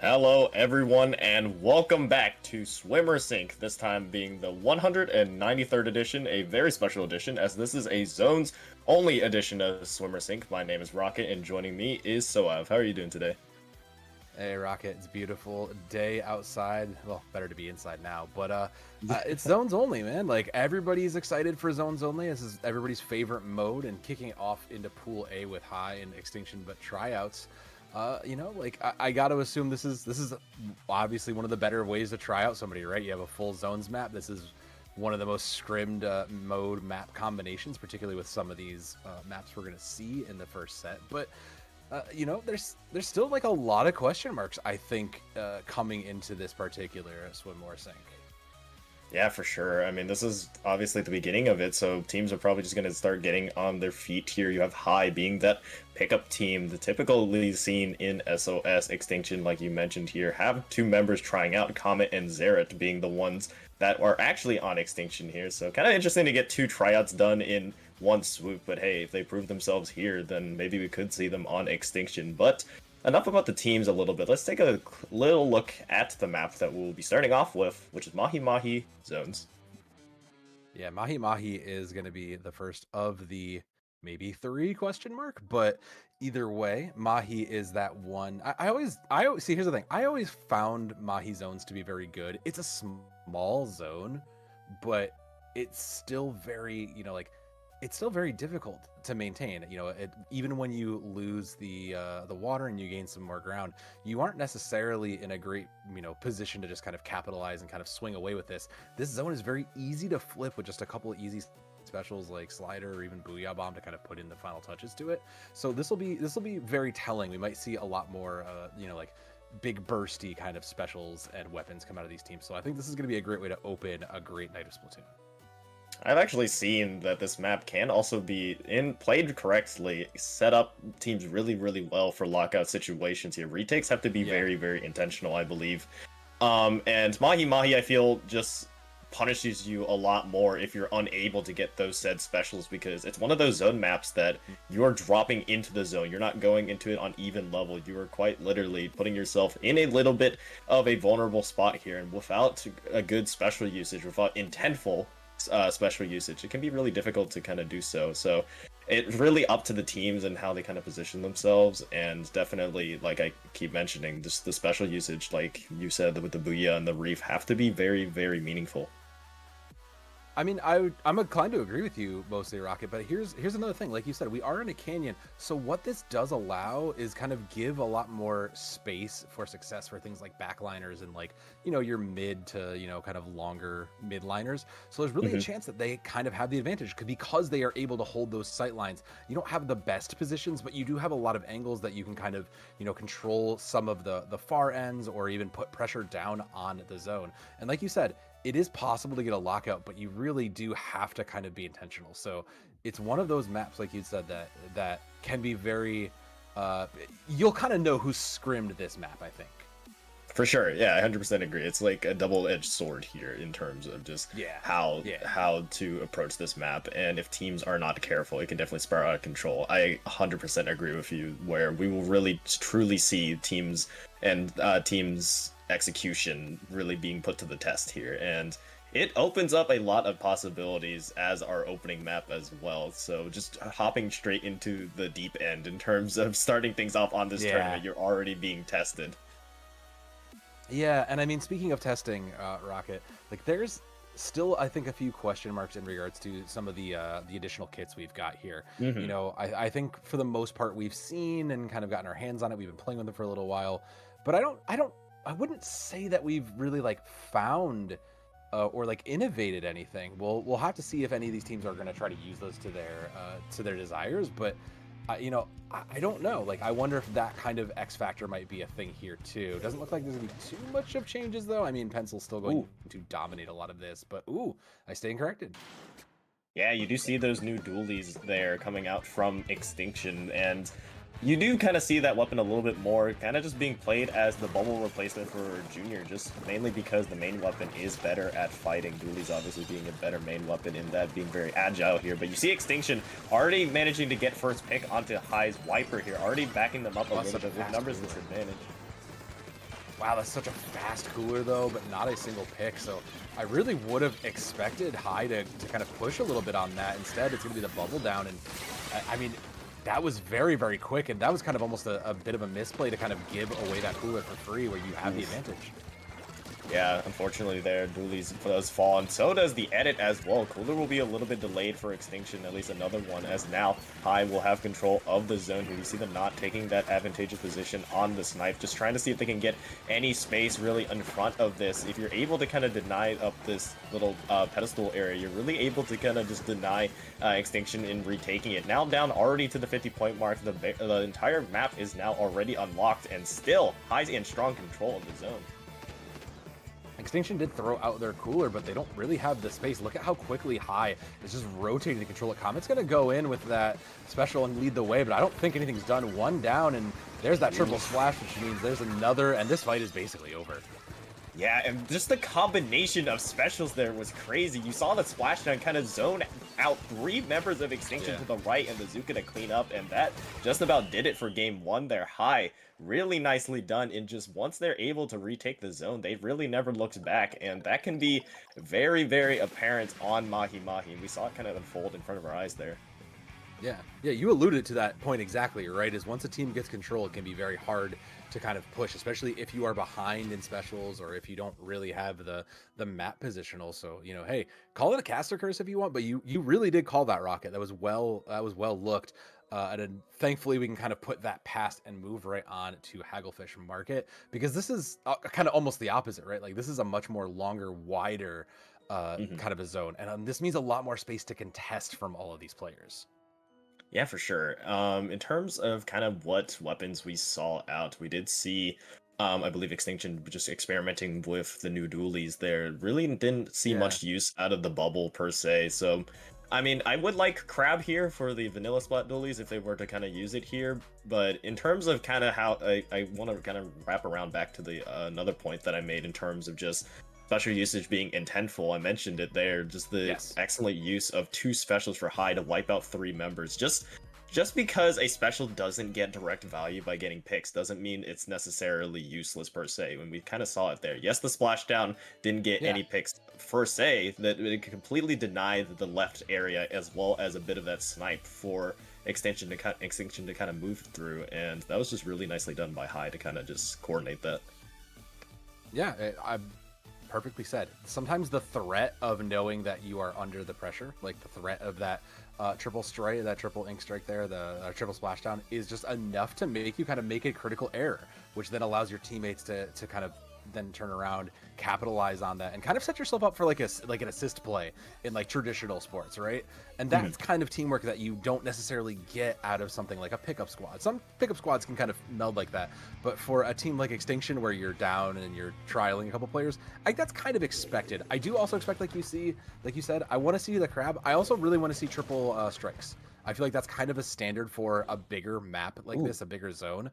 Hello everyone and welcome back to Swimmer Sync, this time being the 193rd edition, a very special edition as this is a zones only edition of Swimmer Sync. My name is Rocket and joining me is Soav. How are you doing today? Hey Rocket, it's a beautiful day outside. Well, better to be inside now, but it's zones only, man. Like everybody's excited for zones only. This is everybody's favorite mode, and kicking it off into Pool A with high and extinction, but tryouts. I got to assume this is obviously one of the better ways to try out somebody, right? You have a full zones map. This is one of the most scrimmed mode map combinations, particularly with some of these maps we're gonna see in the first set, but. There's still like a lot of question marks, I think, coming into this particular swim or sink. Yeah, for sure. I mean, this is obviously the beginning of it, so teams are probably just going to start getting on their feet here. You have High being that pickup team, the typically seen in SOS EXtinktion, like you mentioned here, have two members trying out, Comet and Zerat being the ones that are actually on EXtinktion here. So kind of interesting to get two tryouts done in one swoop, but hey, if they prove themselves here, then maybe we could see them on EXtinktion. But enough about the teams a little bit. Let's take a little look at the map that we'll be starting off with, which is Mahi Mahi Zones. Yeah, Mahi Mahi is going to be the first of the maybe three question mark, but either way, Mahi is that one. I always see. Here's the thing. I always found Mahi zones to be very good. It's a small zone, but it's still very, it's still very difficult to maintain. Even when you lose the water and you gain some more ground, you aren't necessarily in a great position to just kind of capitalize and kind of swing away with this. This zone is very easy to flip with just a couple of easy specials like slider or even booyah bomb to kind of put in the final touches to it. So this will be very telling. We might see a lot more like big bursty kind of specials and weapons come out of these teams. So I think this is going to be a great way to open a great night of Splatoon. I've actually seen that this map can also be, played correctly, set up teams really, really well for lockout situations here. Retakes have to be very, very intentional, I believe. And Mahi Mahi, I feel, just punishes you a lot more if you're unable to get those said specials, because it's one of those zone maps that you're dropping into the zone. You're not going into it on even level. You are quite literally putting yourself in a little bit of a vulnerable spot here, and without a good special usage, without intentful special usage, it can be really difficult to kind of do so. So it's really up to the teams and how they kind of position themselves, and definitely, like I keep mentioning, just the special usage, like you said, with the Booyah and the Reef, have to be very, very meaningful. I mean, I'm inclined to agree with you mostly, Rocket, but here's another thing. Like you said, we are in a canyon, so what this does allow is kind of give a lot more space for success for things like backliners and like, your mid to, kind of longer midliners. So there's really a chance that they kind of have the advantage because they are able to hold those sight lines. You don't have the best positions, but you do have a lot of angles that you can kind of, control some of the far ends or even put pressure down on the zone. And like you said, it is possible to get a lockout, but you really do have to kind of be intentional. So it's one of those maps, like you said, that can be very, you'll kind of know who scrimmed this map, I think. For sure, yeah, I 100% agree. It's like a double-edged sword here in terms of just how to approach this map, and if teams are not careful, it can definitely spiral out of control. I 100% agree with you, where we will really truly see teams and teams' execution really being put to the test here, and it opens up a lot of possibilities as our opening map as well. So just hopping straight into the deep end in terms of starting things off on this tournament, you're already being tested. Yeah, and I mean, speaking of testing, Rocket, like there's still, I think, a few question marks in regards to some of the additional kits we've got here. I think for the most part we've seen and kind of gotten our hands on it. We've been playing with it for a little while, but I wouldn't say that we've really like found or like innovated anything. We'll have to see if any of these teams are going to try to use those to their desires, but I don't know. Like, I wonder if that kind of X factor might be a thing here too. Doesn't look like there's gonna be too much of changes though. I mean, Pencil's still going to dominate a lot of this, but I stand corrected. Yeah, you do see those new dualies there coming out from EXtinktion, and you do kind of see that weapon a little bit more, kind of just being played as the bubble replacement for Junior, just mainly because the main weapon is better at fighting. Dualies obviously being a better main weapon in that, being very agile here. But you see EXtinktion already managing to get first pick onto High's Wiper here, already backing them up a little bit with numbers disadvantage. Wow, that's such a fast cooler though, but not a single pick. So I really would have expected High to kind of push a little bit on that. Instead, it's going to be the bubble down. And I mean, that was very, very quick. And that was kind of almost a bit of a misplay to kind of give away that cooler for free where you have the advantage. Yeah, unfortunately there, Dooley's does fall, and so does the edit as well. Cooler will be a little bit delayed for Extinction, at least another one, as now High will have control of the zone here. You see them not taking that advantageous position on the snipe, just trying to see if they can get any space really in front of this. If you're able to kind of deny up this little pedestal area, you're really able to kind of just deny Extinction in retaking it. Now down already to the 50-point mark, the entire map is now already unlocked, and still High's in strong control of the zone. Extinction did throw out their cooler, but they don't really have the space. Look at how quickly High is just rotating to control it. Comet's going to go in with that special and lead the way, but I don't think anything's done. One down, and there's that triple splash, which means there's another, and this fight is basically over. Yeah, and just the combination of specials there was crazy. You saw the splashdown kind of zone out 3 members of Extinction to the right and the Zuka to clean up, and that just about did it for game 1 there. High, really nicely done, and just once they're able to retake the zone, they really never looked back, and that can be very, very apparent on Mahi Mahi. We saw it kind of unfold in front of our eyes there. Yeah, you alluded to that point exactly, right? Is once a team gets control, it can be very hard to kind of push, especially if you are behind in specials or if you don't really have the map positional. So, you know, hey, call it a caster curse if you want, but you really did call that rocket. That was well looked. And thankfully we can kind of put that past and move right on to Hagglefish Market, because this is kind of almost the opposite, right? Like this is a much more longer, wider kind of a zone, and this means a lot more space to contest from all of these players. Yeah, for sure. In terms of kind of what weapons we saw out, we did see, I believe Extinction just experimenting with the new dualies there. Really didn't see much use out of the bubble per se. So, I mean, I would like Crab here for the vanilla spot dualies if they were to kind of use it here. But in terms of kind of how I want to kind of wrap around back to the another point that I made in terms of just special usage being intentful. I mentioned it there, just the excellent use of 2 specials for High to wipe out 3 members. Just because a special doesn't get direct value by getting picks doesn't mean it's necessarily useless per se. When we kind of saw it there. Yes, the splashdown didn't get any picks per se, that it completely denied the left area as well as a bit of that snipe for Extinction to kind of move through, and that was just really nicely done by High to kind of just coordinate that. Yeah, I perfectly said. Sometimes the threat of knowing that you are under the pressure, like the threat of that triple strike, that triple ink strike there, the triple splashdown, is just enough to make you kind of make a critical error, which then allows your teammates to kind of then turn around, capitalize on that, and kind of set yourself up for like an assist play in like traditional sports, right? And that's kind of teamwork that you don't necessarily get out of something like a pickup squad. Some pickup squads can kind of meld like that, but for a team like Extinction where you're down and you're trialing a couple players, that's kind of expected. I do also expect, like you said, I want to see the Crab. I also really want to see triple strikes. I feel like that's kind of a standard for a bigger map like this, a bigger zone.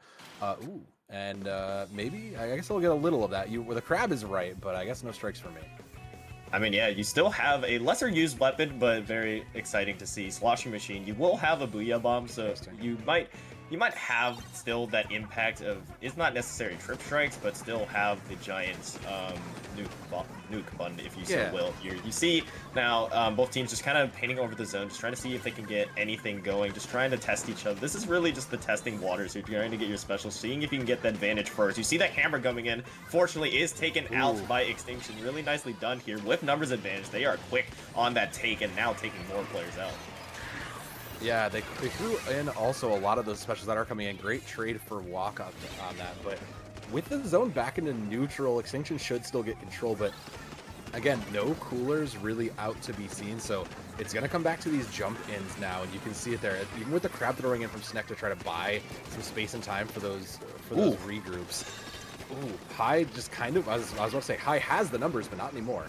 And maybe, I guess I'll get a little of that. Where the Crab is right, but I guess no strikes for me. I mean, yeah, you still have a lesser used weapon, but very exciting to see. Sloshing Machine. You will have a Booyah Bomb, so you might have still that impact of, it's not necessarily trip strikes, but still have the giant nuke button, if you so will. You see now both teams just kind of painting over the zone, just trying to see if they can get anything going, just trying to test each other. This is really just the testing waters. You're trying to get your specials, seeing if you can get the advantage first. You see that hammer coming in, fortunately is taken out by Extinction. Really nicely done here with numbers advantage. They are quick on that take and now taking more players out. Yeah, they threw in also a lot of those specials that are coming in. Great trade for walk on that, but with the zone back into neutral, Extinction should still get control, but again, no coolers really out to be seen, so it's going to come back to these jump ins now, and you can see it there. Even with the Crab throwing in from Sneck to try to buy some space and time for those regroups. Ooh, High just kind of, I was about to say, High has the numbers, but not anymore.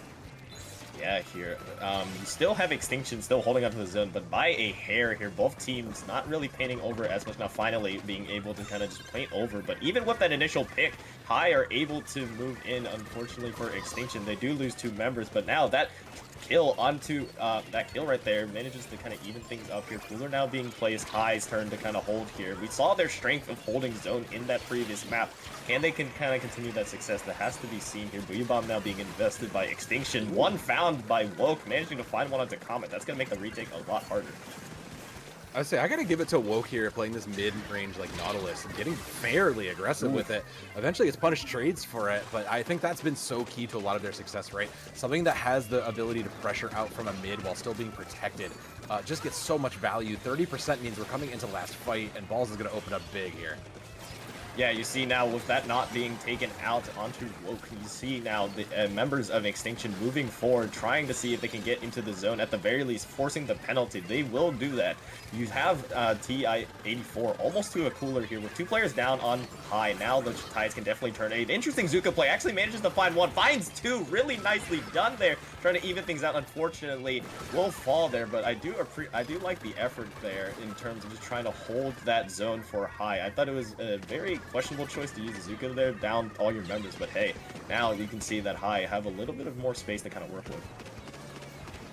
Yeah, here. You still have Extinction still holding onto the zone, but by a hair here. Both teams not really painting over as much now, finally being able to kind of just paint over. But even with that initial pick, High are able to move in. Unfortunately for Extinction, they do lose 2 members, but now that kill onto that kill right there. Manages to kind of even things up here. Cooler now being placed. High's turn to kind of hold here. We saw their strength of holding zone in that previous map. Can they kind of continue that success? That has to be seen here. Booyah Bomb now being invested by EXtinktion. One found by Woke, managing to find one onto Comet. That's going to make the retake a lot harder. I would say I gotta give it to Woke here, playing this mid-range like Nautilus and getting fairly aggressive with it. Eventually gets punished trades for it, but I think that's been so key to a lot of their success, right? Something that has the ability to pressure out from a mid while still being protected just gets so much value. 30% means we're coming into last fight, and Balls is gonna open up big here. Yeah, you see now with that not being taken out onto Woke, you see now the members of EXtinktion moving forward, trying to see if they can get into the zone, at the very least forcing the penalty. They will do that. You have TI-84 almost to a cooler here with 2 players down on high. Now the Tides can definitely turn 8. Interesting Zuka play, actually manages to find 1, finds 2, really nicely done there, trying to even things out. Unfortunately, will fall there, but I do like the effort there in terms of just trying to hold that zone for high. I thought it was a very questionable choice to use Zuka there, down all your members, but hey, now you can see that high have a little bit of more space to kind of work with.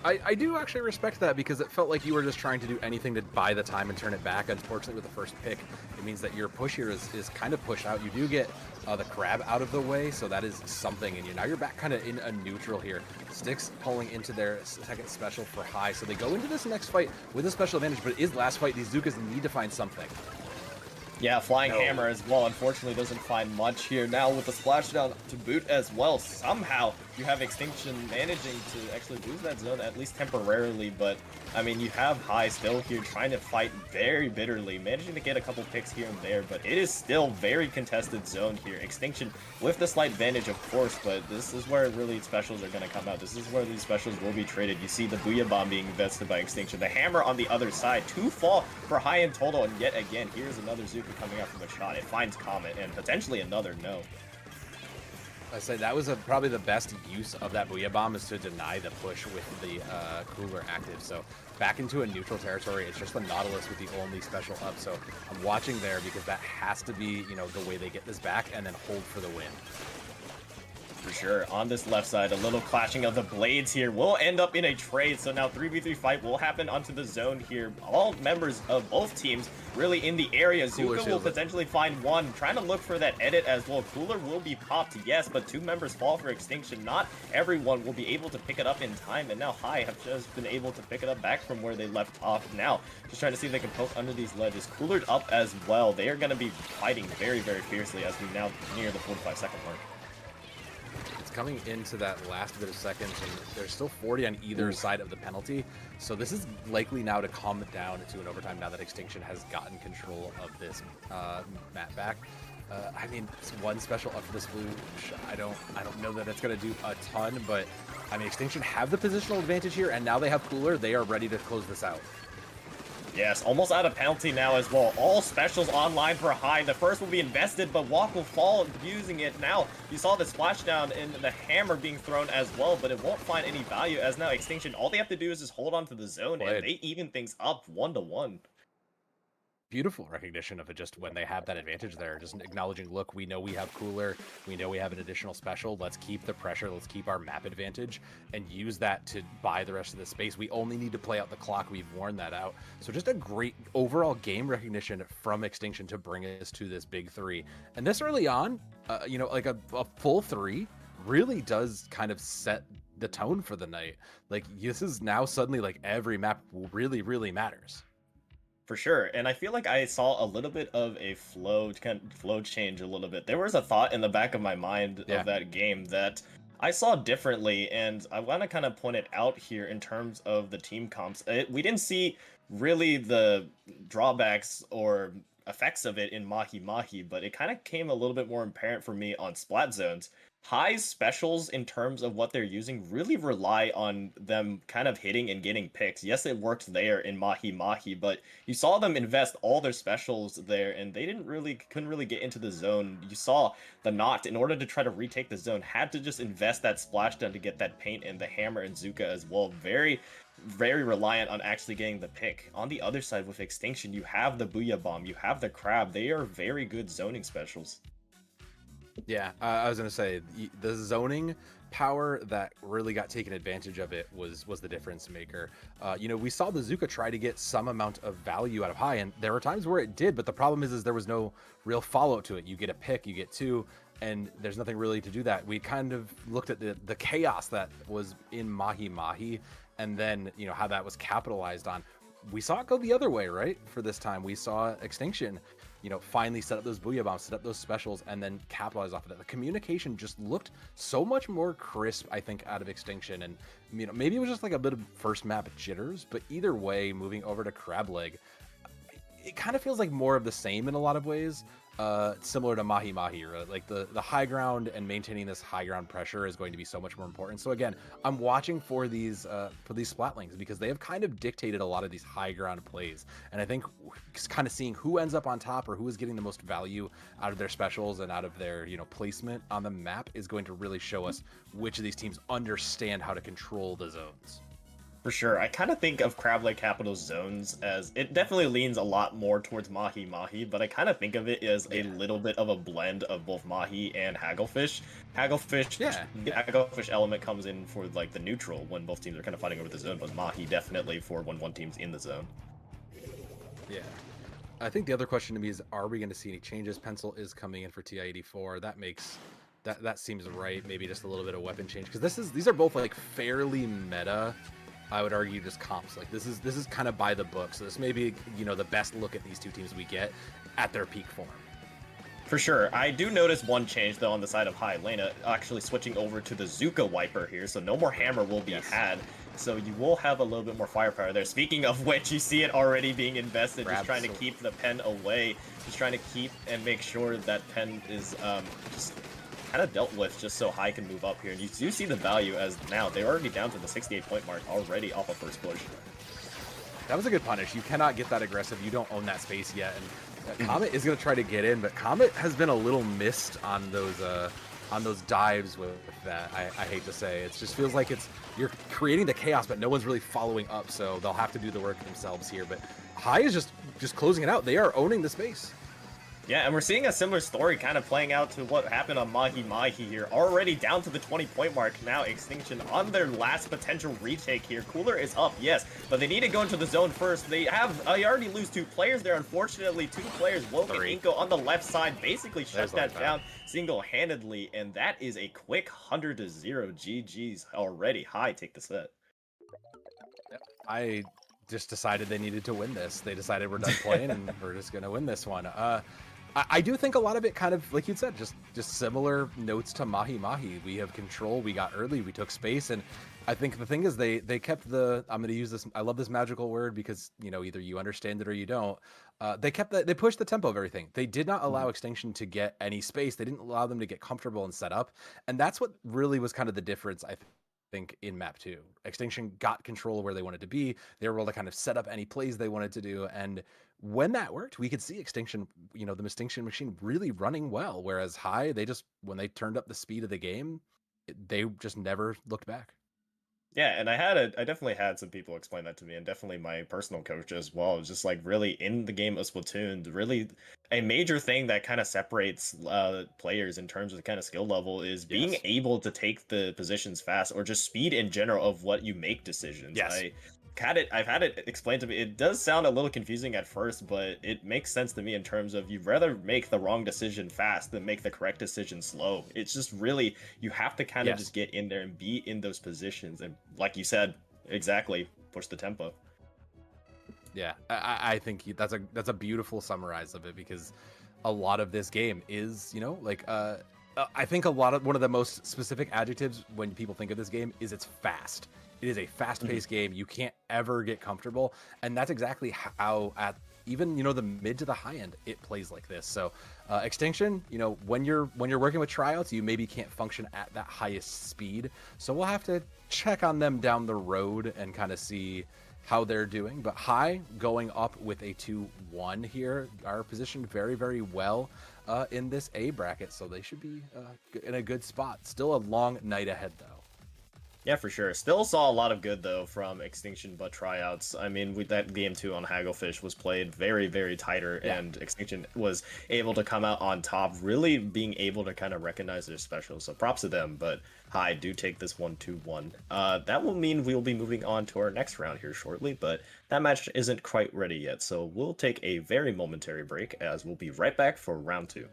I do actually respect that, because it felt like you were just trying to do anything to buy the time and turn it back. Unfortunately, with the first pick, it means that your push here is kind of pushed out. You do get the crab out of the way, so that is something, and now you're back kind of in a neutral here. Sticks pulling into their second special for high, so they go into this next fight with a special advantage, but it is last fight. These Zukas need to find something. Yeah, Flying Hammer as well, unfortunately doesn't find much here. Now with the splashdown to boot as well, somehow you have EXtinktion managing to actually lose that zone, at least temporarily, but I mean, you have high still here trying to fight very bitterly, managing to get a couple picks here and there, but it is still very contested zone here. EXtinktion with the slight advantage, of course, but this is where really specials are going to come out. This is where these specials will be traded. You see the Booyah Bomb being invested by EXtinktion, the Hammer on the other side, 2 fall for high in total, and yet again, here's another Zuka coming out from a shot. It finds Comet, and potentially another no. I say that was probably the best use of that Booyah Bomb, is to deny the push with the cooler active. So back into a neutral territory, it's just the Nautilus with the only special up. So I'm watching there, because that has to be, you know, the way they get this back and then hold for the win. For sure. On this left side, a little clashing of the blades here will end up in a trade. So now 3v3 fight will happen onto the zone here. All members of both teams really in the area. Zuka will potentially find 1, trying to look for that edit as well. Cooler will be popped, yes, but 2 members fall for EXtinktion. Not everyone will be able to pick it up in time, and now High have just been able to pick it up back from where they left off. Now, just trying to see if they can poke under these ledges. Coolered up as well. They are going to be fighting very, very fiercely as we now near the 45-second mark. Coming into that last bit of seconds, and there's still 40 on either side of the penalty, so this is likely now to come down to an overtime now that EXtinktion has gotten control of this map back. I mean, it's 1 special up for this blue. I don't know that it's going to do a ton, but I mean, EXtinktion have the positional advantage here, and now they have Cooler. They are ready to close this out. Yes, almost out of penalty now as well. All specials online for high. The first will be invested, but Walk will fall using it. Now, you saw the splashdown and the hammer being thrown as well, but it won't find any value, as now EXtinktion, all they have to do is just hold on to the zone, and they even things up 1-1. Beautiful recognition of it, just when they have that advantage there, just acknowledging, look, we know we have Cooler, we know we have an additional special, let's keep the pressure, let's keep our map advantage, and use that to buy the rest of the space. We only need to play out the clock, we've worn that out. So just a great overall game recognition from EXtinktion to bring us to this big 3. And this early on, you know, like a full 3 really does kind of set the tone for the night. Like, this is now suddenly like every map really, really matters. For sure, and I feel like I saw a little bit of a flow change a little bit. There was a thought in the back of my mind of that game that I saw differently, and I want to kind of point it out here in terms of the team comps. We didn't see really the drawbacks or effects of it in Mahi Mahi, but it kind of came a little bit more apparent for me on Splat Zones. High's specials in terms of what they're using really rely on them kind of hitting and getting picks. Yes, it worked there in Mahi Mahi, but you saw them invest all their specials there, and they couldn't really get into the zone. You saw the Knot, in order to try to retake the zone, had to just invest that splashdown to get that paint, and the Hammer and Zuka as well. Very reliant on actually getting the pick. On the other side with EXtinktion, you have the Booyah Bomb, you have the Crab. They are very good zoning specials. Yeah, I was gonna say the zoning power that really got taken advantage of it was the difference maker. You know, we saw the Zuka try to get some amount of value out of high, and there were times where it did, but the problem is there was no real follow to it. You get a pick, you get two, and there's nothing really to do that. We kind of looked at the chaos that was in Mahi Mahi, and then you know how that was capitalized on. We saw it go the other way, right? For this time, we saw EXtinktion, you know, finally set up those Booyah Bombs, set up those specials, and then capitalize off of that. The communication just looked so much more crisp, I think, out of EXtinktion. And, you know, maybe it was just like a bit of first map jitters, but either way, moving over to Crab Leg, it kind of feels like more of the same in a lot of ways. Similar to Mahi Mahi, right? Like the high ground and maintaining this high ground pressure is going to be so much more important. So again, I'm watching for these Splatlings because they have kind of dictated a lot of these high ground plays, and I think kind of seeing who ends up on top or who is getting the most value out of their specials and out of their, you know, placement on the map is going to really show us which of these teams understand how to control the zones. For sure. I kind of think of Crab Leg Capital's zones as it definitely leans a lot more towards Mahi Mahi, but I kind of think of it as a little bit of a blend of both Mahi and Hagglefish. Hagglefish element comes in for like the neutral when both teams are kind of fighting over the zone, but Mahi definitely for when one team's in the zone. Yeah. I think the other question to me is, are we going to see any changes? Pencil is coming in for TI-84. That makes that seems right. Maybe just a little bit of weapon change, because these are both like fairly meta. I would argue just comps. Like this is kind of by the book. So this may be, you know, the best look at these two teams we get at their peak form. For sure. I do notice one change though on the side of High. Lena actually switching over to the Zuka Wiper here, so no more hammer will be had. So you will have a little bit more firepower there. Speaking of which, you see it already being invested, just trying to keep the pen away, just trying to keep and make sure that pen is just kind of dealt with just so High can move up here. And you do see the value as now they're already down to the 68-point mark already off of first push. That was a good punish. You cannot get that aggressive. You don't own that space yet. And Comet is going to try to get in, but Comet has been a little missed on those dives with that. I hate to say, it just feels like you're creating the chaos, but no one's really following up. So they'll have to do the work themselves here. But High is just closing it out. They are owning the space. Yeah, and we're seeing a similar story kind of playing out to what happened on Mahi Mahi here. Already down to the 20-point mark now. EXtinktion on their last potential retake here. Cooler is up, yes, but they need to go into the zone first. They already lose 2 players there, unfortunately. 2 players, Woke and Inko on the left side, basically shut that down single-handedly, and that is a quick 100-0 GG's already. High take the set. I just decided they needed to win this. They decided we're done playing and we're just going to win this one. I do think a lot of it kind of, like you said, just similar notes to Mahi Mahi. We have control, we got early, we took space, and I think the thing is they kept the, I'm going to use this, I love this magical word because, you know, either you understand it or you don't. They pushed the tempo of everything. They did not allow EXtinktion to get any space. They didn't allow them to get comfortable and set up, and that's what really was kind of the difference, I think, in map 2. EXtinktion got control of where they wanted to be. They were able to kind of set up any plays they wanted to do, and when that worked, we could see EXtinktion, you know, the EXtinktion machine really running well, whereas High, when they turned up the speed of the game, they just never looked back. Yeah, and I definitely had some people explain that to me, and definitely my personal coach as well. It was just like really in the game of Splatoon, really a major thing that kind of separates players in terms of the kind of skill level is being able to take the positions fast, or just speed in general of what you make decisions. Yes. I've had it explained to me. It does sound a little confusing at first, but it makes sense to me in terms of you'd rather make the wrong decision fast than make the correct decision slow. It's just really, you have to kind of just get in there and be in those positions. And like you said, exactly, push the tempo. Yeah, I think that's a beautiful summarize of it, because a lot of this game is, you know, like, I think one of the most specific adjectives when people think of this game is it's fast. It is a fast-paced game. You can't ever get comfortable, and that's exactly how at even, you know, the mid to the high end it plays like this. So EXtinktion, you know, when you're working with tryouts, you maybe can't function at that highest speed. So we'll have to check on them down the road and kind of see how they're doing. But High going up with a 2-1 here are positioned very, very well in this A bracket, so they should be in a good spot. Still a long night ahead though. Yeah, for sure. Still saw a lot of good though from EXtinktion, but tryouts. I mean, with that game 2 on Hagglefish was played very, very tighter, Yeah. and EXtinktion was able to come out on top, really being able to kind of recognize their specials. So props to them. But I do take this 1-2-1. That will mean we will be moving on to our next round here shortly, but that match isn't quite ready yet. So we'll take a very momentary break, as we'll be right back for round 2.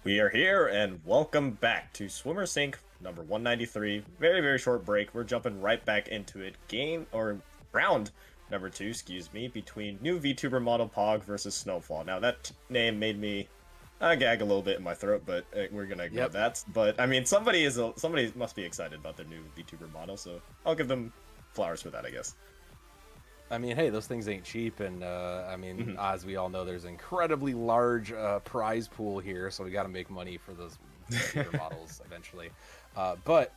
We are here, and welcome back to Swimmer Sync number 193. Very, very short break. We're jumping right back into it. Round number 2, excuse me, between new VTuber model Pog versus Snowfall. Now, that name made me gag a little bit in my throat, but we're gonna ignore that. But I mean, somebody must be excited about their new VTuber model, so I'll give them flowers for that, I guess. I mean, hey, those things ain't cheap, and I mean, as we all know, there's an incredibly large prize pool here, so we got to make money for those models eventually. But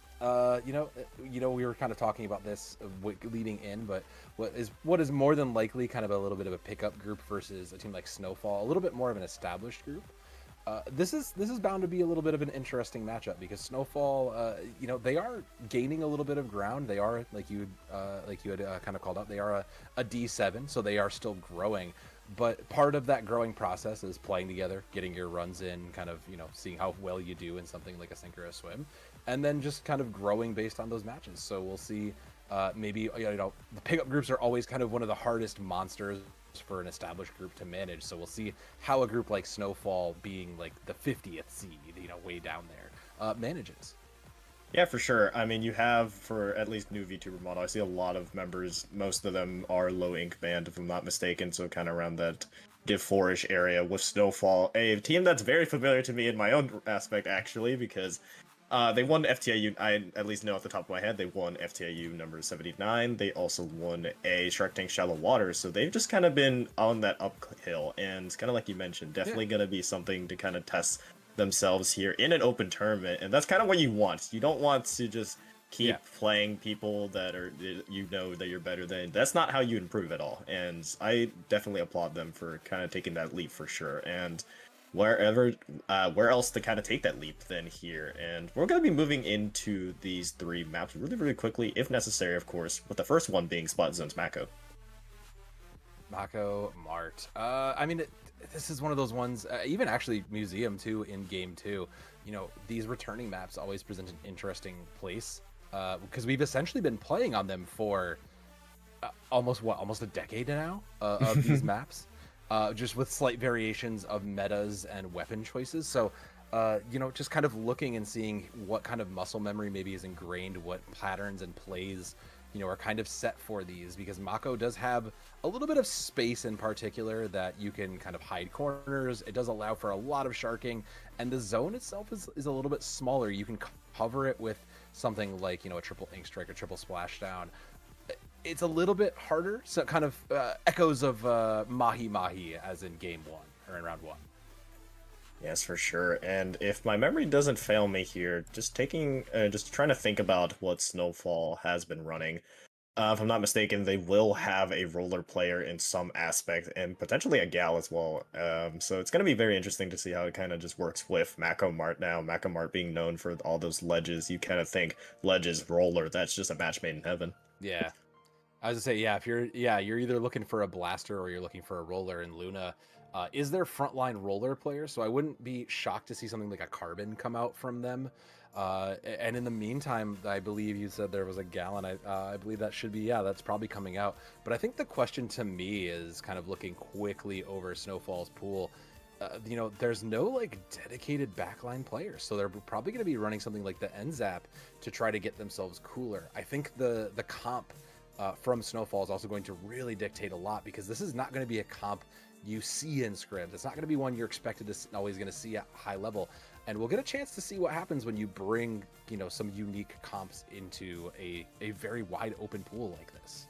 you know, we were kind of talking about this leading in, but what is more than likely kind of a little bit of a pickup group versus a team like Snowfall, a little bit more of an established group. This is bound to be a little bit of an interesting matchup because Snowfall, you know, they are gaining a little bit of ground. They are like you had kind of called out. They are a D7, so they are still growing. But part of that growing process is playing together, getting your runs in, kind of seeing how well you do in something like a sink or a swim, and then just kind of growing based on those matches. So we'll see. Maybe the pickup groups are always kind of one of the hardest monsters for an established group to manage, so we'll see how a group like Snowfall, being like the 50th seed, way down there, manages. Yeah, for sure. I mean, you have, for at least new VTuber model, I see a lot of members. Most of them are low ink band, if I'm not mistaken, so kind of around that Div 4-ish area with Snowfall, a team that's very familiar to me in my own aspect, actually, because they won FTIU, I at least know off the top of my head, they won FTIU number 79. They also won a Shark Tank Shallow Water, so they've just kind of been on that uphill, and kind of like you mentioned, definitely going to be something to kind of test themselves here in an open tournament, and that's kind of what you want. You don't want to just keep playing people that are, that you're better than. That's not how you improve at all, and I definitely applaud them for kind of taking that leap for sure. And where else to kind of take that leap than here? And we're going to be moving into these 3 maps really, really quickly, if necessary, of course, with the first one being Spot Zone's Mako. Mako Mart. I mean, this is one of those ones, even actually Museum too, in game 2, these returning maps always present an interesting place, because we've essentially been playing on them for almost a decade now, of these maps. Just with slight variations of metas and weapon choices. So, just kind of looking and seeing what kind of muscle memory maybe is ingrained, what patterns and plays, are kind of set for these, because Mako does have a little bit of space in particular that you can kind of hide corners. It does allow for a lot of sharking, and the zone itself is a little bit smaller. You can cover it with something like, a triple ink strike or triple splashdown. It's a little bit harder, so kind of echoes of Mahi Mahi as in game 1 or in round 1. Yes, for sure. And if my memory doesn't fail me here, just trying to think about what Snowfall has been running. If I'm not mistaken, they will have a roller player in some aspect, and potentially a gal as well. So it's going to be very interesting to see how it kind of just works with Mako Mart now. Mako Mart being known for all those ledges. You kind of think ledges, roller, that's just a match made in heaven. Yeah. I was gonna say, if you're either looking for a blaster or you're looking for a roller, in Luna is their frontline roller player, so I wouldn't be shocked to see something like a Carbon come out from them. And in the meantime, I believe you said there was a Gallon. I believe that should be, that's probably coming out. But I think the question to me is kind of looking quickly over Snowfall's pool. There's no like dedicated backline players, so they're probably going to be running something like the NZAP to try to get themselves cooler. I think the comp from Snowfall is also going to really dictate a lot, because this is not going to be a comp you see in scrims. It's not going to be one you're expected to always going to see at high level, and we'll get a chance to see what happens when you bring some unique comps into a very wide open pool like this.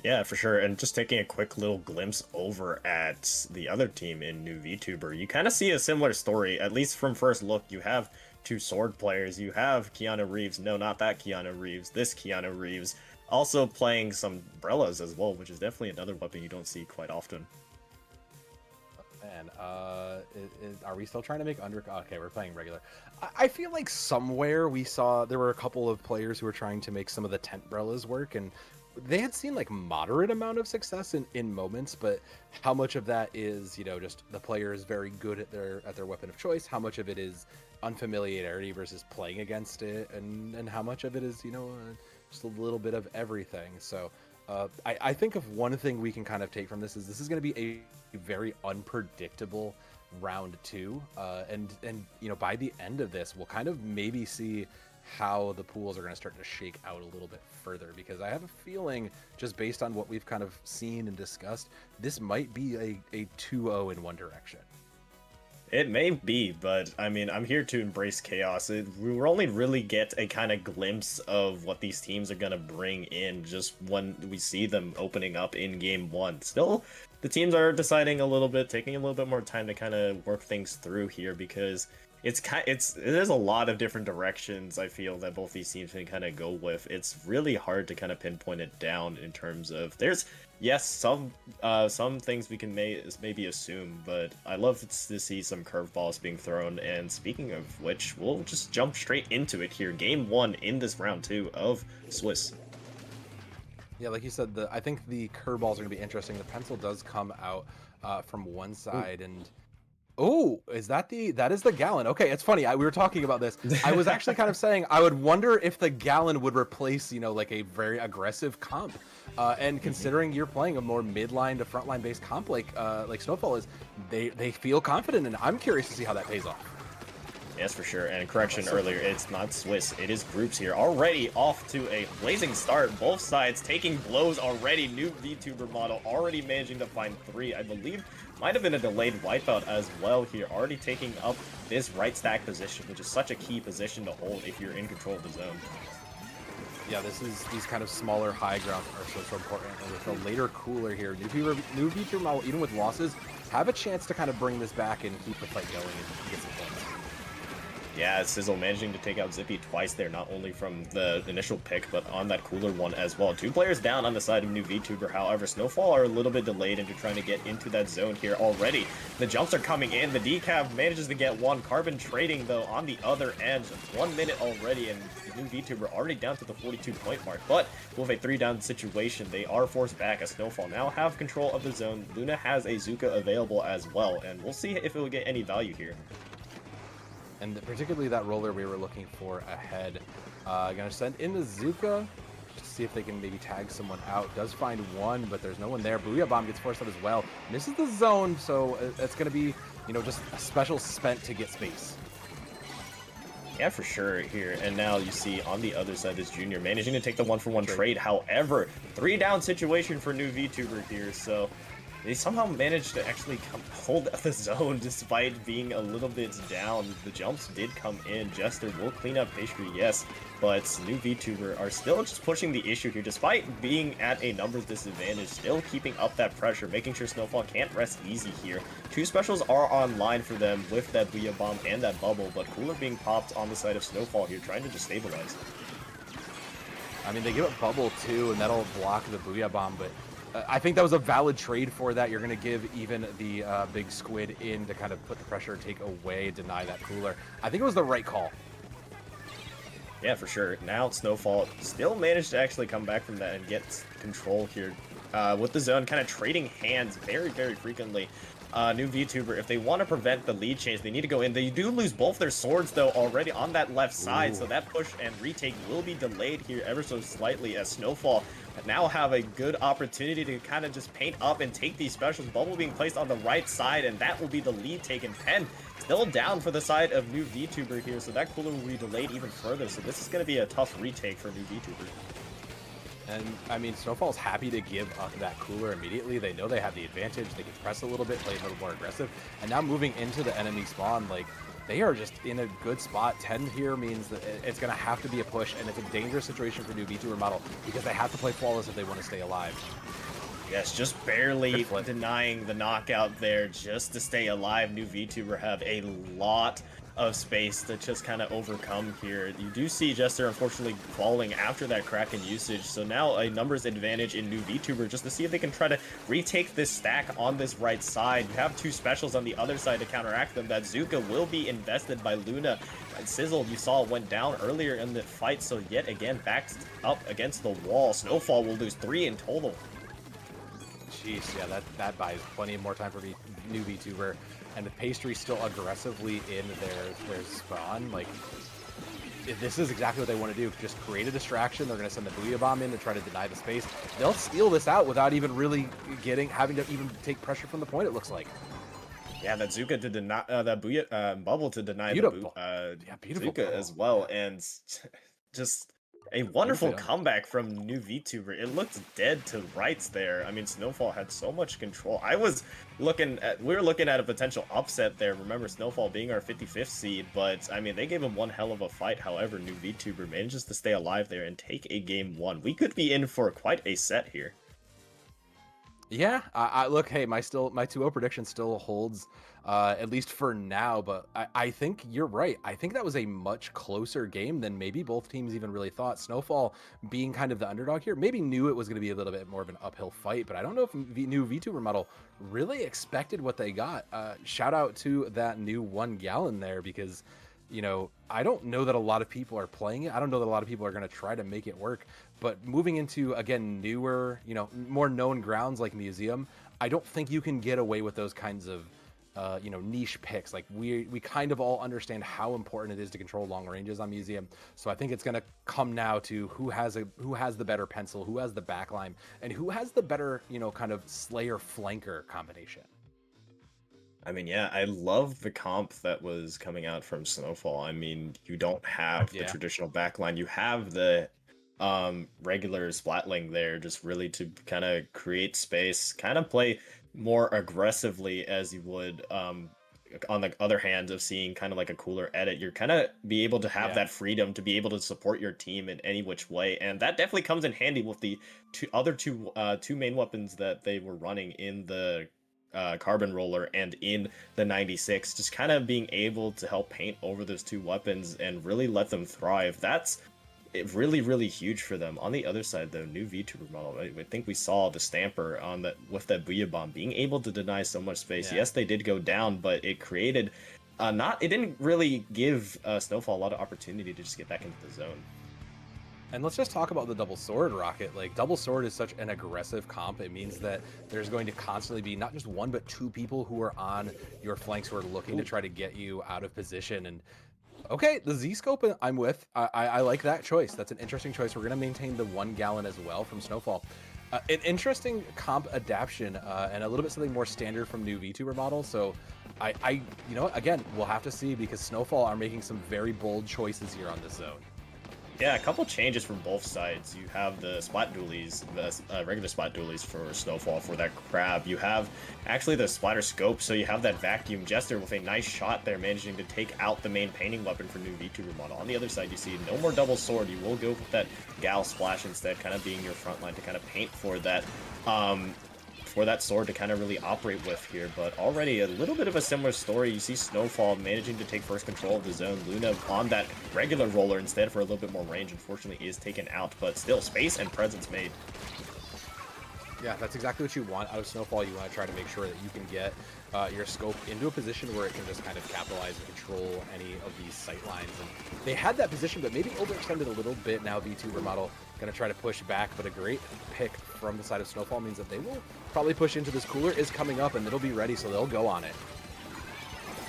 Yeah, for sure. And just taking a quick little glimpse over at the other team in new VTuber, you kind of see a similar story, at least from first look. You have 2 sword players. You have Keanu Reeves. No, not that Keanu Reeves. This Keanu Reeves. Also playing some umbrellas as well, which is definitely another weapon you don't see quite often. Man, are we still trying to make okay, we're playing regular. I feel like somewhere we saw there were a couple of players who were trying to make some of the tent umbrellas work, and they had seen like moderate amount of success in moments, but how much of that is just the player is very good at their weapon of choice, how much of it is unfamiliarity versus playing against it, and how much of it is just a little bit of everything. So I think of one thing we can kind of take from this is going to be a very unpredictable round 2, and you know, by the end of this, we'll kind of maybe see how the pools are going to start to shake out a little bit further, because I have a feeling, just based on what we've kind of seen and discussed, this might be a 2-0 in one direction. It may be, but I mean, I'm here to embrace chaos. We will only really get a kind of glimpse of what these teams are going to bring in just when we see them opening up in game 1. Still, the teams are deciding a little bit, taking a little bit more time to kind of work things through here, because there's a lot of different directions I feel that both these teams can kind of go with. It's really hard to kind of pinpoint it down in terms of yes, some things we can maybe assume, but I love to see some curveballs being thrown. And speaking of which, we'll just jump straight into it here. Game 1 in this round 2 of Swiss. Yeah, like you said, I think the curveballs are going to be interesting. The pencil does come out from one side, and oh, that is the Gallon. Okay, it's funny. We were talking about this. I was actually kind of saying I would wonder if the Gallon would replace, you know, like a very aggressive comp. And considering you're playing a more midline to frontline based comp like Snowfall is, they feel confident, and I'm curious to see how that pays off. Yes, for sure. And correction earlier, it's not Swiss, it is Groups here. Already off to a blazing start. Both sides taking blows already. New VTuber model already managing to find 3. I believe might have been a delayed wipeout as well here. Already taking up this right stack position, which is such a key position to hold if you're in control of the zone. Yeah, these kind of smaller high grounds are so important. And with a later cooler here, new VTuber model, even with losses, have a chance to kind of bring this back and keep the fight going and get some points. Yeah, Sizzle managing to take out Zippy twice there, not only from the initial pick, but on that cooler one as well. 2 players down on the side of new VTuber. However, Snowfall are a little bit delayed into trying to get into that zone here already. The jumps are coming in. The decav manages to get 1. Carbon trading, though, on the other end. 1 minute already, and new VTuber already down to the 42-point mark. But with a 3-down situation, they are forced back as Snowfall now have control of the zone. Luna has a Zuka available as well, and we'll see if it will get any value here. And particularly that roller we were looking for ahead. Gonna send in the Zuka just to see if they can maybe tag someone out. Does find 1, but there's no one there. Booyah Bomb gets forced out as well. Misses the zone, so it's gonna be, you know, just a special spent to get space. Yeah, for sure here. And now you see on the other side is Junior managing to take the 1-for-1 trade. However, 3-down situation for new VTuber here, so they somehow managed to actually hold the zone despite being a little bit down. The jumps did come in. Jester will clean up Pastry, yes, but new VTuber are still just pushing the issue here despite being at a numbers disadvantage, still keeping up that pressure, making sure Snowfall can't rest easy here. 2 specials are online for them with that Booyah Bomb and that bubble, but Cooler being popped on the side of Snowfall here, trying to just stabilize. I mean, they give up bubble too, and that'll block the Booyah Bomb, but I think that was a valid trade for that. You're going to give even the big squid in to kind of put the pressure, take away, deny that cooler. I think it was the right call. Yeah, for sure. Now Snowfall still managed to actually come back from that and get control here with the zone, kind of trading hands very, very frequently. New VTuber, if they want to prevent the lead change, they need to go in. They do lose both their swords, though, already on that left side, so that push and retake will be delayed here ever so slightly as Snowfall now have a good opportunity to kind of just paint up and take these specials. Bubble being placed on the right side, and that will be the lead taken. Pen still down for the side of new VTuber here, so that cooler will be delayed even further, so this is going to be a tough retake for new VTuber. And, I mean, Snowfall's happy to give up that cooler immediately. They know they have the advantage. They can press a little bit, play a little more aggressive. And now moving into the enemy spawn, like, they are just in a good spot. 10 here means that it's going to have to be a push, and it's a dangerous situation for new VTuber model because they have to play flawless if they want to stay alive. Yes, just barely denying the knockout there just to stay alive. New VTuber have a lot of space to just kind of overcome here. You do see Jester unfortunately falling after that Kraken usage, so now a numbers advantage in new VTuber just to see if they can try to retake this stack on this right side. You have 2 specials on the other side to counteract them. That Zuka will be invested by Luna, and Sizzle you saw went down earlier in the fight, so yet again backed up against the wall. Snowfall will lose 3 in total. Jeez, yeah, that buys plenty more time for new VTuber. And the Pastry still aggressively in their spawn. Like, this is exactly what they want to do. Just create a distraction. They're going to send the Booyah Bomb in to try to deny the space. They'll steal this out without even really having to even take pressure from the point, it looks like. Yeah, that Zuka to deny that bubble to deny the Beautiful. Yeah, beautiful Zuka bubble. as well, Yeah. and just a wonderful Beautifully done. comeback from new VTuber. It looked dead to rights there. I mean, Snowfall had so much control. We were looking at a potential upset there. Remember, Snowfall being our 55th seed, but I mean, they gave him one hell of a fight. However, new VTuber manages to stay alive there and take a game 1. We could be in for quite a set here. Yeah, I look. Hey, my 2-0 prediction still holds, at least for now. But I think you're right. I think that was a much closer game than maybe both teams even really thought. Snowfall, being kind of the underdog here, maybe knew it was going to be a little bit more of an uphill fight. But I don't know if new VTuber model really expected what they got. Shout out to that new 1 gallon there, because I don't know that a lot of people are playing it. I don't know that a lot of people are going to try to make it work. But moving into, again, newer, more known grounds like Museum, I don't think you can get away with those kinds of, niche picks. Like we kind of all understand how important it is to control long ranges on Museum. So I think it's going to come now to who has the better pencil, who has the backline, and who has the better, kind of Slayer flanker combination. I mean, yeah, I love the comp that was coming out from Snowfall. I mean, you don't have the traditional backline. You have the regular Splatling there just really to kind of create space, kind of play more aggressively as you would on the other hand of seeing kind of like a cooler edit. You're kind of be able to have that freedom to be able to support your team in any which way, and that definitely comes in handy with the two main weapons that they were running in the Carbon Roller and in the 96, just kind of being able to help paint over those 2 weapons and really let them thrive. That's really, really huge for them. On the other side, though, new VTuber model, I think we saw the Stamper on that with that Booyah Bomb being able to deny so much space. Yes, they did go down, but it created it didn't really give Snowfall a lot of opportunity to just get back into the zone. And let's just talk about the double sword rocket. Like, double sword is such an aggressive comp. It means that there's going to constantly be not just 1 but 2 people who are on your flanks who are looking to try to get you out of position. And okay, the Z-scope I'm with. I like that choice. That's an interesting choice. We're going to maintain the 1 gallon as well from Snowfall. An interesting comp adaptation and a little bit something more standard from new VTuber model. So again, we'll have to see, because Snowfall are making some very bold choices here on this zone. Yeah, a couple changes from both sides. You have the spot dualies, the regular spot dualies for Snowfall for that crab. You have actually the splatter scope, so you have that vacuum jester with a nice shot there, managing to take out the main painting weapon for new VTuber model. On the other side, you see no more double sword. You will go with that gal splash instead, kind of being your front line to kind of paint for that sword to kind of really operate with here. But already a little bit of a similar story. You see Snowfall managing to take first control of the zone. Luna on that regular roller instead for a little bit more range, unfortunately is taken out, but still space and presence made. Yeah, that's exactly what you want out of Snowfall. You want to try to make sure that you can get your scope into a position where it can just kind of capitalize and control any of these sight lines. And they had that position, but maybe overextended a little bit. Now VTuber model going to try to push back, but a great pick from the side of Snowfall means that they will probably push into this. Cooler is coming up, and it'll be ready, so they'll go on it.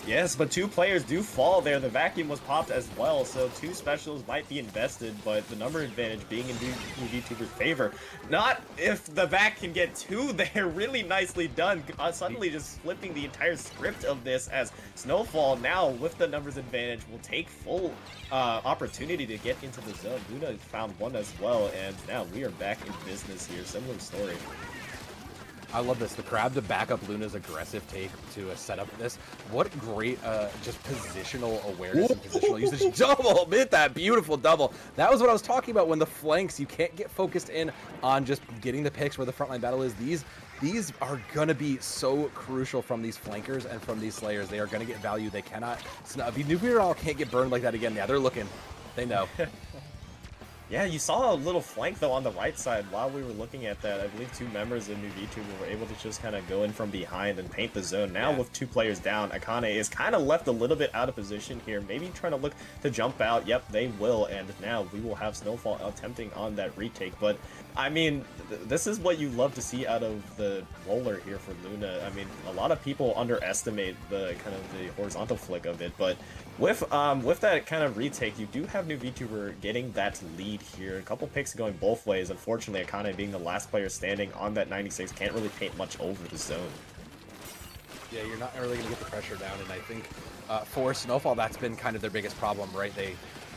Yes, but 2 players do fall there. The vacuum was popped as well, so 2 specials might be invested, but the number advantage being in VTuber's favor. Not if the vac can get 2 there. Really nicely done. Suddenly just flipping the entire script of this, as Snowfall now with the numbers advantage will take full opportunity to get into the zone. Luna found 1 as well, and now we are back in business here. Similar story. I love this. The crab to back up Luna's aggressive take to set up this. What great just positional awareness and positional usage. Double! Hit that beautiful double. That was what I was talking about when the flanks, you can't get focused in on just getting the picks where the frontline battle is. These are going to be so crucial from these flankers and from these slayers. They are going to get value. They cannot... Nuclear all can't get burned like that again. Yeah, they're looking. They know. Yeah, you saw a little flank, though, on the right side while we were looking at that. I believe 2 members of new VTuber were able to just kind of go in from behind and paint the zone. Now with 2 players down, Akane is kind of left a little bit out of position here, maybe trying to look to jump out. Yep, they will, and now we will have Snowfall attempting on that retake. But, I mean, this is what you love to see out of the roller here for Luna. I mean, a lot of people underestimate the kind of the horizontal flick of it, but with that kind of retake, you do have new VTuber getting that lead here. A couple picks going both ways. Unfortunately, Akane being the last player standing on that 96 can't really paint much over the zone. Yeah, you're not really going to get the pressure down, and I think for Snowfall, that's been kind of their biggest problem, right?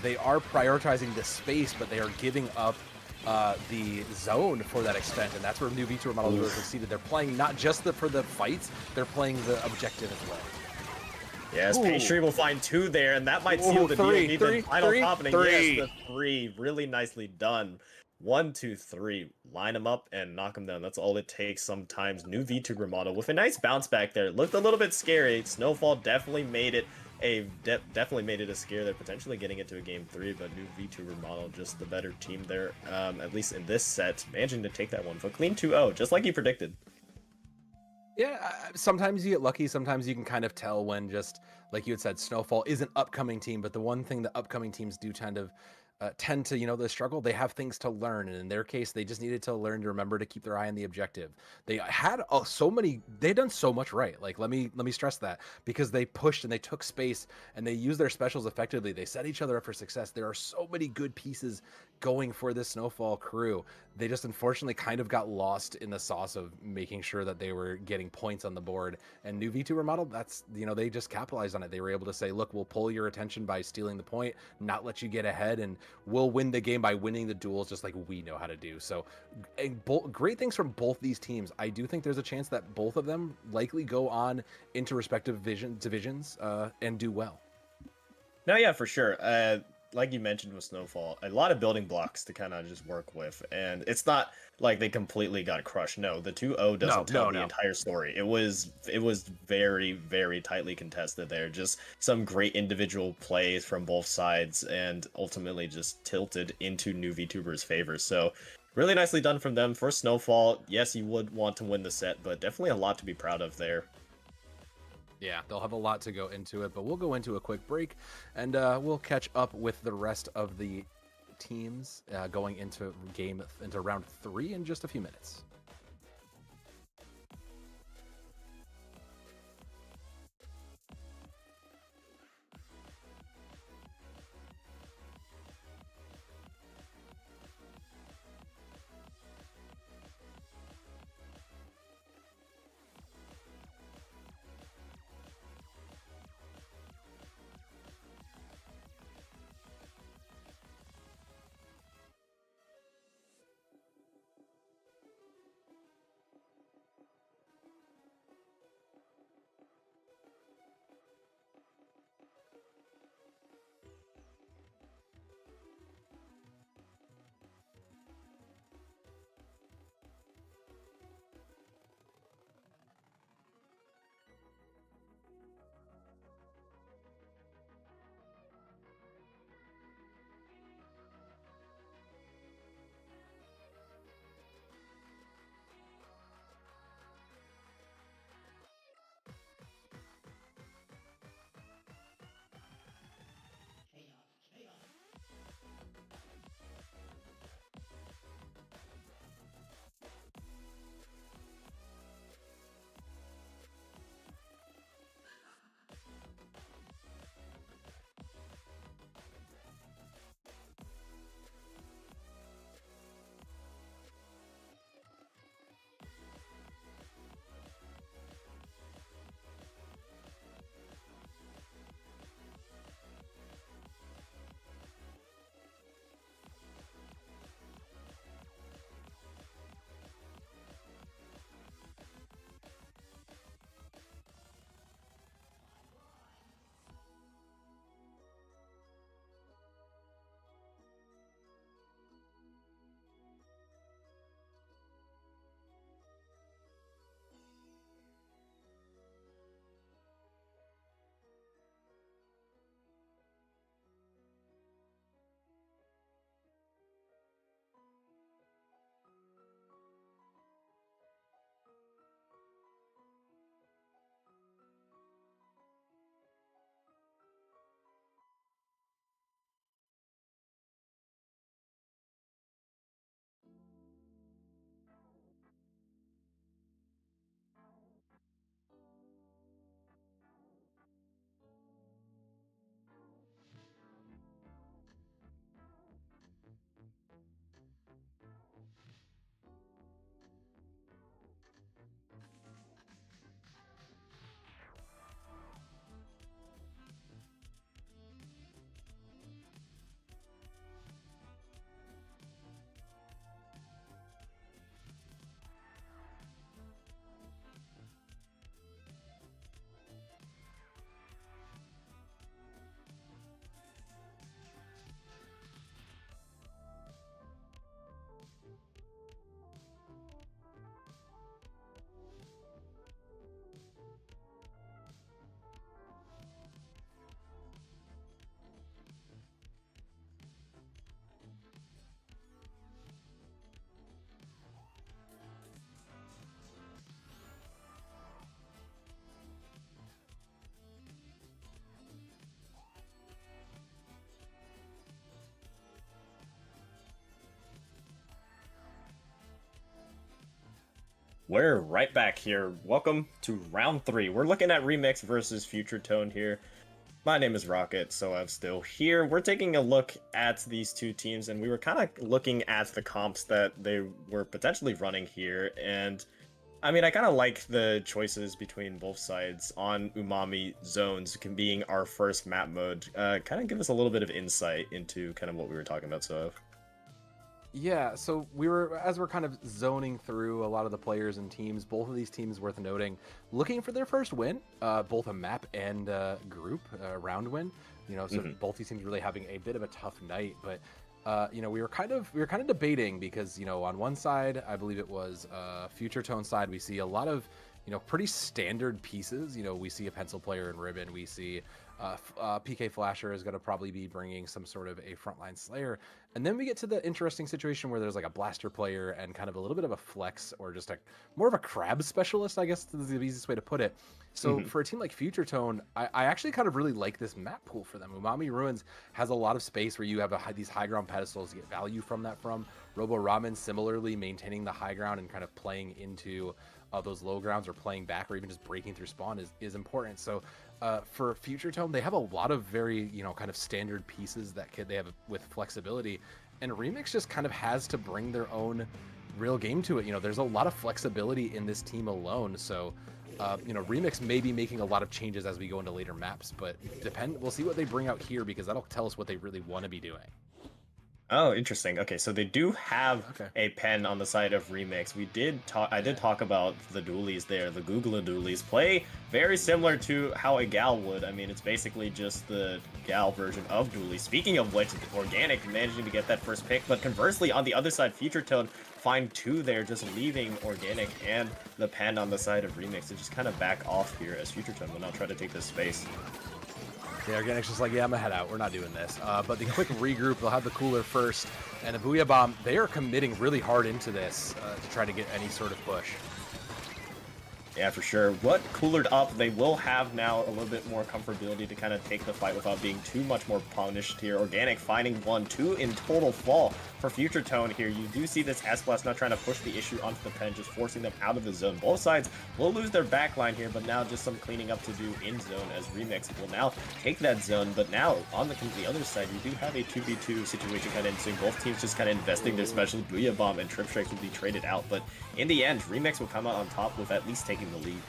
They are prioritizing the space, but they are giving up the zone for that extent, and that's where new VTuber models really succeeded. They're playing not just for the fights, they're playing the objective as well. Yes, Pastry will find 2 there, and that might seal the deal. Even final topping. Yes, the 3. Really nicely done. 1, 2, 3. Line them up and knock them down. That's all it takes sometimes. New VTuber model with a nice bounce back there. Looked a little bit scary. Snowfall definitely made it definitely made it a scare. They're potentially getting into a game 3, but new VTuber model just the better team there. At least in this set, managing to take that one. But clean 2-0, just like you predicted. Yeah, sometimes you get lucky. Sometimes you can kind of tell when, just like you had said, Snowfall is an upcoming team. But the one thing that upcoming teams do tend to, you know, the struggle, they have things to learn, and in their case they just needed to learn to remember to keep their eye on the objective. They had they've done so much right. Like, let me stress that, because they pushed and they took space and they used their specials effectively. They set each other up for success. There are so many good pieces going for this Snowfall crew. They just unfortunately kind of got lost in the sauce of making sure that they were getting points on the board. And new VTuber model, that's, you know, they just capitalized on it. They were able to say, look, we'll pull your attention by stealing the point, not let you get ahead, and we'll win the game by winning the duels just like we know how to do. So great things from both these teams. I do think there's a chance that both of them likely go on into respective divisions and do well. No, yeah, for sure. Like you mentioned with Snowfall, a lot of building blocks to kind of just work with, and it's not like they completely got crushed. No, the 2-0 doesn't tell the entire story. It was very, very tightly contested there. Just some great individual plays from both sides, and ultimately just tilted into new VTuber's favor. So really nicely done from them. For Snowfall, yes, you would want to win the set, but definitely a lot to be proud of there. Yeah, they'll have a lot to go into it, but we'll go into a quick break, and we'll catch up with the rest of the teams going into round 3 in just a few minutes. We're right back here. Welcome to round 3. We're looking at Remix versus Future Tone here. My name is Rocket, so I'm still here. We're taking a look at these two teams, and we were kind of looking at the comps that they were potentially running here. And I mean, I kind of like the choices between both sides on Umami Zones being our first map mode. Kind of give us a little bit of insight into kind of what we were talking about, so. Yeah, so as we're kind of zoning through a lot of the players and teams, both of these teams worth noting, looking for their first win, both a map and group round win. You know, so both these teams really having a bit of a tough night, but you know, we were kind of debating because, you know, on one side, I believe it was Future Tone side, we see a lot of, you know, pretty standard pieces. You know, we see a pencil player and ribbon, we see PK Flasher is going to probably be bringing some sort of a frontline Slayer. And then we get to the interesting situation where there's like a blaster player and kind of a little bit of a flex or just a more of a crab specialist, I guess is the easiest way to put it. So for a team like Future Tone, I actually kind of really like this map pool for them. Umami Ruins has a lot of space where you have these high ground pedestals to get value from that from. Robo Ramen similarly maintaining the high ground and kind of playing into those low grounds or playing back or even just breaking through spawn is important. So for Future Tone, they have a lot of very, you know, kind of standard pieces that they have with flexibility, and Remix just kind of has to bring their own real game to it. You know, there's a lot of flexibility in this team alone, so you know, Remix may be making a lot of changes as we go into later maps, but we'll see what they bring out here because that'll tell us what they really want to be doing. Oh, interesting. Okay, so they do have a pen on the side of Remix. I did talk about the dualies there, the Googler dualies. Play very similar to how a Gal would. I mean, it's basically just the Gal version of dualies. Speaking of which, Organic managing to get that first pick, but conversely, on the other side, Future Tone find 2 there, just leaving Organic and the pen on the side of Remix to just kind of back off here as Future Tone will now try to take this space. Yeah, Organic's just like, yeah, I'm gonna head out. We're not doing this. But the quick regroup, they'll have the cooler first, and the Booyah Bomb, they are committing really hard into this to try to get any sort of push. Yeah, for sure. What coolered up, they will have now a little bit more comfortability to kind of take the fight without being too much more punished here. Organic finding 1-2 in total fall for Future Tone here. You do see this S-Blast not trying to push the issue onto the pen, just forcing them out of the zone. Both sides will lose their backline here, but now just some cleaning up to do in zone as Remix will now take that zone. But now on the other side, you do have a 2v2 situation kind of ensuing. Both teams just kind of investing their special Booyah Bomb and Trip Strikes will be traded out. But in the end, Remix will come out on top with at least taking the lead.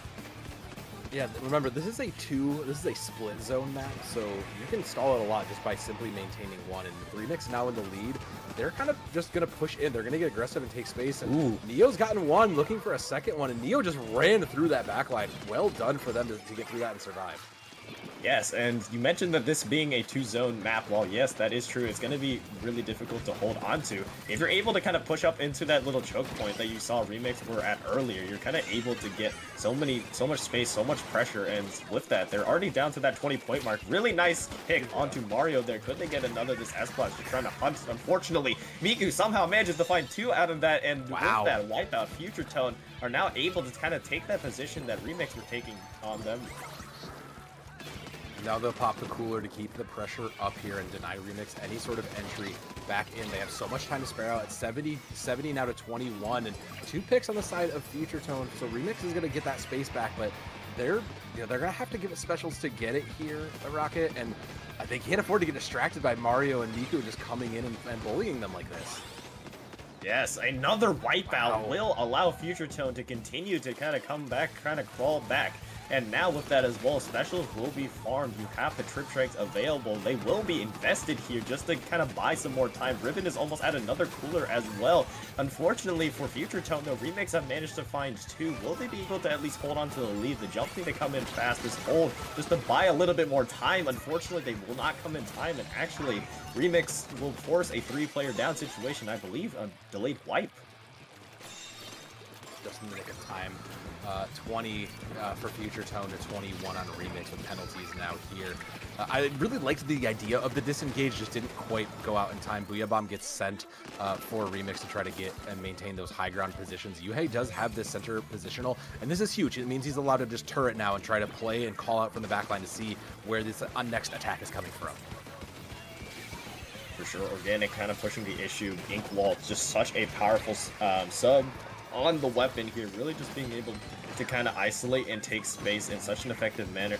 Yeah, remember, this is a split zone map, so you can stall it a lot just by simply maintaining one. And Remix now in the lead, they're kind of just going to push in. They're going to get aggressive and take space. And Neo's gotten one, looking for a second one, and Neo just ran through that backline. Well done for them to get through that and survive. Yes, and you mentioned that this being a 2-zone map. Well, yes, that is true. It's going to be really difficult to hold on to. If you're able to kind of push up into that little choke point that you saw Remix were at earlier, you're kind of able to get so much space, so much pressure, and with that, they're already down to that 20-point mark. Really nice pick onto Mario there. Could they get another? This S-Blast just trying to hunt. Unfortunately, Miku somehow manages to find 2 out of that, and with that wipeout, Future Tone are now able to kind of take that position that Remix were taking on them. Now they'll pop the cooler to keep the pressure up here and deny Remix any sort of entry back in. They have so much time to spare out at 70 now to 21, and 2 picks on the side of Future Tone. So Remix is going to get that space back, but they're going to have to give it specials to get it here, Rocket, and they can't afford to get distracted by Mario and Miku just coming in and bullying them like this. Yes, another wipeout will allow Future Tone to continue to kind of come back, kind of crawl back. And now with that as well, specials will be farmed. You have the Trip Strikes available. They will be invested here just to kind of buy some more time. Ribbon is almost at another cooler as well. Unfortunately for Future Tone, though, Remix have managed to find 2. Will they be able to at least hold on to the lead? The jump need to come in fast. This hold just to buy a little bit more time. Unfortunately, they will not come in time. And actually, Remix will force a 3-player down situation. I believe a delayed wipe. Just in the nick of time. 20 for Future Tone to 21 on Remix with penalties now here. I really liked the idea of the disengage, just didn't quite go out in time. Booyah Bomb gets sent for Remix to try to get and maintain those high ground positions. Yuhei does have this center positional, and this is huge. It means he's allowed to just turret now and try to play and call out from the backline to see where this next attack is coming from. For sure, Organic kind of pushing the issue. Ink Wall, just such a powerful sub. on the weapon here, really just being able to kind of isolate and take space in such an effective manner.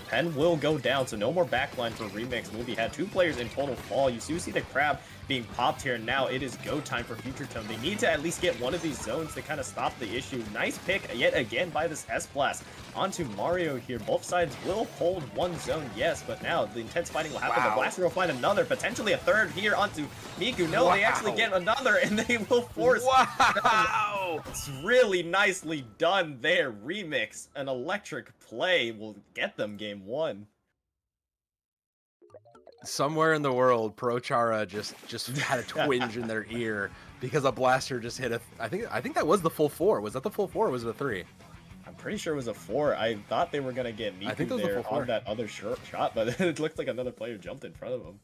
Pen will go down, so no more backline for Remix. Will be had 2 players in total fall. You do see the crab being popped here. Now it is go time for Future Tone. They need to at least get one of these zones to kind of stop the issue. Nice pick yet again by this S-Blast onto Mario here. Both sides will hold one zone, yes, but now the intense fighting will happen. The Blaster will find another, potentially a third here onto Miku. No, they actually get another, and they will force. Wow! It's really nicely done there. Remix, an electric play will get them game 1. Somewhere in the world, Prochara just had a twinge in their ear because a blaster just hit a. I think that was the full 4. Was that the full 4 or was it a 3? I'm pretty sure it was a 4. I thought they were gonna get Miku there on that other shot, but it looked like another player jumped in front of him.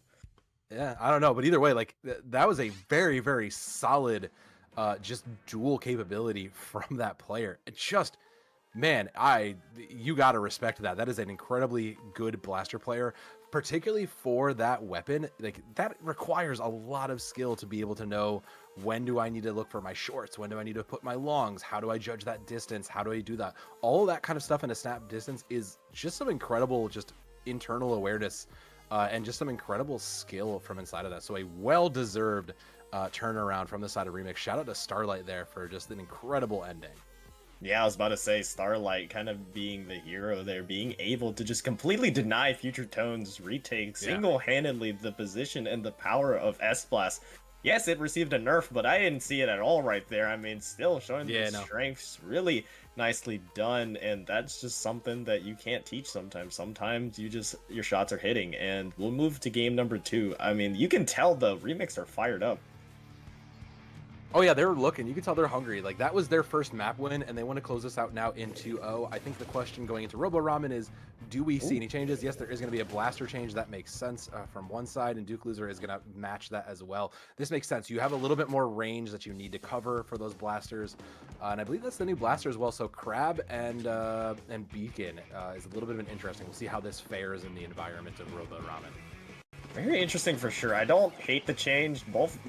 Yeah, I don't know, but either way, like that was a very, very solid, just dual capability from that player. It just, man, you gotta respect that. That is an incredibly good blaster player, particularly for that weapon. Like that requires a lot of skill to be able to know when do I need to look for my shorts, when do I need to put my longs, how do I judge that distance, how do I do that? All of that kind of stuff in a snap distance is just some incredible, just internal awareness. And just some incredible skill from inside of that. So a well-deserved turnaround from the side of Remix. Shout out to Starlight there for just an incredible ending. Yeah, I was about to say Starlight kind of being the hero there, being able to just completely deny Future Tone's retake single-handedly the position and the power of S-Blast. Yes, it received a nerf, but I didn't see it at all right there. I mean, still showing the strengths, really nicely done, and that's just something that you can't teach sometimes. Sometimes your shots are hitting, and we'll move to game number 2. I mean, you can tell the Remix are fired up. Oh yeah, they were looking. You can tell they're hungry. Like that was their first map win, and they want to close this out now in 2-0. I think the question going into Robo Ramen is, do we see any changes? Yes, there is going to be a blaster change. That makes sense from one side, and Duke Loser is going to match that as well. This makes sense. You have a little bit more range that you need to cover for those blasters, and I believe that's the new blaster as well. So Crab and Beacon is a little bit of an interesting. We'll see how this fares in the environment of Robo Ramen. Very interesting for sure. I don't hate the change. Both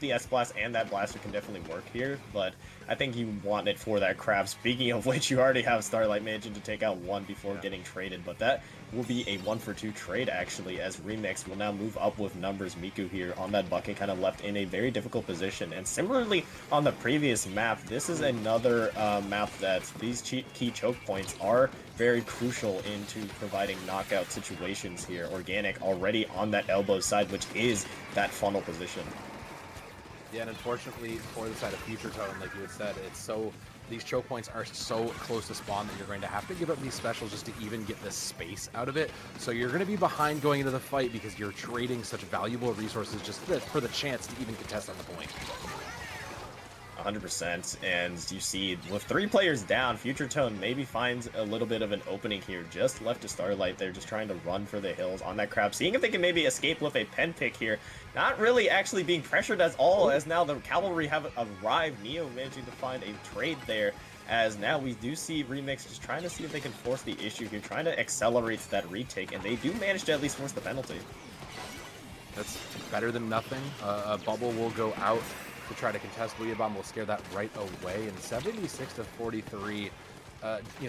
the S-Blast and that Blaster can definitely work here, but I think you want it for that Crab. Speaking of which, you already have Starlight managing to take out one before getting traded, but that will be a 1-for-2 trade actually, as Remix will now move up with numbers. Miku here on that bucket, kind of left in a very difficult position. And similarly on the previous map, this is another map that these key choke points are very crucial into providing knockout situations here. Organic already on that elbow side, which is that funnel position. Yeah, and unfortunately for the side of Future Tone, like you had said, these choke points are so close to spawn that you're going to have to give up these specials just to even get the space out of it. So you're going to be behind going into the fight because you're trading such valuable resources just for the chance to even contest on the point. 100%, and you see with 3 players down, Future Tone maybe finds a little bit of an opening here, just left to Starlight. They're just trying to run for the hills on that Crab, seeing if they can maybe escape with a pen pick here. Not really actually being pressured at all, as now the Cavalry have arrived. Neo managing to find a trade there, as now we do see Remix just trying to see if they can force the issue here, trying to accelerate that retake, and they do manage to at least force the penalty. That's better than nothing. A bubble will go out to try to contest. Booyah Bomb will scare that right away. And 76-43.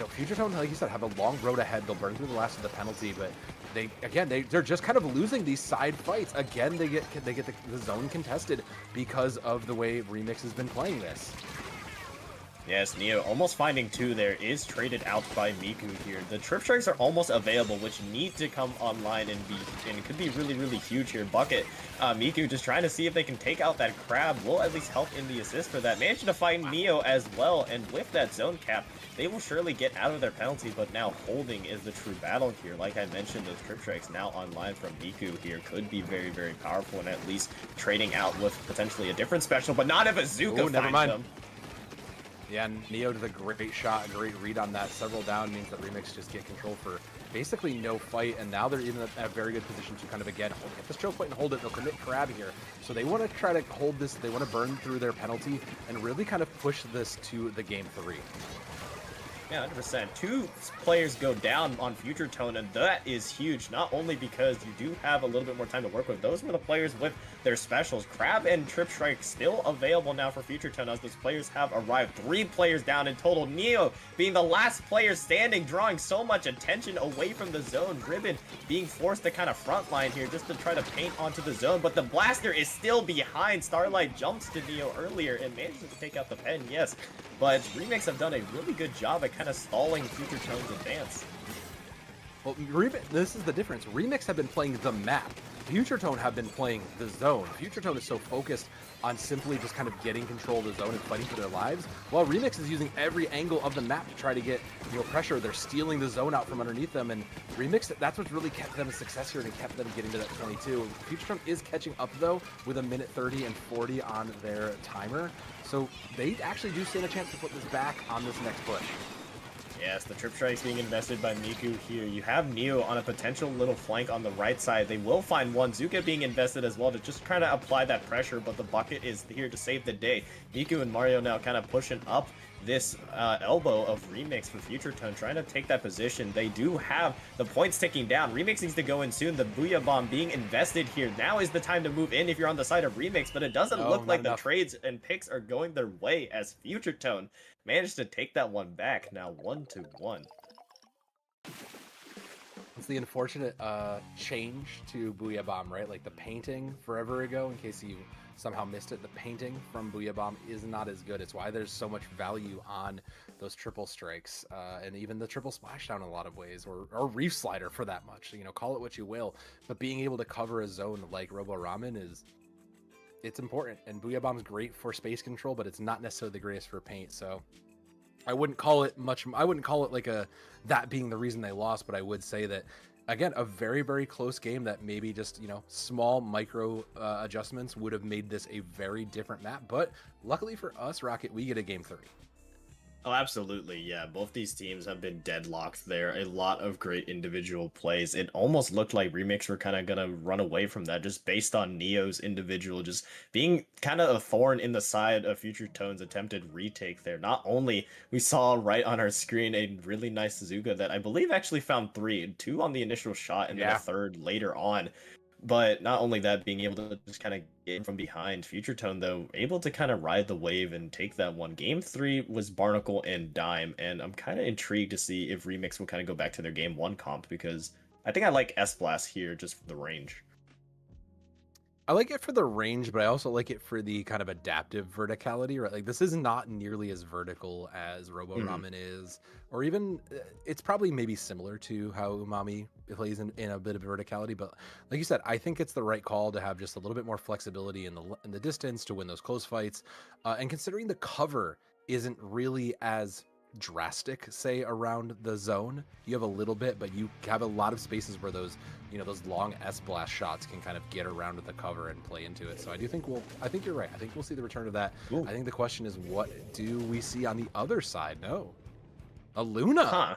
Future Tone, like you said, have a long road ahead. They'll burn through the last of the penalty, but they're just kind of losing these side fights. Again, they get the zone contested because of the way Remix has been playing this. Yes, Neo almost finding 2 there, is traded out by Miku here. The Trip Strikes are almost available, which need to come online and it could be really, really huge here. Bucket, Miku just trying to see if they can take out that Crab, will at least help in the assist for that. Managing to find Neo as well, and with that zone cap, they will surely get out of their penalty, but now holding is the true battle here. Like I mentioned, those Trip Strikes now online from Miku here could be very, very powerful, and at least trading out with potentially a different special, but not if Azuka finds them. Yeah, and Neo did a great shot, a great read on that. Several down means that Remix just get control for basically no fight, and now they're in a very good position to kind of, again, get this choke point and hold it. They'll commit Crab here. So they want to try to hold this, they want to burn through their penalty and really kind of push this to the game 3. Yeah, 100%. Two players go down on Future Tone, and that is huge. Not only because you do have a little bit more time to work with. Those were the players with their specials. Crab and Trip Strike still available now for Future Tone as those players have arrived. 3 players down in total. Neo being the last player standing, drawing so much attention away from the zone. Ribbon being forced to kind of frontline here just to try to paint onto the zone, but the blaster is still behind. Starlight jumps to Neo earlier and manages to take out the pen, yes. But Remix have done a really good job at kind of stalling Future Tone's advance. Well, this is the difference. Remix have been playing the map. Future Tone have been playing the zone. Future Tone is so focused on simply just kind of getting control of the zone and fighting for their lives, while Remix is using every angle of the map to try to get, you know, pressure. They're stealing the zone out from underneath them, and Remix, that's what's really kept them a success here and kept them getting to that 22. Future Tone is catching up, though, with 1:30 and 40 on their timer, so they actually do stand a chance to put this back on this next push. Yes, the Trip Strike's being invested by Miku here. You have Neo on a potential little flank on the right side. They will find one. Zuka being invested as well to just kind of apply that pressure, but the bucket is here to save the day. Miku and Mario now kind of pushing up this elbow of Remix for Future Tone, trying to take that position. They do have the points ticking down. Remix needs to go in soon. The Booyah Bomb being invested here. Now is the time to move in if you're on the side of Remix, but it doesn't look like the trades and picks are going their way as Future Tone managed to take that one back. Now 1-1. It's the unfortunate change to Booyah Bomb, right? Like the painting forever ago, in case you somehow missed it, the painting from Booyah Bomb is not as good. It's why there's so much value on those triple strikes and even the triple splashdown in a lot of ways, or reef slider for that much. You know, call it what you will, but being able to cover a zone like Robo Ramen it's important. And Booyah Bomb's great for space control, but it's not necessarily the greatest for paint. So I wouldn't call it much. I wouldn't call it like that being the reason they lost, but I would say that, again, a very, very close game that maybe just, you know, small micro adjustments would have made this a very different map. But luckily for us, Rocket, we get a game 3. Oh, absolutely. Yeah, both these teams have been deadlocked there. A lot of great individual plays. It almost looked like Remix were kind of going to run away from that just based on Neo's individual just being kind of a thorn in the side of Future Tone's attempted retake there. Not only we saw right on our screen a really nice Suzuka that I believe actually found 3, 2 on the initial shot and then a third later on. But not only that, being able to just kind of get in from behind. Future Tone, though, able to kind of ride the wave and take that one. Game 3 was Barnacle and Dime, and I'm kind of intrigued to see if Remix will kind of go back to their Game 1 comp, because I think I like S-Blast here just for the range. I like it for the range, but I also like it for the kind of adaptive verticality, right? Like, this is not nearly as vertical as Robo Ramen is, or even it's probably maybe similar to how Umami plays in a bit of verticality. But like you said, I think it's the right call to have just a little bit more flexibility in the distance to win those close fights. And considering the cover isn't really as drastic, say, around the zone, you have a little bit, but you have a lot of spaces where those, you know, those long S-Blast shots can kind of get around with the cover and play into it. So I think you're right. I think we'll see the return of that. Ooh. I think the question is, what do we see on the other side? No. A Luna. Huh.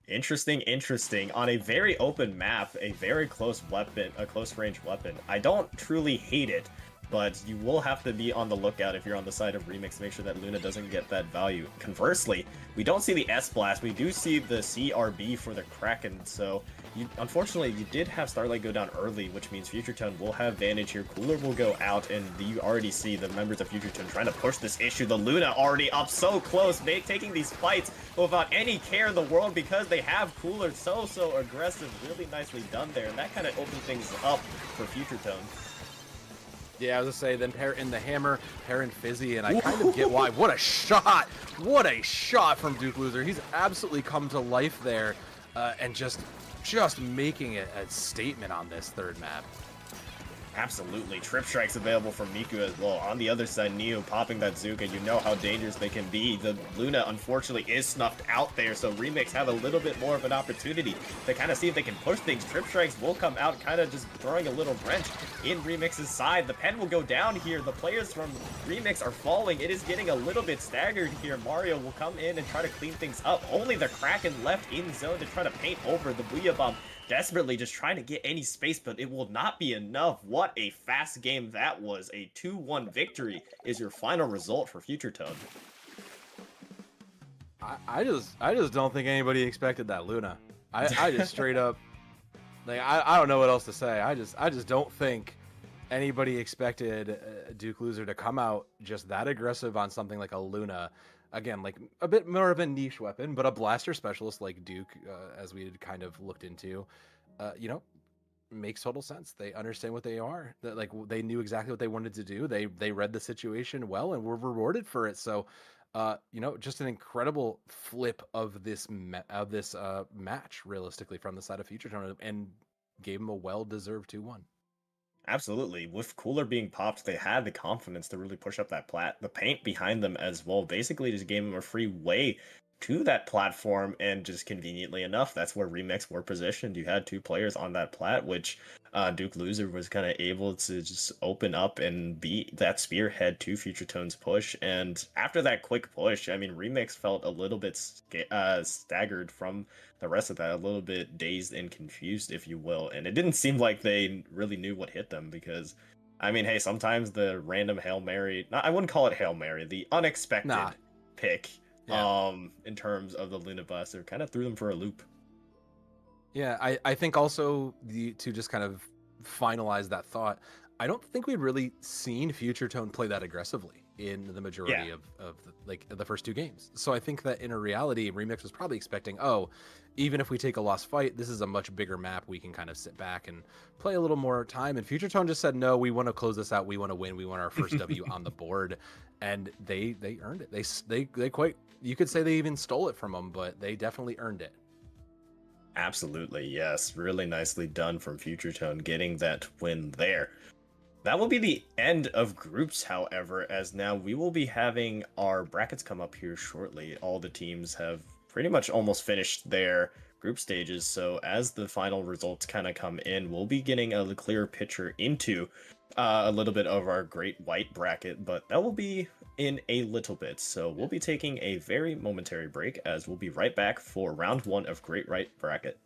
Interesting. On a very open map, a very close weapon, a close range weapon. I don't truly hate it, but you will have to be on the lookout if you're on the side of Remix to make sure that Luna doesn't get that value. Conversely, we don't see the S-Blast. We do see the CRB for the Kraken, so unfortunately, you did have Starlight go down early, which means Future Tone will have advantage here. Cooler will go out, and you already see the members of Future Tone trying to push this issue. The Luna already up so close, taking these fights without any care in the world because they have Cooler so aggressive. Really nicely done there, and that kind of opened things up for Future Tone. Yeah, I was gonna say, then pair in the hammer, pair in Fizzy, and I kind of get why. What a shot! What a shot from Duke Loser. He's absolutely come to life there, and just making it a statement on this third map. Absolutely. Trip Strike's available for Miku as well. On the other side, Neo popping that Zuka. You know how dangerous they can be. The Luna, unfortunately, is snuffed out there, so Remix have a little bit more of an opportunity to kind of see if they can push things. Trip Strikes will come out, kind of just throwing a little wrench in Remix's side. The pen will go down here. The players from Remix are falling. It is getting a little bit staggered here. Mario will come in and try to clean things up. Only the Kraken left in zone to try to paint over the Booyah Bomb. Desperately just trying to get any space, but it will not be enough. What a fast game that was. A 2-1 victory is your final result for Future Tone. I just don't think anybody expected that Luna. I just straight up like I don't know what else to say. I just don't think anybody expected Duke Loser to come out just that aggressive on something like a Luna. Again, like a bit more of a niche weapon, but a blaster specialist like Duke, as we had kind of looked into, you know, makes total sense. They understand what they are. That like they knew exactly what they wanted to do. They read the situation well and were rewarded for it. So, you know, just an incredible flip of this match, realistically, from the side of Future Tone, and gave them a well-deserved 2-1. Absolutely. With Cooler being popped, they had the confidence to really push up that the paint behind them as well. Basically, just gave them a free way to that platform, and just conveniently enough, that's where Remix were positioned. You had two players on that plat, which Duke Loser was kind of able to just open up and be that spearhead to Future Tone's push. And after that quick push, I mean, Remix felt a little bit staggered from the rest of that, a little bit dazed and confused, if you will. And it didn't seem like they really knew what hit them because, I mean, hey, sometimes the random Hail Mary, I wouldn't call it Hail Mary, the unexpected pick, in terms of the Luna Buster kind of threw them for a loop. Yeah, I think also to just kind of finalize that thought, I don't think we'd really seen Future Tone play that aggressively in the majority of the first two games. So I think that in a reality, Remix was probably expecting, oh, even if we take a lost fight, this is a much bigger map. We can kind of sit back and play a little more time. And Future Tone just said, no, we want to close this out. We want to win. We want our first W on the board. And they earned it. They quite, you could say they even stole it from them, but they definitely earned it. Absolutely, yes. Really nicely done from Future Tone getting that win there. That will be the end of groups, however, as now we will be having our brackets come up here shortly. All the teams have pretty much almost finished their group stages, so as the final results kind of come in, we'll be getting a clearer picture into a little bit of our Great White bracket, but that will be in a little bit. So we'll be taking a very momentary break, as we'll be right back for round 1 of Great White bracket.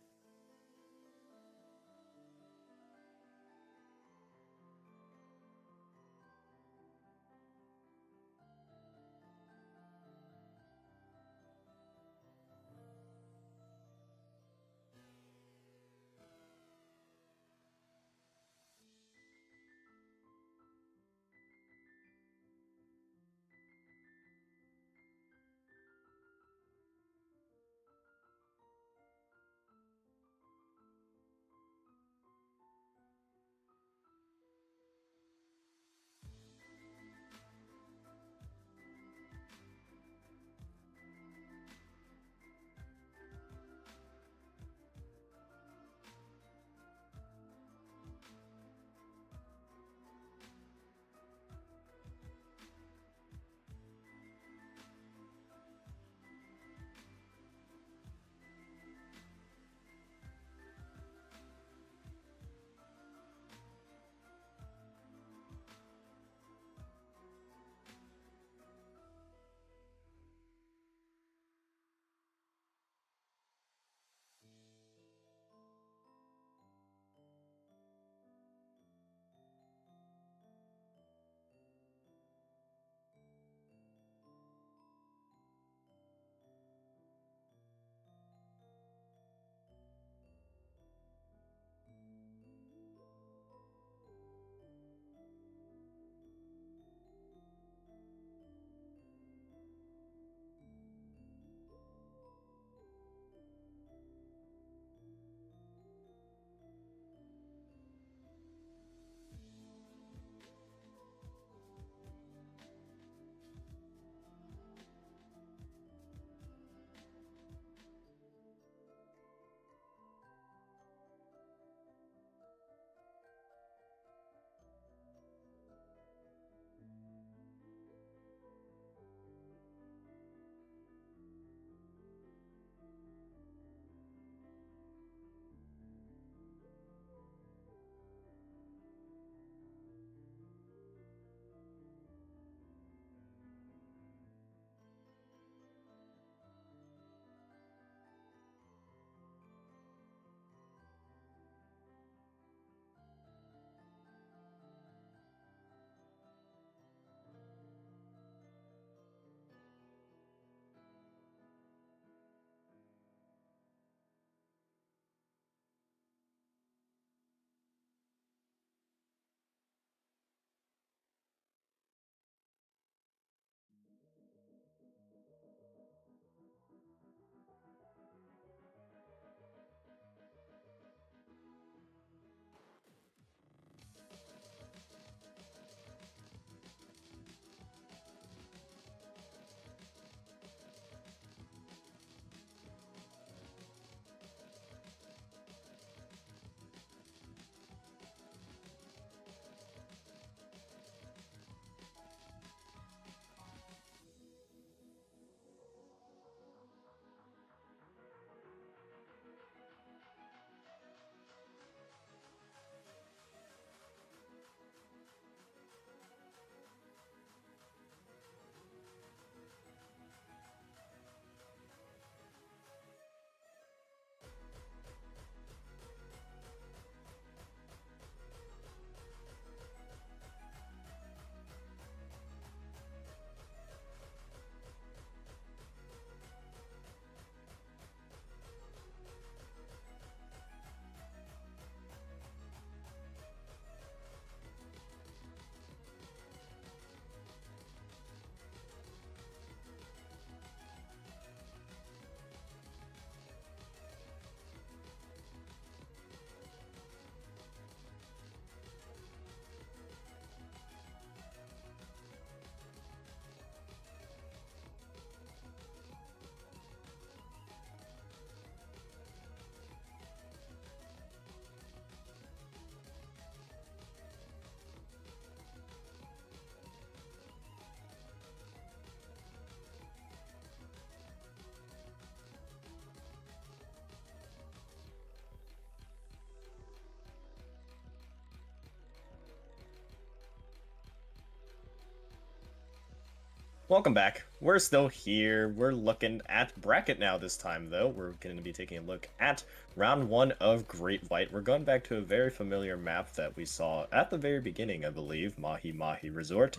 Welcome back. We're still here. We're looking at bracket now this time, though. We're going to be taking a look at round 1 of Great White. We're going back to a very familiar map that we saw at the very beginning, I believe, Mahi Mahi Resort.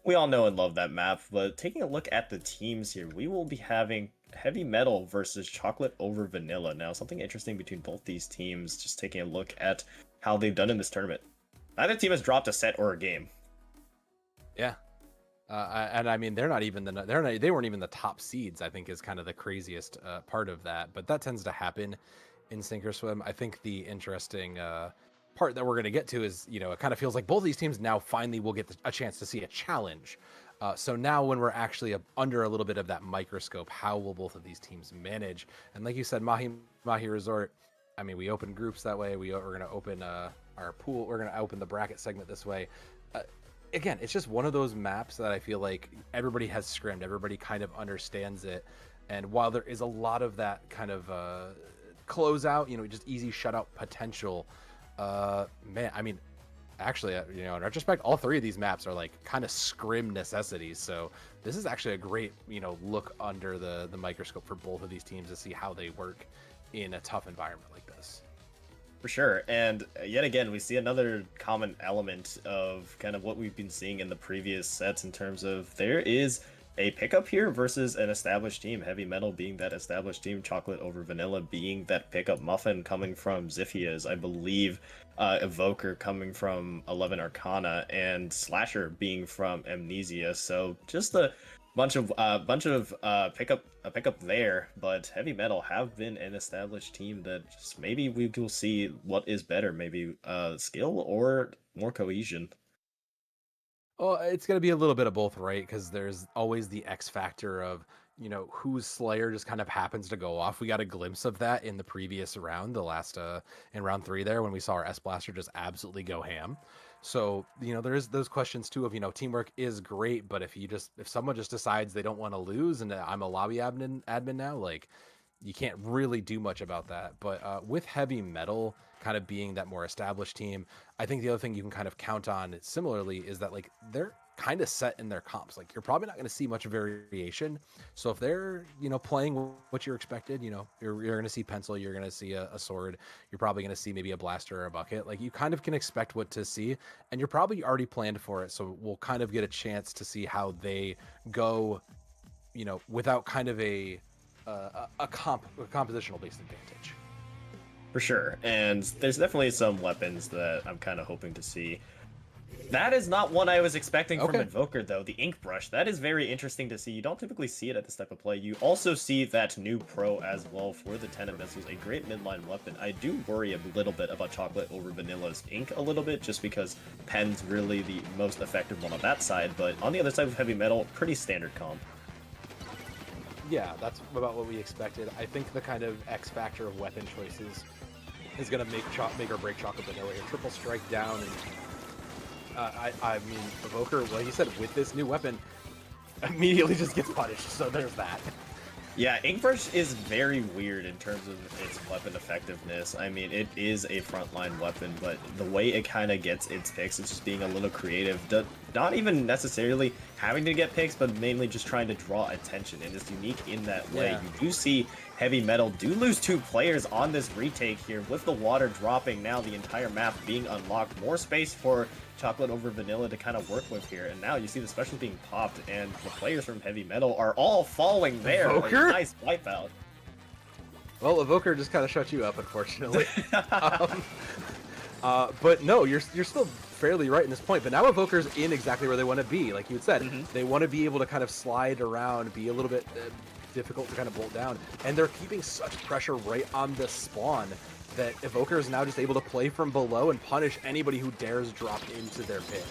We all know and love that map, but taking a look at the teams here, we will be having Heavy Metal versus Chocolate over Vanilla. Now, something interesting between both these teams, just taking a look at how they've done in this tournament. Neither team has dropped a set or a game. Yeah. And I mean, they're not even they weren't even the top seeds, I think, is kind of the craziest part of that. But that tends to happen in Sink or Swim. I think the interesting part that we're going to get to is, it kind of feels like both of these teams now finally will get a chance to see a challenge. So now when we're actually under a little bit of that microscope, how will both of these teams manage? And like you said, Mahi Resort, I mean, we open groups that way. We're going to open our pool. We're going to open the bracket segment this way. Again, it's just one of those maps that I feel like everybody has scrimmed. Everybody kind of understands it. And while there is a lot of that kind of closeout, just easy shutout potential, man, I mean, actually, in retrospect, all three of these maps are like kind of scrim necessities. So this is actually a great, look under the microscope for both of these teams to see how they work in a tough environment like this. For sure, and yet again, we see another common element of kind of what we've been seeing in the previous sets in terms of there is a pickup here versus an established team. Heavy Metal being that established team, Chocolate over Vanilla being that pickup. Muffin coming from Ziphia's, I believe, Evoker coming from 11 Arcana, and Slasher being from Amnesia. So just a bunch of pickup there, but Heavy Metal have been an established team that just maybe we will see what is better, maybe skill or more cohesion. Well, it's going to be a little bit of both, right? Because there's always the X factor of, whose Slayer just kind of happens to go off. We got a glimpse of that in the previous round, in round 3 there, when we saw our S Blaster just absolutely go ham. So, there's those questions too of, teamwork is great, but if someone just decides they don't want to lose and I'm a lobby admin now, like, you can't really do much about that. But with Heavy Metal kind of being that more established team, I think the other thing you can kind of count on similarly is that, like, they're kind of set in their comps. Like, you're probably not going to see much variation. So if they're, playing what you're expected, you're going to see pencil, you're going to see a sword, you're probably going to see maybe a blaster or a bucket. Like, you kind of can expect what to see, and you're probably already planned for it. So we'll kind of get a chance to see how they go, without kind of a compositional based advantage. For sure, and there's definitely some weapons that I'm kind of hoping to see. That is not one I was expecting from Invoker, though. The Ink Brush, that is very interesting to see. You don't typically see it at this type of play. You also see that new Pro as well for the 10 missiles, a great midline weapon. I do worry a little bit about Chocolate over Vanilla's Ink a little bit, just because Pen's really the most effective one on that side, but on the other side with Heavy Metal, pretty standard comp. Yeah, that's about what we expected. I think the kind of X factor of weapon choices is going to make or break Chocolate Vanilla here. Triple strike down, and I mean, Evoker, like you said, with this new weapon, immediately just gets punished, so there's that. Yeah, Inkbrush is very weird in terms of its weapon effectiveness. I mean, it is a frontline weapon, but the way it kind of gets its picks, it's just being a little creative. Not even necessarily having to get picks, but mainly just trying to draw attention, and it's unique in that way. Yeah. You do see Heavy Metal do lose 2 players on this retake here, with the water dropping now, the entire map being unlocked. More space for Chocolate over Vanilla to kind of work with here, and now you see the special being popped, and the players from Heavy Metal are all falling there. Evoker? Nice wipeout. Well, Evoker just kind of shut you up, unfortunately. But no, you're still fairly right in this point. But now Evoker's in exactly where they want to be, like you had said. They want to be able to kind of slide around, be a little bit difficult to kind of bolt down, and they're keeping such pressure right on the spawn that Evoker is now just able to play from below and punish anybody who dares drop into their pit.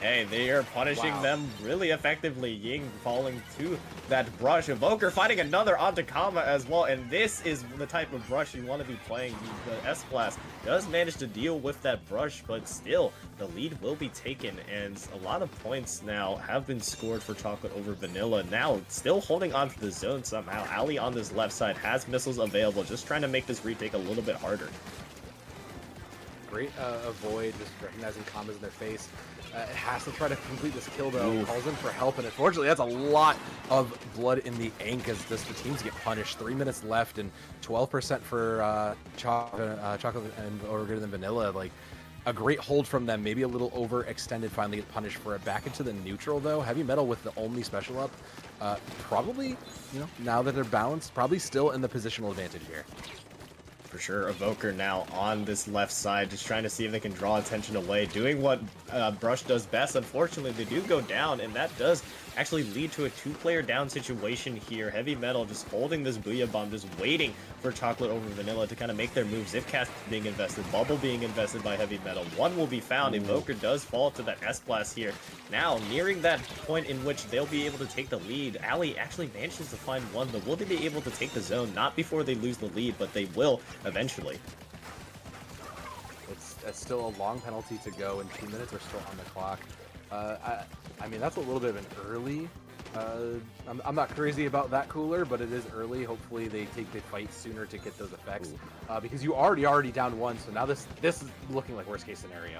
Hey, they are punishing them really effectively. Ying falling to that brush. Evoker finding another onto Kama as well, and this is the type of brush you want to be playing. The S-Blast does manage to deal with that brush, but still, the lead will be taken, and a lot of points now have been scored for Chocolate over Vanilla. Now, still holding on to the zone somehow. Ali on this left side has missiles available, just trying to make this retake a little bit harder. Great avoid, just recognizing combos in their face. It has to try to complete this kill though. Oof. Calls in for help, and unfortunately, that's a lot of blood in the ink as the teams get punished. 3 minutes left, and 12% for chocolate and or greater than vanilla. Like a great hold from them. Maybe a little overextended. Finally get punished for it. Back into the neutral though. Heavy Metal with the only special up. Probably, now that they're balanced, probably still in the positional advantage here. For sure, Evoker now on this left side, just trying to see if they can draw attention away, doing what Brush does best. Unfortunately, they do go down, and that does actually lead to a 2-player down situation here. Heavy Metal just holding this Booyah Bomb, just waiting for Chocolate over Vanilla to kind of make their moves. Zipcast being invested, Bubble being invested by Heavy Metal. One will be found. Evoker does fall to that S-Blast here. Now, nearing that point in which they'll be able to take the lead, Ali actually manages to find one, but will they be able to take the zone? Not before they lose the lead, but they will eventually. It's still a long penalty to go, and 2 minutes are still on the clock. I mean, that's a little bit of an early. I'm not crazy about that cooler, but it is early. Hopefully, they take the fight sooner to get those effects, because you already down one. So now this is looking like worst case scenario.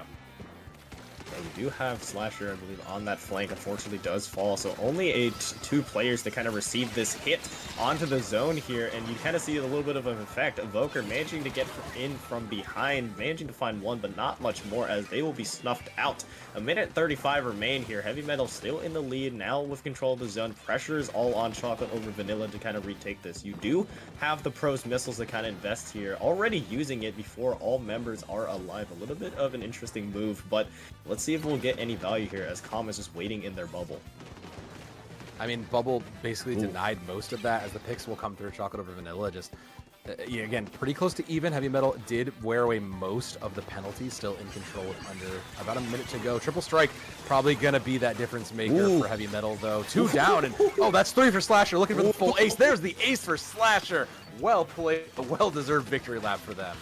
Yeah, you do have Slasher, I believe, on that flank. Unfortunately, does fall. So only 2 players to kind of receive this hit onto the zone here, and you kind of see a little bit of an effect. Evoker managing to get in from behind, managing to find one, but not much more, as they will be snuffed out. A minute 35 remain here. Heavy Metal still in the lead, now with control of the zone. Pressure is all on Chocolate over Vanilla to kind of retake this. You do have the pros missiles to kind of invest here, already using it before all members are alive. A little bit of an interesting move, but let's see if we'll get any value here, as Calm is just waiting in their bubble. I mean, Bubble basically denied most of that, as the picks will come through Chocolate over Vanilla. Just, again, pretty close to even. Heavy Metal did wear away most of the penalties, still in control with under about a minute to go. Triple Strike probably going to be that difference maker for Heavy Metal, though. 2 down, and that's 3 for Slasher, looking for the full ace. There's the ace for Slasher. Well played, a well-deserved victory lap for them.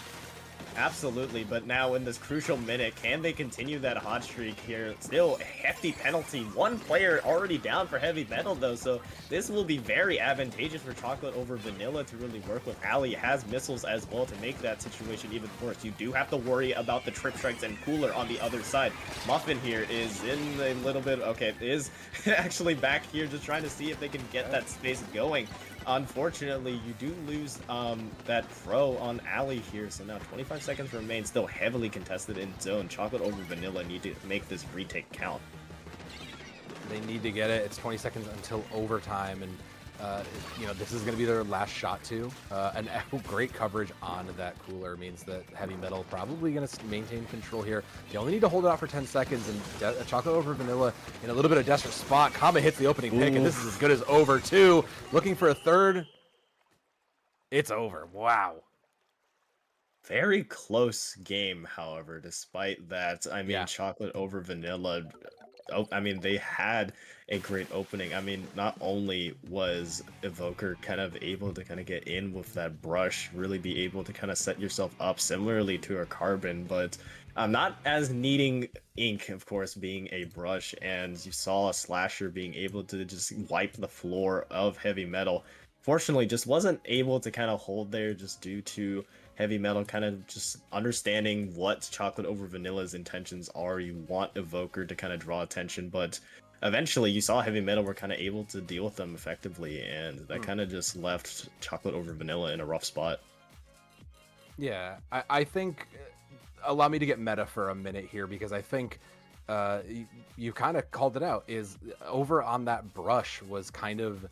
Absolutely, but now in this crucial minute, can they continue that hot streak here? Still a hefty penalty. 1 player already down for Heavy Metal, though, so this will be very advantageous for Chocolate over Vanilla to really work with. Ali has missiles as well to make that situation even worse. You do have to worry about the trip strikes and Cooler on the other side. Muffin here is in a little bit, okay, is actually back here just trying to see if they can get that space going. Unfortunately, you do lose that pro on Ali here, so now 25 seconds remain, still heavily contested in zone. Chocolate over Vanilla need to make this retake count. They need to get it. It's 20 seconds until overtime, and this is going to be their last shot too. And great coverage on that Cooler means that Heavy Metal probably going to maintain control here. They only need to hold it out for 10 seconds, and Chocolate over Vanilla in a little bit of desperate spot. Kama hits the opening pick, and this is as good as over too. Looking for a third. It's over. Wow. Very close game, however, despite that. I mean, Chocolate over Vanilla. I mean, they had a great opening. I mean, not only was Evoker kind of able to kind of get in with that brush, really be able to kind of set yourself up similarly to a Carbon, but not as needing ink, of course, being a brush, and you saw a Slasher being able to just wipe the floor of Heavy Metal. Fortunately, just wasn't able to kind of hold there just due to Heavy Metal kind of just understanding what Chocolate over Vanilla's intentions are. You want Evoker to kind of draw attention, but eventually you saw Heavy Metal were kind of able to deal with them effectively, and that kind of just left Chocolate over Vanilla in a rough spot. Yeah, I think, allow me to get meta for a minute here, because I think you kind of called it out, is over on that brush was kind of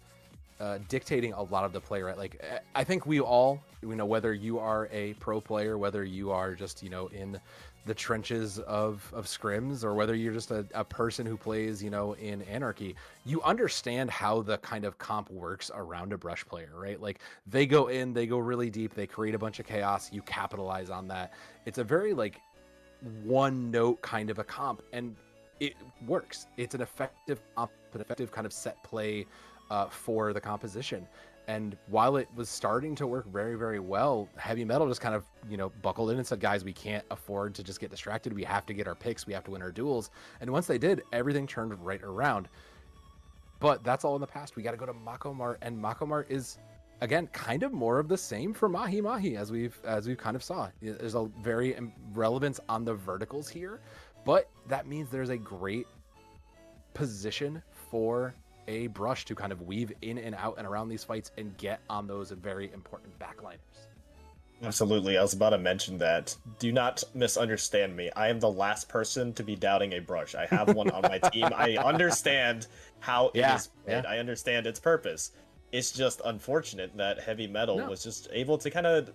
dictating a lot of the play, right? Like, I think we know, whether you are a pro player, whether you are just, in the trenches of scrims, or whether you're just a person who plays, in Anarchy, you understand how the kind of comp works around a brush player, right? Like, they go in, they go really deep, they create a bunch of chaos, you capitalize on that. It's a very, like, one note kind of a comp, and it works. It's an effective comp, an effective kind of set play for the composition. And while it was starting to work very, very well, Heavy Metal just kind of, buckled in and said, guys, we can't afford to just get distracted. We have to get our picks. We have to win our duels. And once they did, everything turned right around. But that's all in the past. We got to go to Makomart, and Makomart is again, kind of more of the same for Mahi Mahi as we've kind of saw. There's a very relevance on the verticals here, but that means there's a great position for a brush to kind of weave in and out and around these fights and get on those very important backliners. Absolutely. I was about to mention that. Do not misunderstand me. I am the last person to be doubting a brush. I have one on my team. I understand how it is played. I understand its purpose. It's just unfortunate that Heavy Metal was just able to kind of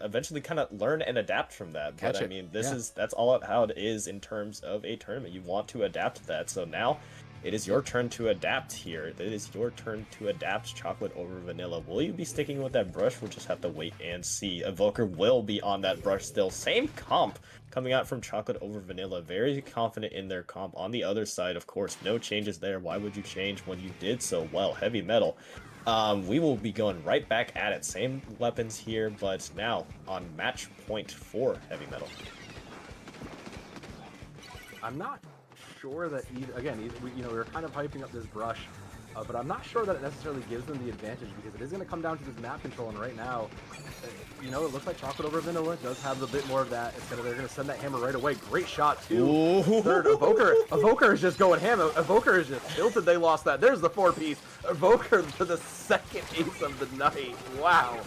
eventually kind of learn and adapt from that. But I mean, that's all how it is in terms of a tournament. You want to adapt that. So now it is your turn to adapt here. It is your turn to adapt chocolate over vanilla. Will you be sticking with that brush? We'll just have to wait and see. Evoker will be on that brush still. Same comp coming out from chocolate over vanilla. Very confident in their comp. On the other side, of course, no changes there. Why would you change when you did so well? Heavy Metal. We will be going right back at it. Same weapons here, but now on match point for Heavy Metal. I'm not sure that we were kind of hyping up this brush, but I'm not sure that it necessarily gives them the advantage because it is going to come down to this map control, and right now, it looks like chocolate over vanilla does have a bit more of that. Instead of they're going to send that hammer right away. Great shot too. Ooh. Third, Evoker is just going ham. Evoker is just tilted. They lost that. There's the 4-piece. Evoker for the second ace of the night. Wow.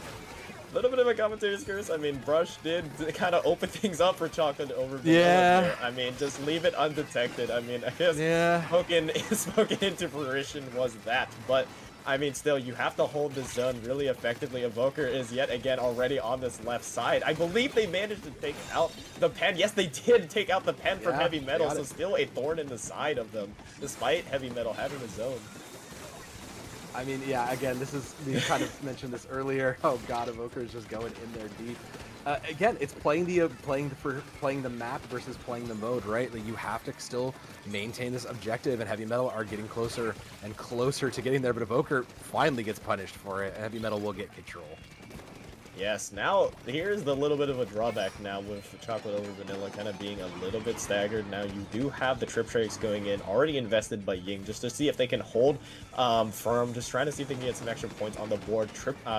A little bit of a commentator's curse. I mean, Brush did kind of open things up for chocolate over vanilla. Yeah. I mean, just leave it undetected. I mean, I guess spoken into fruition was that. But, I mean, still, you have to hold the zone really effectively. Evoker is yet again already on this left side. I believe they managed to take out the pen. Yes, they did take out the pen from Heavy Metal, so still a thorn in the side of them, despite Heavy Metal having the zone. I mean, yeah, again, we kind of mentioned this earlier. Oh god, Evoker is just going in there deep. Again, it's playing the map versus playing the mode, right? Like, you have to still maintain this objective, and Heavy Metal are getting closer and closer to getting there, but Evoker finally gets punished for it, and Heavy Metal will get control. Yes, now here's the little bit of a drawback now with chocolate over vanilla kind of being a little bit staggered. Now you do have the trip trades going in, already invested by Ying, just to see if they can hold firm, just trying to see if they can get some extra points on the board.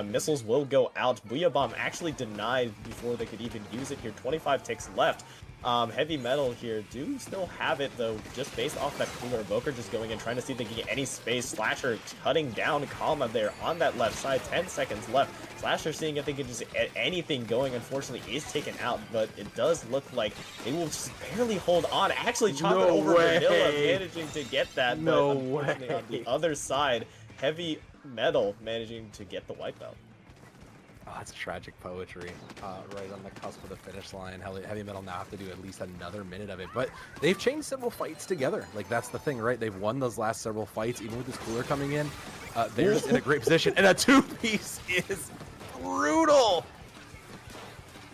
Missiles will go out. Booyah Bomb actually denied before they could even use it here. 25 ticks left. Heavy Metal here do still have it though, just based off that cooler. Evoker just going in, trying to see if they can get any space. Slasher cutting down Kama there on that left side. 10 seconds left. Slasher seeing if they can just get anything going. Unfortunately is taken out, but it does look like they will just barely hold on. Actually, chocolate over vanilla managing to get that, but unfortunately on the other side, Heavy Metal managing to get the wipeout. Oh, that's tragic poetry, right on the cusp of the finish line. Heavy Metal now have to do at least another minute of it, but they've changed several fights together. Like, that's the thing, right? They've won those last several fights, even with this cooler coming in. They're just in a great position, and a 2-piece is brutal.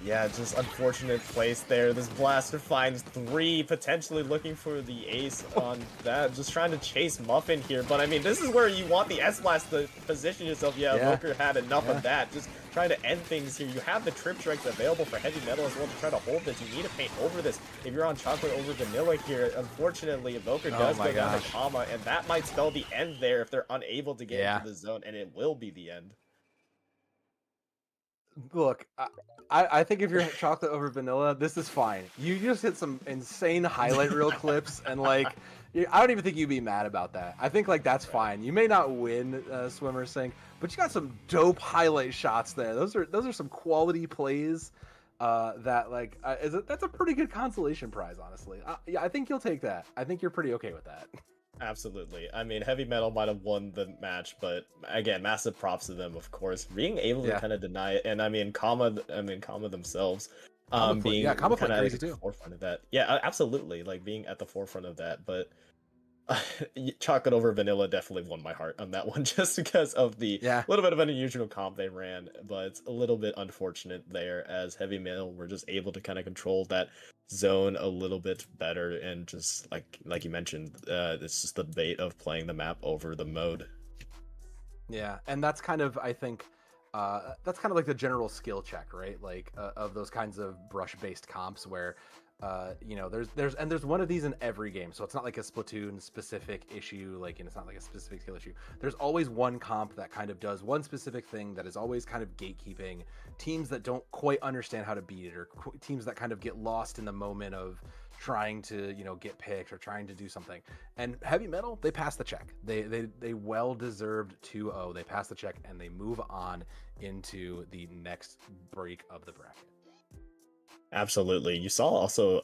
Yeah, just unfortunate place there. This Blaster finds 3, potentially looking for the ace on that. Just trying to chase Muffin here. But, I mean, this is where you want the S-Blast to position yourself. Yeah, Evoker had enough of that. Just trying to end things here. You have the trip strikes available for Heavy Metal as well to try to hold this. You need to paint over this. If you're on chocolate over vanilla here, unfortunately, Evoker does go down to Kama, and that might spell the end there if they're unable to get into the zone, and it will be the end. Look, I think if you're chocolate over vanilla, this is fine. You just hit some insane highlight reel clips, and like, I don't even think you'd be mad about that. I think like that's fine. You may not win Swimmer Sink, but you got some dope highlight shots there. Those are some quality plays. That like that's a pretty good consolation prize, honestly. Yeah, I think you'll take that. I think you're pretty okay with that. Absolutely. I mean, Heavy Metal might have won the match, but again, massive props to them, of course, being able to kind of deny it. And I mean, Kama themselves, being kind of at the forefront of that. Yeah, absolutely. Like being at the forefront of that, but chocolate over vanilla definitely won my heart on that one, just because of the little bit of an unusual comp they ran, but it's a little bit unfortunate there as Heavy Metal were just able to kind of control that zone a little bit better, and just like you mentioned, it's just the bait of playing the map over the mode. Yeah, and that's kind of, I think, that's kind of like the general skill check, right? Like of those kinds of brush-based comps where You know, there's one of these in every game, so it's not like a Splatoon specific issue, like, and it's not like a specific skill issue. There's always one comp that kind of does one specific thing that is always kind of gatekeeping teams that don't quite understand how to beat it, or teams that kind of get lost in the moment of trying to, you know, get picked or trying to do something. And Heavy Metal, they pass the check. They well deserved 2-0. They pass the check and they move on into the next break of the bracket. Absolutely. You saw also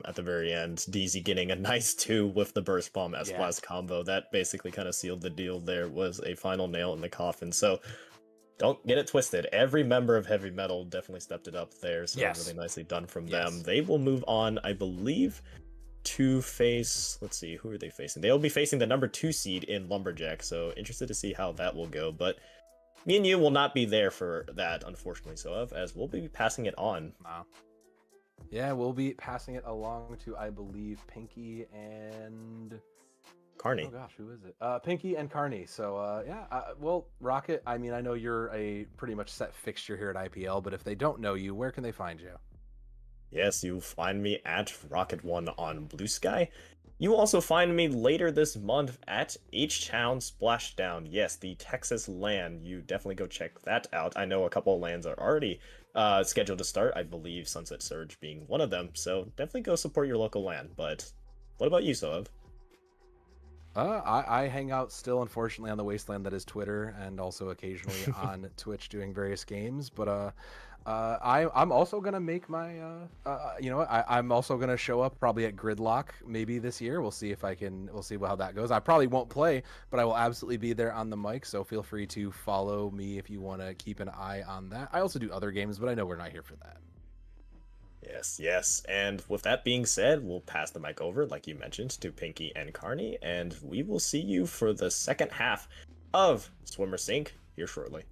at the very end, DZ getting a nice 2 with the Burst Bomb S-Blast combo. That basically kind of sealed the deal. There was a final nail in the coffin. So don't get it twisted. Every member of Heavy Metal definitely stepped it up there. So really nicely done from them. They will move on, I believe, to face, let's see, who are they facing? They'll be facing the number 2 seed in Lumberjack. So interested to see how that will go. But me and you will not be there for that, unfortunately, so as we'll be passing it on. Wow. Yeah, we'll be passing it along to, I believe, Pinky and Carney. Oh gosh, who is it? Pinky and Carney. So yeah, well, Rocket, I mean, I know you're a pretty much set fixture here at IPL, but if they don't know you, where can they find you? Yes, you find me at Rocket1 on Blue Sky. You will also find me later this month at H-Town Splashdown. Yes, the Texas LAN. You definitely go check that out. I know a couple of LANs are already scheduled to start. I believe Sunset Surge being one of them. So definitely go support your local LAN. But what about you, Soev? I hang out still, unfortunately, on the wasteland that is Twitter, and also occasionally on Twitch doing various games. But I'm also gonna make my you know, I'm also gonna show up probably at Gridlock maybe this year. We'll see if I can. We'll see how that goes. I probably won't play, but I will absolutely be there on the mic. So feel free to follow me if you want to keep an eye on that. I also do other games, but I know we're not here for that. Yes, yes. And with that being said, we'll pass the mic over, like you mentioned, to Pinky and Carney, and we will see you for the second half of Swimmer Sync here shortly.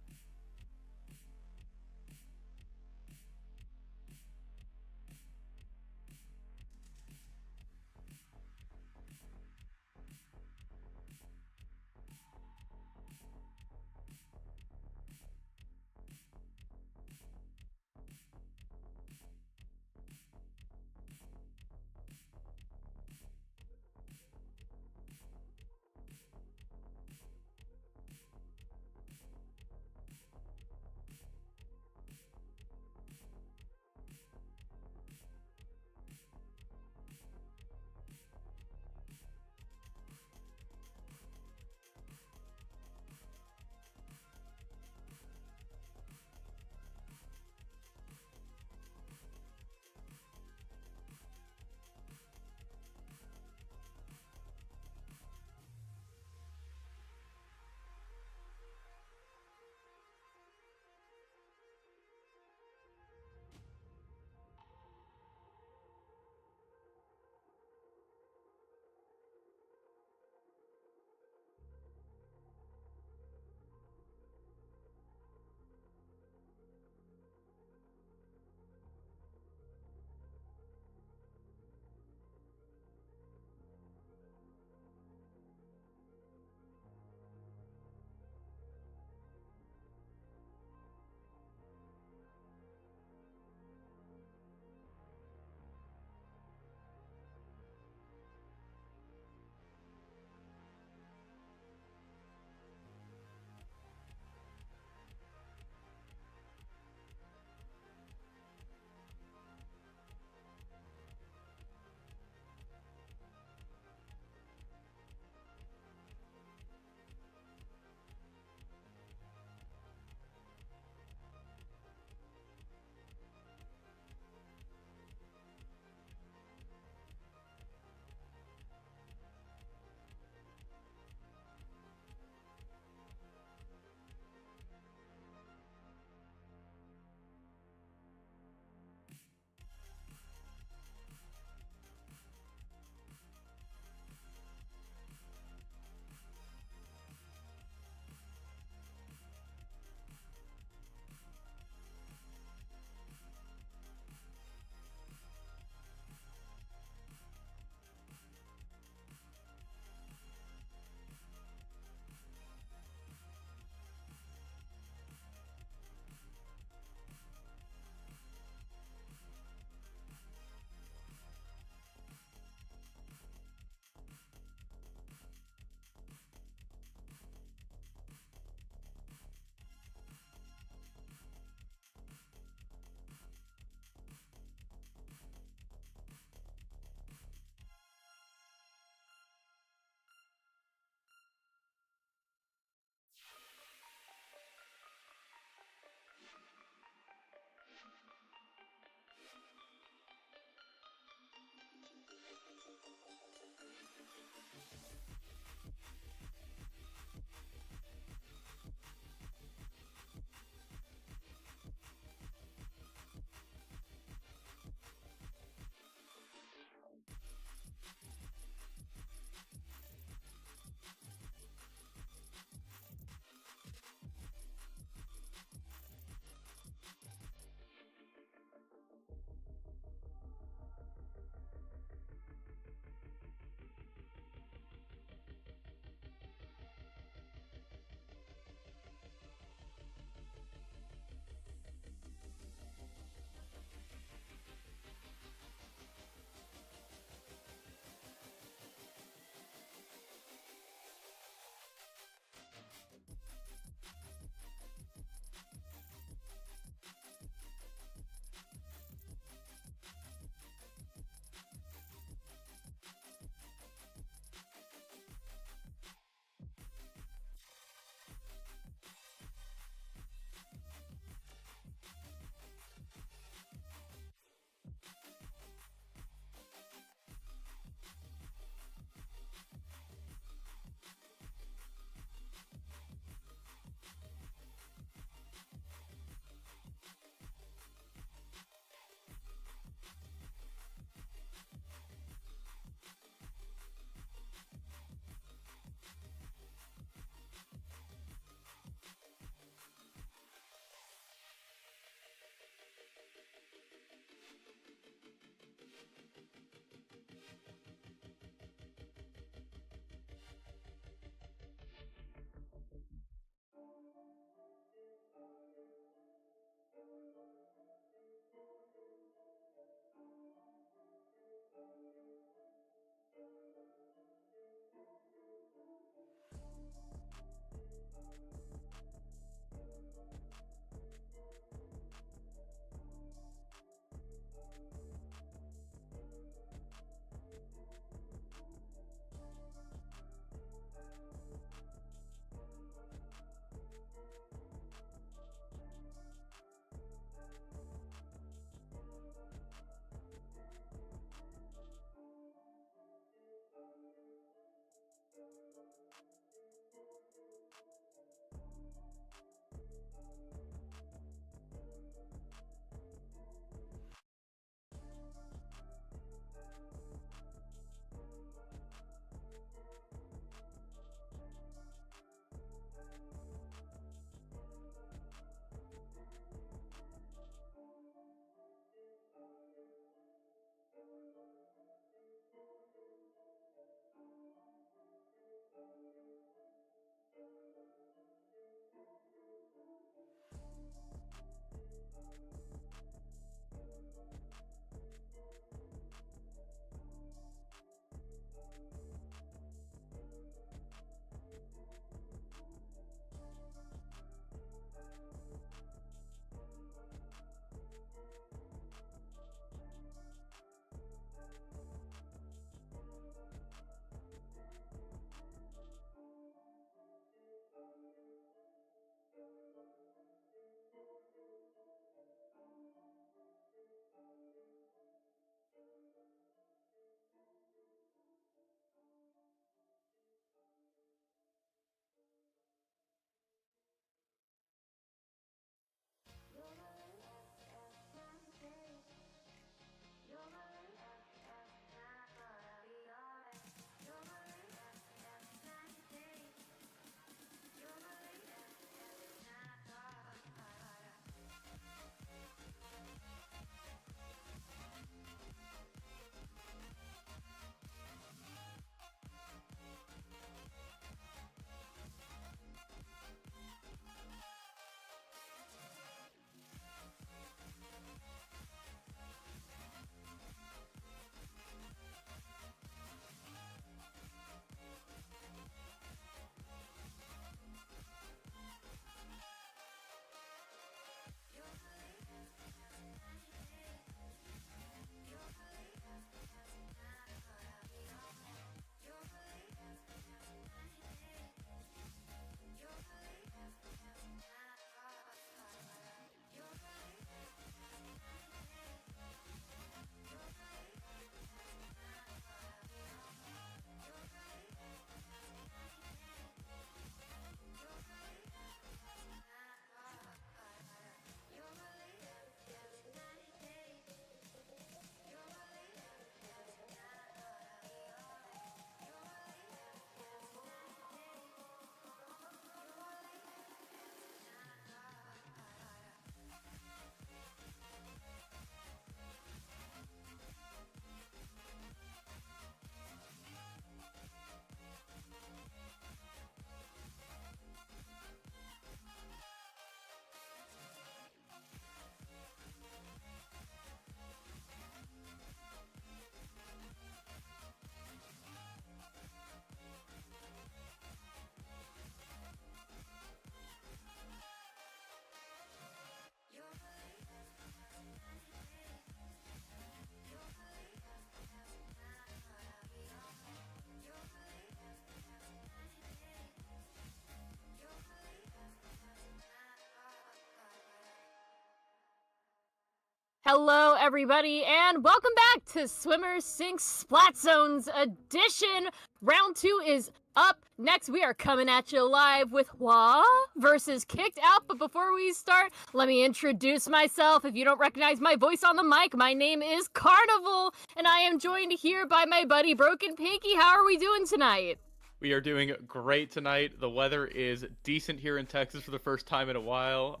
Hello, everybody, and welcome back to Swimmers Sink Splat Zones Edition. Round 2 is up. Next, we are coming at you live with Hua versus Kicked Out. But before we start, let me introduce myself. If you don't recognize my voice on the mic, my name is Carnival, and I am joined here by my buddy Broken Pinky. How are we doing tonight? We are doing great tonight. The weather is decent here in Texas for the first time in a while.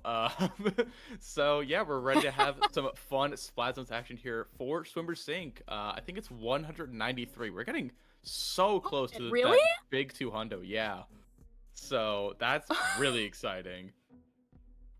So yeah, we're ready to have some fun Splat Zones action here for Swimmer Sink. I think it's 193. We're getting so close to that big 200. Yeah. So that's really exciting.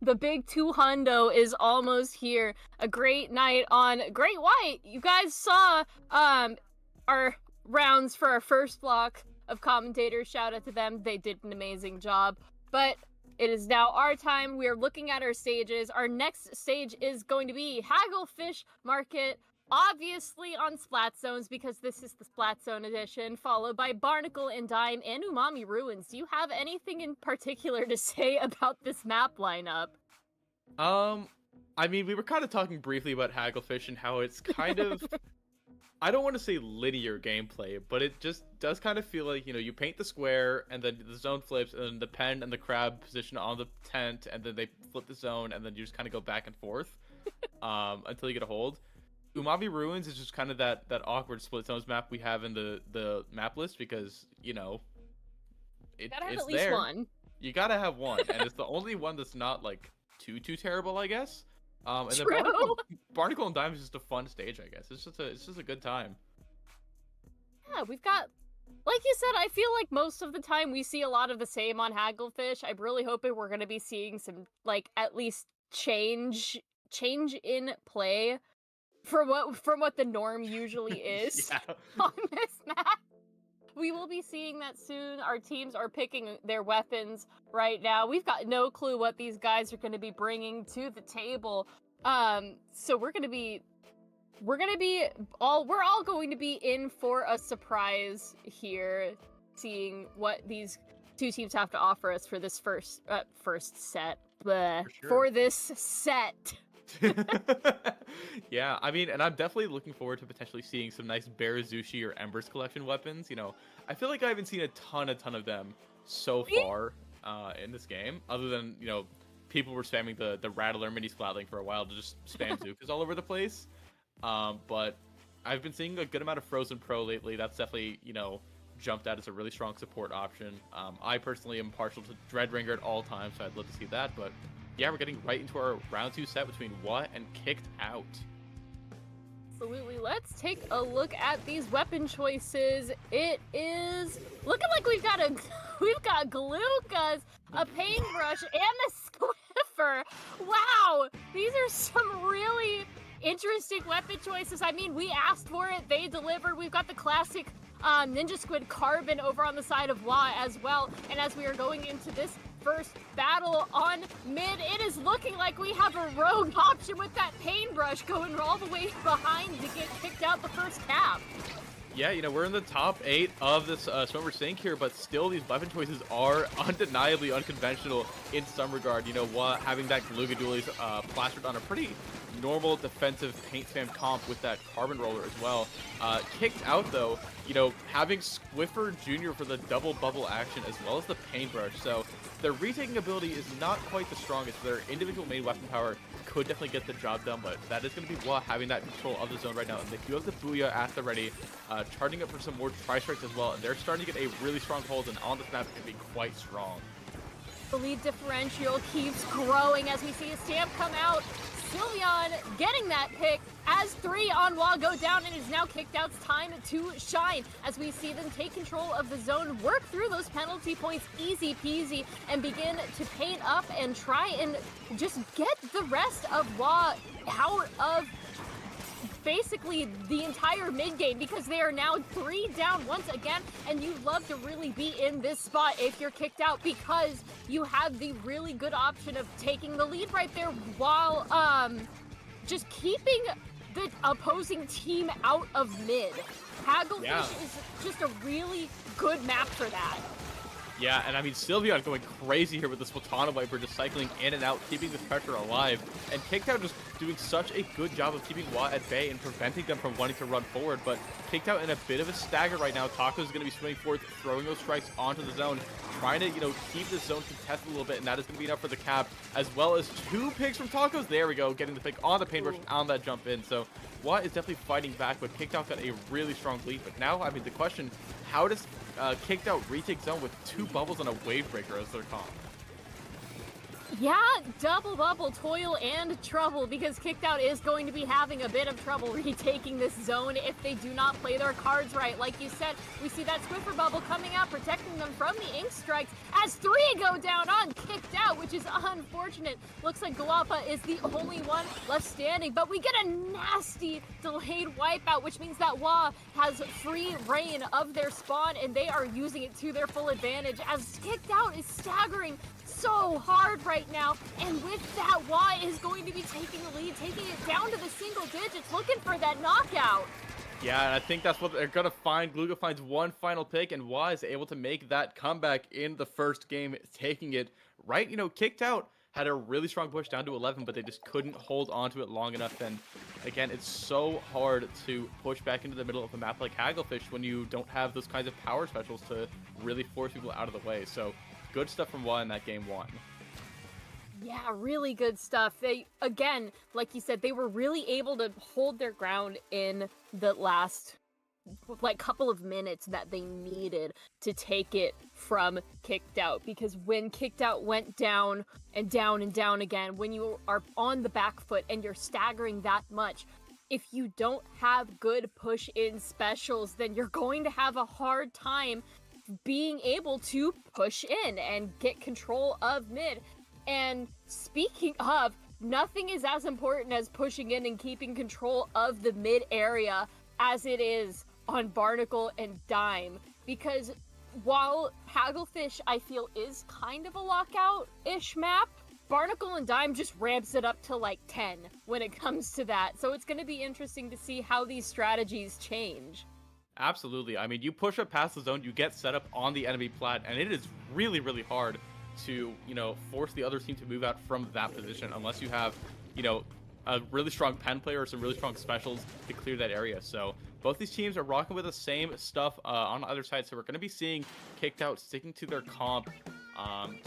The big 200 is almost here. A great night on Great White. You guys saw our rounds for our first block of commentators. Shout out to them. They did an amazing job. But it is now our time. We are looking at our stages. Our next stage is going to be Hagglefish Market, obviously on Splat Zones because this is the Splat Zone edition, followed by Barnacle and Dime and Umami Ruins. Do you have anything in particular to say about this map lineup? I mean, we were kind of talking briefly about Hagglefish and how it's kind of, I don't want to say linear gameplay, but it just does kind of feel like, you paint the square, and then the zone flips, and then the pen and the crab position on the tent, and then they flip the zone, and then you just kind of go back and forth until you get a hold. Umami Ruins is just kind of that awkward split zones map we have in the map list because, Gotta have it's at least there. one. You gotta have one, and it's the only one that's not, like, too terrible, I guess. And then True. Barnacle and Dime is just a fun stage, I guess. It's just a good time. Yeah, we've got, like you said, I feel like most of the time we see a lot of the same on Hagglefish. I'm really hoping we're gonna be seeing some, like, at least change in play from what the norm usually is Yeah. on this map. We will be seeing that soon. Our teams are picking their weapons right now. We've got no clue what these guys are going to be bringing to the table. So we're all going to be in for a surprise here, seeing what these two teams have to offer us for this first set. Bleh. For sure. For this set. Yeah, I mean, and I'm definitely looking forward to potentially seeing some nice Barazushi or Embers collection weapons. I feel like I haven't seen a ton of them so far in this game, other than, people were spamming the Rattler mini Splatling for a while to just spam Zukas all over the place. But I've been seeing a good amount of Frozen Pro lately. That's definitely, jumped out as a really strong support option. I personally am partial to Dreadringer at all times, so I'd love to see that, but yeah, we're getting right into our round 2 set between What and Kicked Out. Absolutely. Let's take a look at these weapon choices. It is looking like we've got Glukas, a paintbrush, and a Squiffer. Wow, these are some really interesting weapon choices. I mean, we asked for it, they delivered. We've got the classic Ninja Squid Carbon over on the side of Wa as well. And as we are going into this first battle on mid, it is looking like we have a rogue option with that paintbrush going all the way behind to get kicked out the first cap. Yeah, we're in the top 8 of this Swimmer Sync here, but still these weapon choices are undeniably unconventional in some regard. Having that Galuga Dualies plastered on a pretty normal defensive paint spam comp with that Carbon Roller as well. Kicked Out, though, having Squiffer Jr. for the double bubble action as well as the paintbrush. So their retaking ability is not quite the strongest. Their individual main weapon power could definitely get the job done, but that is going to be Wa having that control of the zone right now. And they do have the Booyah at the ready, charting up for some more tri-strikes as well. And they're starting to get a really strong hold, and on this map it can be quite strong. The lead differential keeps growing as we see a stamp come out. Sylveon getting that pick as 3 on Wa go down, and is now Kicked Out's time to shine as we see them take control of the zone, work through those penalty points easy peasy, and begin to paint up and try and just get the rest of Wa out of basically the entire mid game, because they are now 3 down once again, and you love to really be in this spot if you're Kicked Out, because you have the really good option of taking the lead right there while just keeping the opposing team out of mid. Hagglefish is just a really good map for that. Yeah, and I mean, Sylveon going crazy here with the Splatana Viper, just cycling in and out, keeping this pressure alive. And Kicked Out just doing such a good job of keeping Wa at bay and preventing them from wanting to run forward. But Kicked Out in a bit of a stagger right now. Taco's going to be swimming forward, throwing those strikes onto the zone, trying to, keep the zone contested a little bit, and that is going to be enough for the cap, as well as 2 picks from Tacos. There we go, getting the pick on the paintbrush on that jump in. So Wa is definitely fighting back, but Kicked Out got a really strong lead. But now, I mean, the question, how does Kicked Out retake zone with 2 bubbles and a wave breaker as their comp? Yeah, double bubble, toil, and trouble, because Kicked Out is going to be having a bit of trouble retaking this zone if they do not play their cards right. Like you said, we see that Swiffer bubble coming out, protecting them from the ink strikes as 3 go down on Kicked Out, which is unfortunate. Looks like Guapa is the only one left standing, but we get a nasty delayed wipeout, which means that Wa has free reign of their spawn, and they are using it to their full advantage as Kicked Out is staggering so hard right now, and with that, Wa is going to be taking the lead, taking it down to the single digits, looking for that knockout. Yeah, and I think that's what they're gonna find. Gluga finds one final pick, and Wa is able to make that comeback in the first game, taking it right. Kicked Out had a really strong push down to 11, but they just couldn't hold on to it long enough. And again, it's so hard to push back into the middle of a map like Hagglefish when you don't have those kinds of power specials to really force people out of the way. So good stuff from Wa in that game 1. Yeah, really good stuff. They, again, like you said, they were really able to hold their ground in the last couple of minutes that they needed to take it from Kicked Out, because when Kicked Out went down and down and down again, when you are on the back foot and you're staggering that much, if you don't have good push-in specials, then you're going to have a hard time being able to push in and get control of mid. And speaking of, nothing is as important as pushing in and keeping control of the mid area as it is on Barnacle and Dime, because while Hagglefish I feel is kind of a lockout-ish map, Barnacle and Dime just ramps it up to like 10 when it comes to that. So it's going to be interesting to see how these strategies change. Absolutely. I mean, you push up past the zone, you get set up on the enemy plat, and it is really, really hard to, force the other team to move out from that position unless you have, a really strong pen player or some really strong specials to clear that area. So both these teams are rocking with the same stuff on either side. So we're going to be seeing Kicked Out sticking to their comp,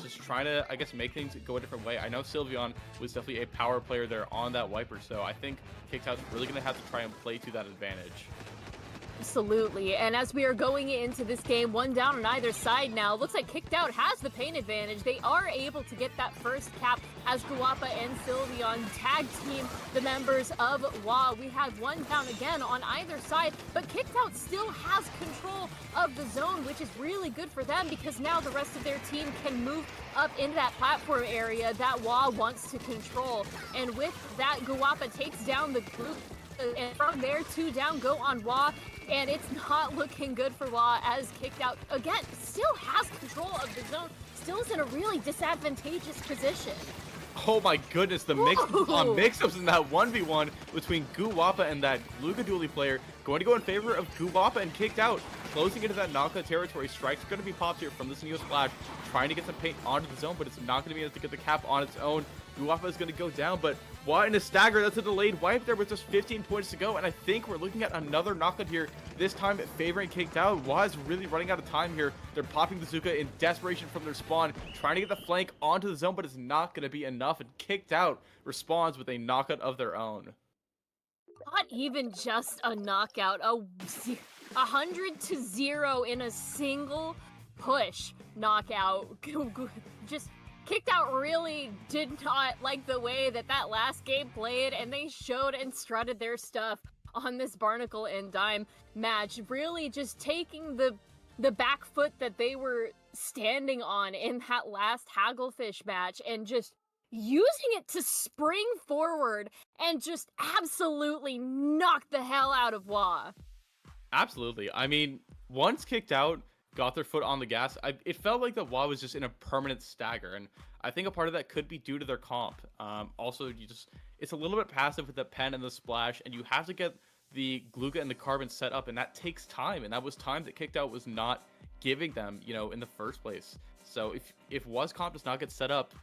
just trying to, I guess, make things go a different way. I know Sylveon was definitely a power player there on that wiper, so I think Kicked Out's really going to have to try and play to that advantage. Absolutely, and as we are going into this game, 1 down on either side now, looks like Kicked Out has the paint advantage. They are able to get that first cap as Guapa and Sylveon tag team the members of Wa. We had 1 down again on either side, but Kicked Out still has control of the zone, which is really good for them because now the rest of their team can move up into that platform area that Wa wants to control. And with that, Guapa takes down the group, and from there, 2 down go on Wa. And it's not looking good for Wa as Kicked Out, again, still has control of the zone, still is in a really disadvantageous position. Oh my goodness, the mix-ups in that 1v1 between Guwapa and that Luga Dooley player going to go in favor of Guwapa and Kicked Out. Closing into that knockout territory. Strike's going to be popped here from this Neo Splash, trying to get some paint onto the zone, but it's not going to be able to get the cap on its own. Guwapa is going to go down, but Wa in a stagger. That's a delayed wipe there with just 15 points to go, and I think we're looking at another knockout here, this time favoring Kicked Out. Wa is really running out of time here. They're popping Bazooka in desperation from their spawn, trying to get the flank onto the zone, but it's not going to be enough, and Kicked Out responds with a knockout of their own. Not even just a knockout, a 100-0 in a single push knockout. Just Kicked Out really did not like the way that last game played, and they showed and strutted their stuff on this Barnacle and Dime match, really just taking the back foot that they were standing on in that last Hagglefish match and just using it to spring forward and just absolutely knock the hell out of Wa. Absolutely. I mean, once Kicked Out got their foot on the gas, it felt like that Wa was just in a permanent stagger, and I think a part of that could be due to their comp. Also, it's a little bit passive with the pen and the splash, and you have to get the Gluga and the Carbon set up, and that takes time, and that was time that Kicked Out was not giving them, in the first place. So if Wa's comp does not get set up,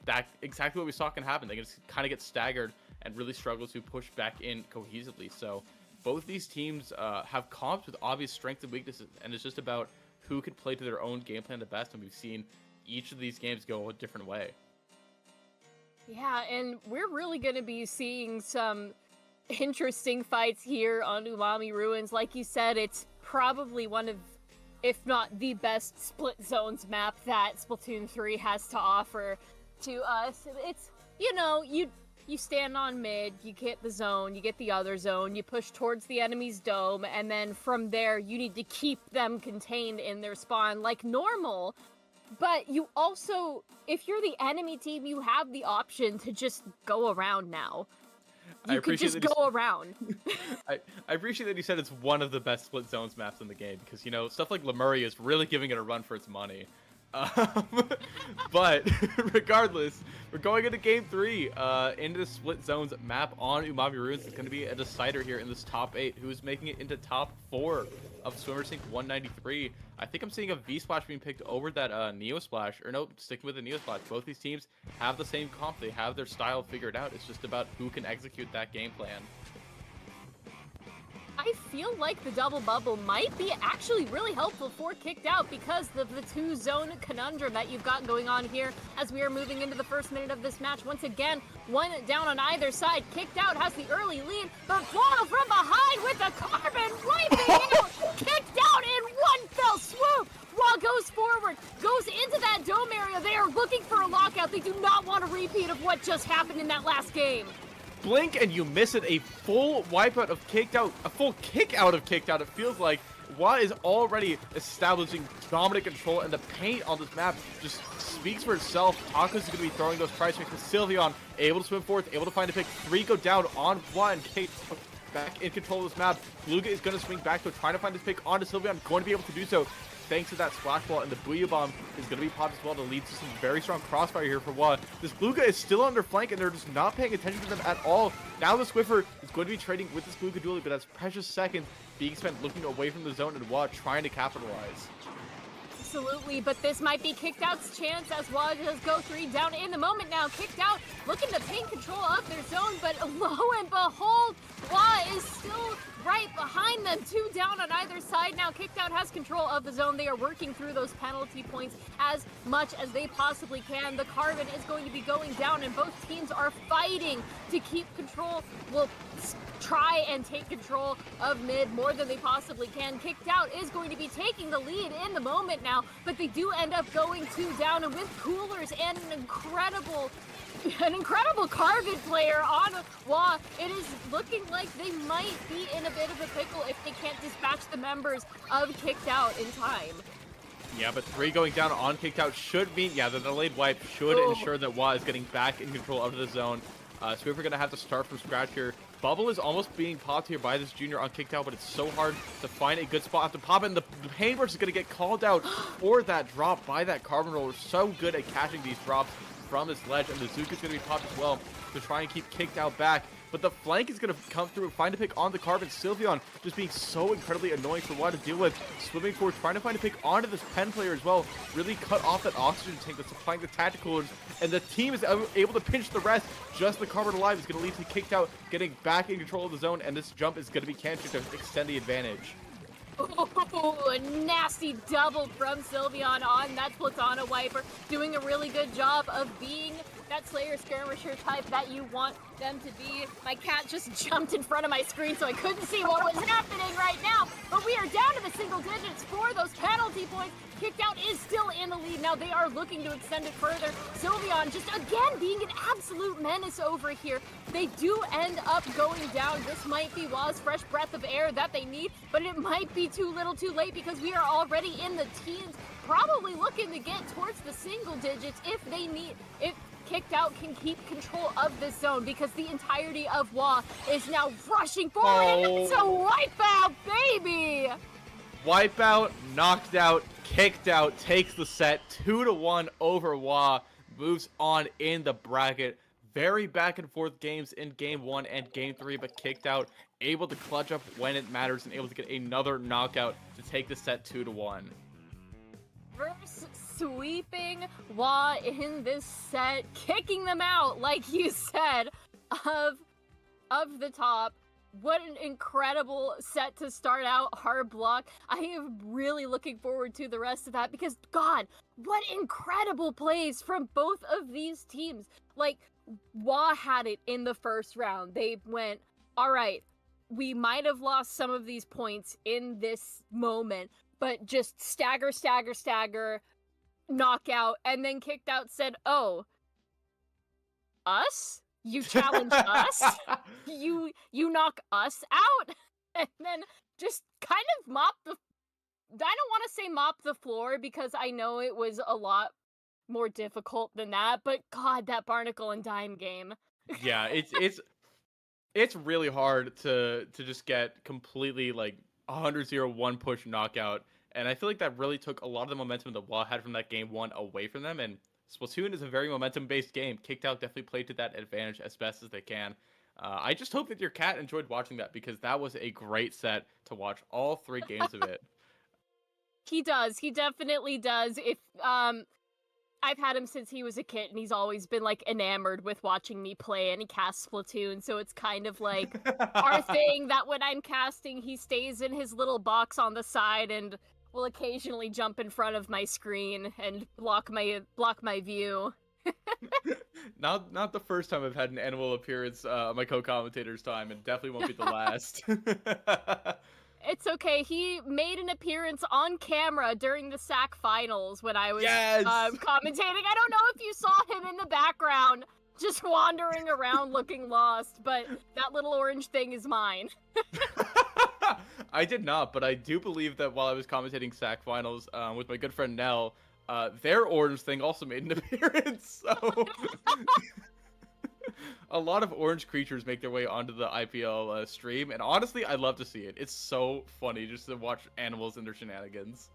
that exactly what we saw can happen. They can just kind of get staggered and really struggle to push back in cohesively. So both these teams have comps with obvious strengths and weaknesses, and it's just about who could play to their own game plan the best, and we've seen each of these games go a different way. Yeah, and we're really going to be seeing some interesting fights here on Umami Ruins. Like you said, it's probably one of, if not the best split zones map that Splatoon 3 has to offer. to us. It's, you know, you stand on mid, you get the zone, you get the other zone, you push towards the enemy's dome, and then from there you need to keep them contained in their spawn like normal. But you also, if you're the enemy team, you have the option to just go around now. You could just go around. I appreciate that you said it's one of the best split zones maps in the game, because, you know, stuff like Lemuria is really giving it a run for its money. But regardless, we're going into game 3 into the split zones map on Umami Ruins. It's going to be a decider here in this top 8. Who's making it into top 4 of Swimmer Sync 193? I think I'm seeing a V Splash being picked over that Neo Splash, or no, sticking with the Neo Splash. Both these teams have the same comp. They have their style figured out. It's just about who can execute that game plan. I feel like the double bubble might be actually really helpful for Kicked Out because of the 2-zone conundrum that you've got going on here as we are moving into the first minute of this match. Once again, one down on either side. Kicked Out has the early lead, but Wall from behind with the carbon wiping out. Kicked Out in one fell swoop. Wall goes forward, goes into that dome area. They are looking for a lockout. They do not want a repeat of what just happened in that last game. Blink and you miss it. A full wipeout of Kicked Out, a full kick out of Kicked Out. It feels like Wa is already establishing dominant control, and the paint on this map just speaks for itself. Taka's going to be throwing those price picks with Sylveon, able to swim forth, able to find a pick. 3 go down on Wa, and Kate back in control of this map. Luga is going to swing back, so trying to find his pick onto Sylveon, going to be able to do so thanks to that splash ball, and the Booyah Bomb is going to be popped as well to lead to some very strong crossfire here for Wa. This Luga is still under flank, and they're just not paying attention to them at all. Now the Swiffer is going to be trading with this Luga dually, but that's precious seconds being spent looking away from the zone, and Wa trying to capitalize. Absolutely, but this might be Kicked Out's chance as Wa does go 3 down in the moment now. Kicked Out looking to paint control of their zone, but lo and behold, Wa is still right behind them. 2 down on either side now. Kicked Out has control of the zone. They are working through those penalty points as much as they possibly can. The Carbon is going to be going down, and both teams are fighting to keep control. Well, try and take control of mid more than they possibly can. Kicked Out is going to be taking the lead in the moment now, but they do end up going 2 down, and with coolers and an incredible Carbon player on Wa, it is looking like they might be in a bit of a pickle if they can't dispatch the members of Kicked Out in time. Yeah, but 3 going down on Kicked Out should mean, yeah, the delayed wipe should ensure that Wa is getting back in control of the zone. So we're going to have to start from scratch here. Bubble is almost being popped here by this junior on Kicked Out, but it's so hard to find a good spot to pop it. And the Paintbrush is going to get called out for that drop by that Carbon Roller. So good at catching these drops from this ledge, and the Zuka is going to be popped as well to try and keep Kicked Out back. But the flank is going to come through and find a pick on the Carbon. Sylveon just being so incredibly annoying for Wa to deal with. Swimming forward, trying to find a pick onto this Pen player as well. Really cut off that oxygen tank that's supplying the tactical. And the team is able to pinch the rest. Just the Carbon alive is going to lead to Kicked Out getting back in control of the zone. And this jump is going to be canceled to extend the advantage. Oh, a nasty double from Sylveon on that Platana Wiper, doing a really good job of being that Slayer Skirmisher type that you want them to be. My cat just jumped in front of my screen, so I couldn't see what was happening right now, but we are down to the single digits for those penalty points. Kicked Out is still in the lead. Now they are looking to extend it further. Sylveon just again being an absolute menace over here. They do end up going down. This might be Wa's fresh breath of air that they need, but it might be too little too late because we are already in the teens, probably looking to get towards the single digits if Kicked Out can keep control of this zone, because the entirety of Wa is now rushing forward, and it's a wipeout, baby! Wipeout, knocked out, Kicked Out, takes the set 2-1 over Wa, moves on in the bracket. Very back and forth games in game 1 and game 3, but Kicked Out able to clutch up when it matters and able to get another knockout to take the set 2-1. Verse sweeping Wa in this set, kicking them out, like you said, of the top. What an incredible set to start out, hard block. I am really looking forward to the rest of that because, God, what incredible plays from both of these teams. Like, Wa had it in the first round. They went, all right, we might have lost some of these points in this moment, but just stagger, knockout, and then Kicked Out said, oh, us, you challenge us, you knock us out, and then just kind of mop the... I don't want to say mop the floor because I know it was a lot more difficult than that, but God, that Barnacle and Dime game. Yeah, it's really hard to just get completely like 100-0 one push knockout, and I feel like that really took a lot of the momentum that WA had from that game one away from them. And Splatoon is a very momentum-based game. Kicked Out definitely played to that advantage as best as they can. I just hope that your cat enjoyed watching that because that was a great set to watch all 3 games of it. He does. He definitely does. If I've had him since he was a kid, and he's always been like enamored with watching me play, and he casts Splatoon, so it's kind of like our thing that when I'm casting, he stays in his little box on the side and will occasionally jump in front of my screen and block my view. Not the first time I've had an animal appearance my co-commentator's time, and definitely won't be the last. It's okay. He made an appearance on camera during the SAC finals when I was commentating. I don't know if you saw him in the background just wandering around looking lost, but that little orange thing is mine. I did not, but I do believe that while I was commentating SAC finals with my good friend Nell, their orange thing also made an appearance. So a lot of orange creatures make their way onto the IPL stream, and honestly, I love to see it. It's so funny just to watch animals and their shenanigans.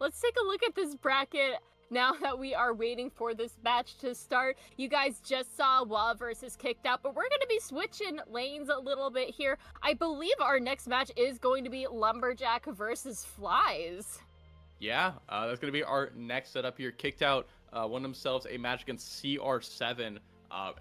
Let's take a look at this bracket now that we are waiting for this match to start. You guys just saw WA versus Kicked Out, but we're going to be switching lanes a little bit here. I believe our next match is going to be Lumberjack versus Flies. Yeah, that's going to be our next setup here. Kicked Out won themselves a match against CR7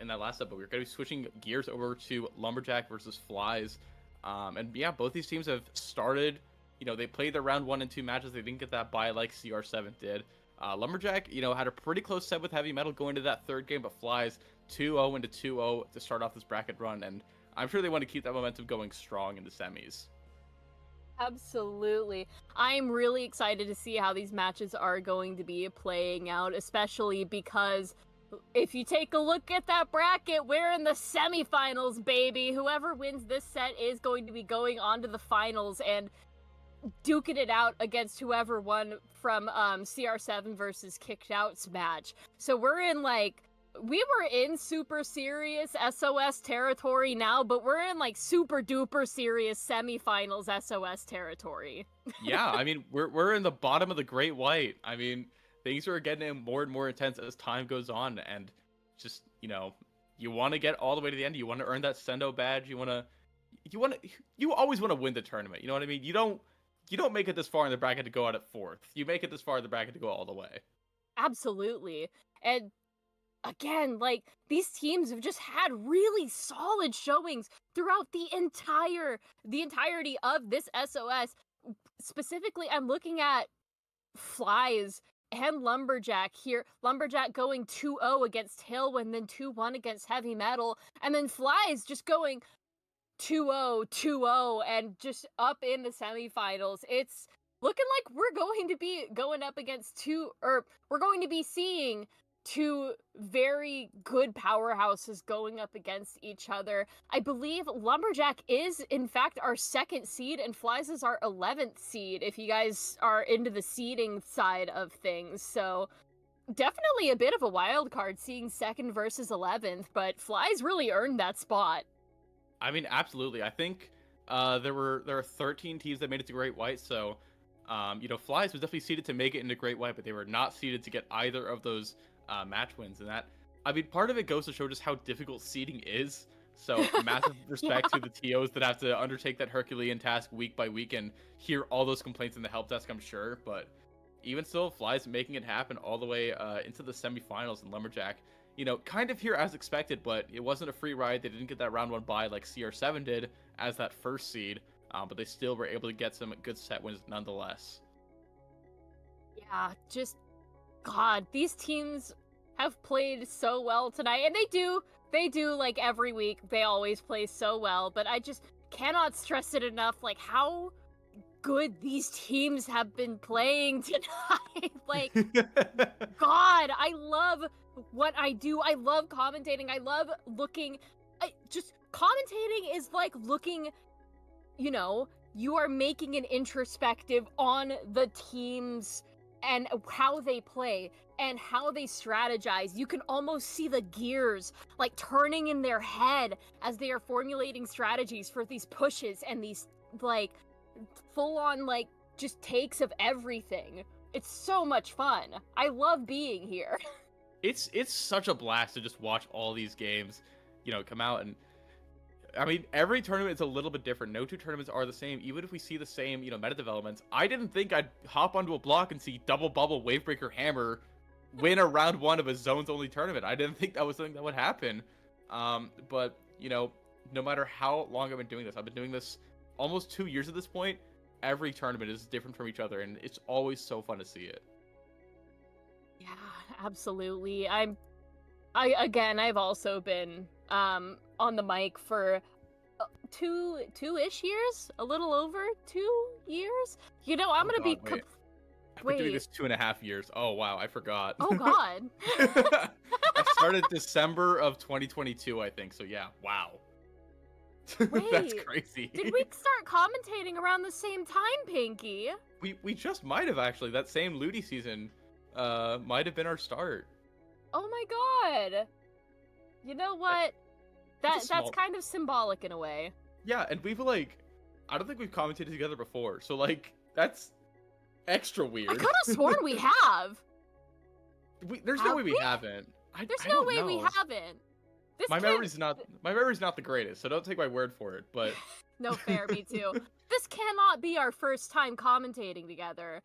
in that last set, but we're going to be switching gears over to Lumberjack versus Flies. And yeah, both these teams have started, they played their round 1 and 2 matches. They didn't get that bye like CR7 did. Lumberjack, had a pretty close set with Heavy Metal going to that third game, but Flies 2-0 into 2-0 to start off this bracket run, and I'm sure they want to keep that momentum going strong in the semis. Absolutely. I'm really excited to see how these matches are going to be playing out, especially because if you take a look at that bracket, we're in the semifinals, baby. Whoever wins this set is going to be going on to the finals and duking it out against whoever won from CR7 versus Kicked Out's match. So we're in we were in super serious SOS territory now, but we're in super duper serious semifinals SOS territory. Yeah, I mean, we're in the bottom of the Great White. I mean, things are getting more and more intense as time goes on, and just, you want to get all the way to the end. You want to earn that Sendo badge. You always want to win the tournament. You know what I mean? You don't make it this far in the bracket to go out at 4th. You make it this far in the bracket to go all the way. Absolutely. And again, these teams have just had really solid showings throughout the entirety of this SOS. Specifically, I'm looking at Flies and Lumberjack here. Lumberjack going 2-0 against Tailwind, then 2-1 against Heavy Metal, and then Flies just going 2-0, 2-0, and just up in the semifinals. It's looking like we're going to be going up against we're going to be seeing 2 very good powerhouses going up against each other. I believe Lumberjack is, in fact, our 2nd seed, and Flies is our 11th seed, if you guys are into the seeding side of things. So definitely a bit of a wild card seeing 2nd versus 11th, but Flies really earned that spot. I mean, absolutely. I think there are 13 teams that made it to Great White, so Flies was definitely seeded to make it into Great White, but they were not seeded to get either of those match wins, and that, I mean, part of it goes to show just how difficult seeding is. So massive respect to the TOs that have to undertake that Herculean task week by week and hear all those complaints in the help desk, I'm sure. But even still, Flies making it happen all the way into the semifinals, and Lumberjack, kind of here as expected, but it wasn't a free ride. They didn't get that round 1 bye like CR7 did as that 1st seed, but they still were able to get some good set wins nonetheless. Yeah, just God, these teams have played so well tonight, and they do like every week. They always play so well, but I just cannot stress it enough, how good these teams have been playing tonight. Like, God, I love what I do. I love commentating. I love looking. Just commentating is like looking, you know, you are making an introspective on the teams and how they play and how they strategize. You can almost see the gears like turning in their head as they are formulating strategies for these pushes and these like full on like just takes of everything. It's so much fun. I love being here. It's such a blast to just watch all these games, you know, come out. And I mean, every tournament is a little bit different. No two tournaments are the same, even if we see the same, you know, meta developments. I didn't think I'd hop onto a block and see Double Bubble Wavebreaker Hammer win a round 1 of a zones only tournament. I didn't think that was something that would happen. But, you know, no matter how long I've been doing this, I've been doing this almost 2 years at this point. Every tournament is different from each other, and it's always so fun to see it. Yeah, absolutely. I've also been on the mic for two-ish years, a little over 2 years. You know, I'm gonna be. I've been doing this 2.5 years. Oh wow, I forgot. Oh God. I started December of 2022, I think. So yeah, wow. Wait, that's crazy. Did we start commentating around the same time, Pinky? We just might have actually. That same Ludi season might have been our start. Oh my God. You know what? That's kind of symbolic in a way. Yeah, and we've like, I don't think we've commentated together before, so like that's extra weird. I could have sworn we have. There's no way we haven't. There's no way we haven't. My memory's not the greatest, so don't take my word for it. But no, fair, me too. This cannot be our first time commentating together.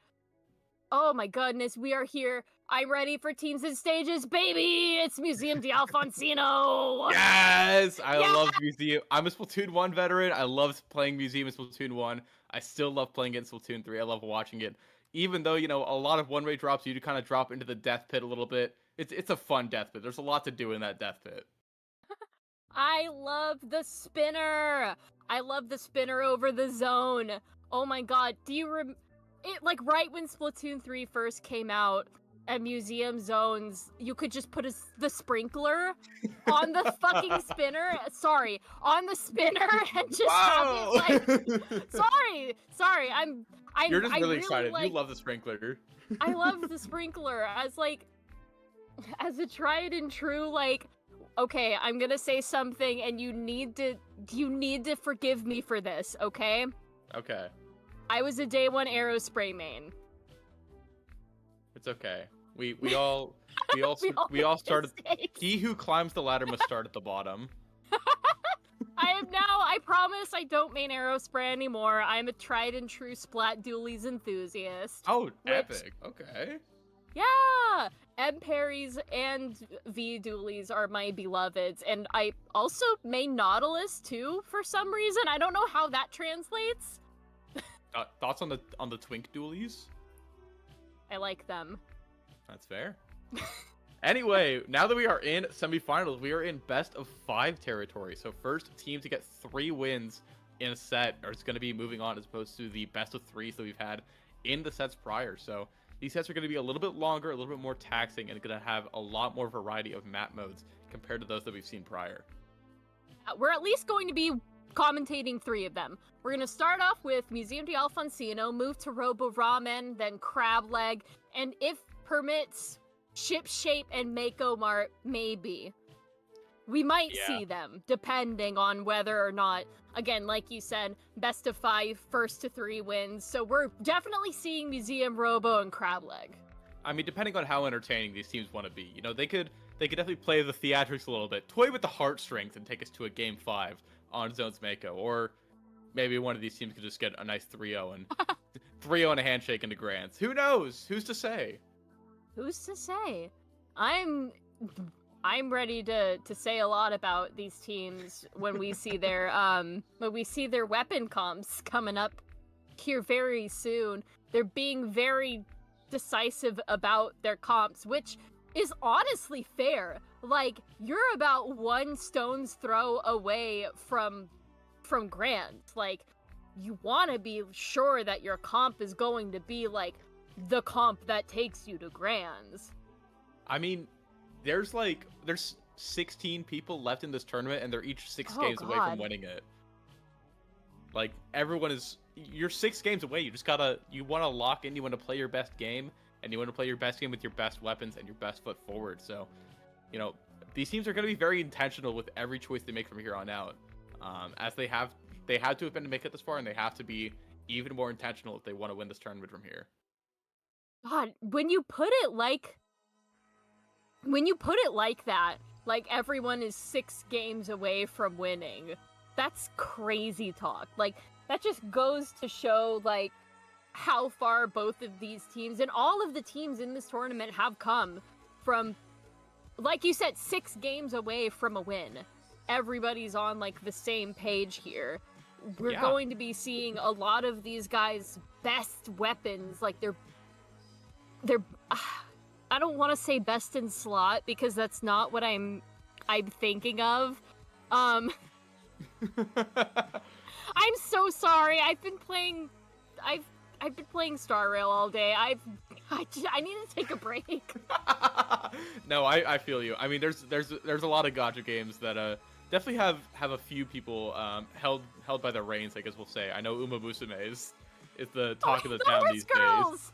Oh my goodness, we are here. I'm ready for teams and stages, baby! It's Museum de Alfonsino! Yes! I love Museum. I'm a Splatoon 1 veteran. I love playing Museum in Splatoon 1. I still love playing it in Splatoon 3. I love watching it. Even though, you know, a lot of one-way drops, you do kind of drop into the death pit a little bit. It's a fun death pit. There's a lot to do in that death pit. I love the spinner! I love the spinner over the zone. Oh my God, do you it like right when Splatoon 3 first came out at Museum Zones, you could just put the sprinkler on the fucking spinner. Sorry, on the spinner and just have it like. Sorry. You're just really excited. You love the sprinkler. I love the sprinkler as a tried and true like. Okay, I'm gonna say something, and you need to forgive me for this. Okay. Okay. I was a day 1 arrow spray main. It's okay. We all started. He who climbs the ladder must start at the bottom. I promise I don't main arrow spray anymore. I'm a tried and true Splat Dualies enthusiast. Oh, epic. Okay. Yeah! M parries and V dualies are my beloveds, and I also main Nautilus too for some reason. I don't know how that translates. Thoughts on the Twink dualies? I like them. That's fair. Anyway, now that we are in semifinals, we are in best of 5 territory. So first team to get 3 wins in a set is going to be moving on as opposed to the best of 3s that we've had in the sets prior. So these sets are going to be a little bit longer, a little bit more taxing, and going to have a lot more variety of map modes compared to those that we've seen prior. We're at least going to be commentating 3 of them. We're going to start off with Museum de Alfonsino, move to Robo Ramen, then Crab Leg, and if permits, Ship Shape and Mako Mart, maybe. We might see them, depending on whether or not, again, like you said, best of 5, first to 3 wins. So we're definitely seeing Museum, Robo, and Crab Leg. I mean, depending on how entertaining these teams want to be, you know, they could definitely play the theatrics a little bit, toy with the heartstrings, and take us to a game 5 on Zones Mako, or maybe one of these teams could just get a nice 3-0 and 3-0 and a handshake into Grands. Who knows? Who's to say? Who's to say? I'm ready to say a lot about these teams when we see their weapon comps coming up here very soon. They're being very decisive about their comps, which is honestly fair. Like, you're about 1 stone's throw away from Grand. Like, you want to be sure that your comp is going to be like the comp that takes you to Grands. I mean, there's 16 people left in this tournament, and they're each 6 games away from winning it. Like, you're 6 games away. You want to lock in, you want to play your best game, and you want to play your best game with your best weapons and your best foot forward. So, you know, these teams are going to be very intentional with every choice they make from here on out. As they had to have been to make it this far, and they have to be even more intentional if they want to win this tournament from here. God, when you put it like that, like everyone is 6 games away from winning, that's crazy talk. Like, that just goes to show, like, how far both of these teams and all of the teams in this tournament have come from, like you said, 6 games away from a win. Everybody's on, like, the same page here. We're going to be seeing a lot of these guys' best weapons, like, they're I don't want to say best in slot, because that's not what I'm thinking of. I'm so sorry. I've been playing Star Rail all day. I need to take a break. No, I feel you. I mean, there's a lot of gacha games that definitely have a few people held by the reins, I guess we'll say. I know Uma Musume is the talk of the town these days.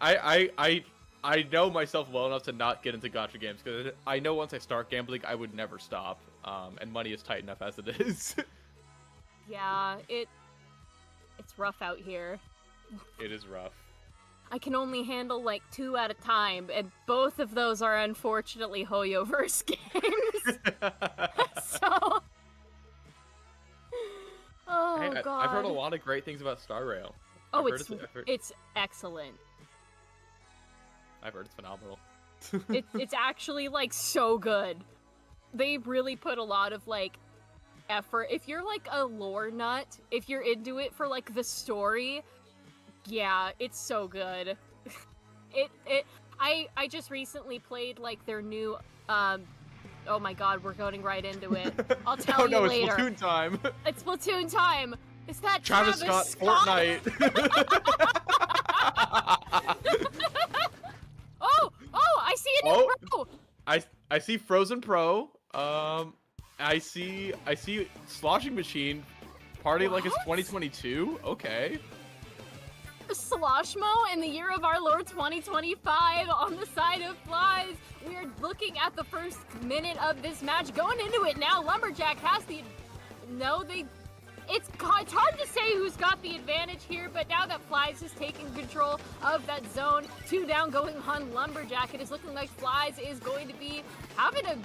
I know myself well enough to not get into gacha games, because I know once I start gambling, I would never stop. And money is tight enough as it is. Yeah, it's rough out here. It is rough. I can only handle like 2 at a time, and both of those are unfortunately Hoyoverse games. So, God, I've heard a God. lot of great things about Star Rail. Oh, it's excellent. I've heard it's phenomenal. It's actually like so good. They really put a lot of like effort. If you're like a lore nut, if you're into it for like the story, yeah, it's so good. I just recently played like their new oh my god, we're going right into it. I'll tell you later. It's Splatoon time. It's Splatoon time. Is that Travis Scott Fortnite? oh, I see a new pro. I see Frozen Pro. I see Sloshing Machine. Party like it's 2022. Okay. Sloshmo in the year of our Lord 2025 on the side of Flies. We are looking at the first minute of this match. Going into it now, Lumberjack has the... No, it's hard to say who's got the advantage here, but now that Flies is taking control of that zone, 2 down going on Lumberjack, it is looking like Flies is going to be having a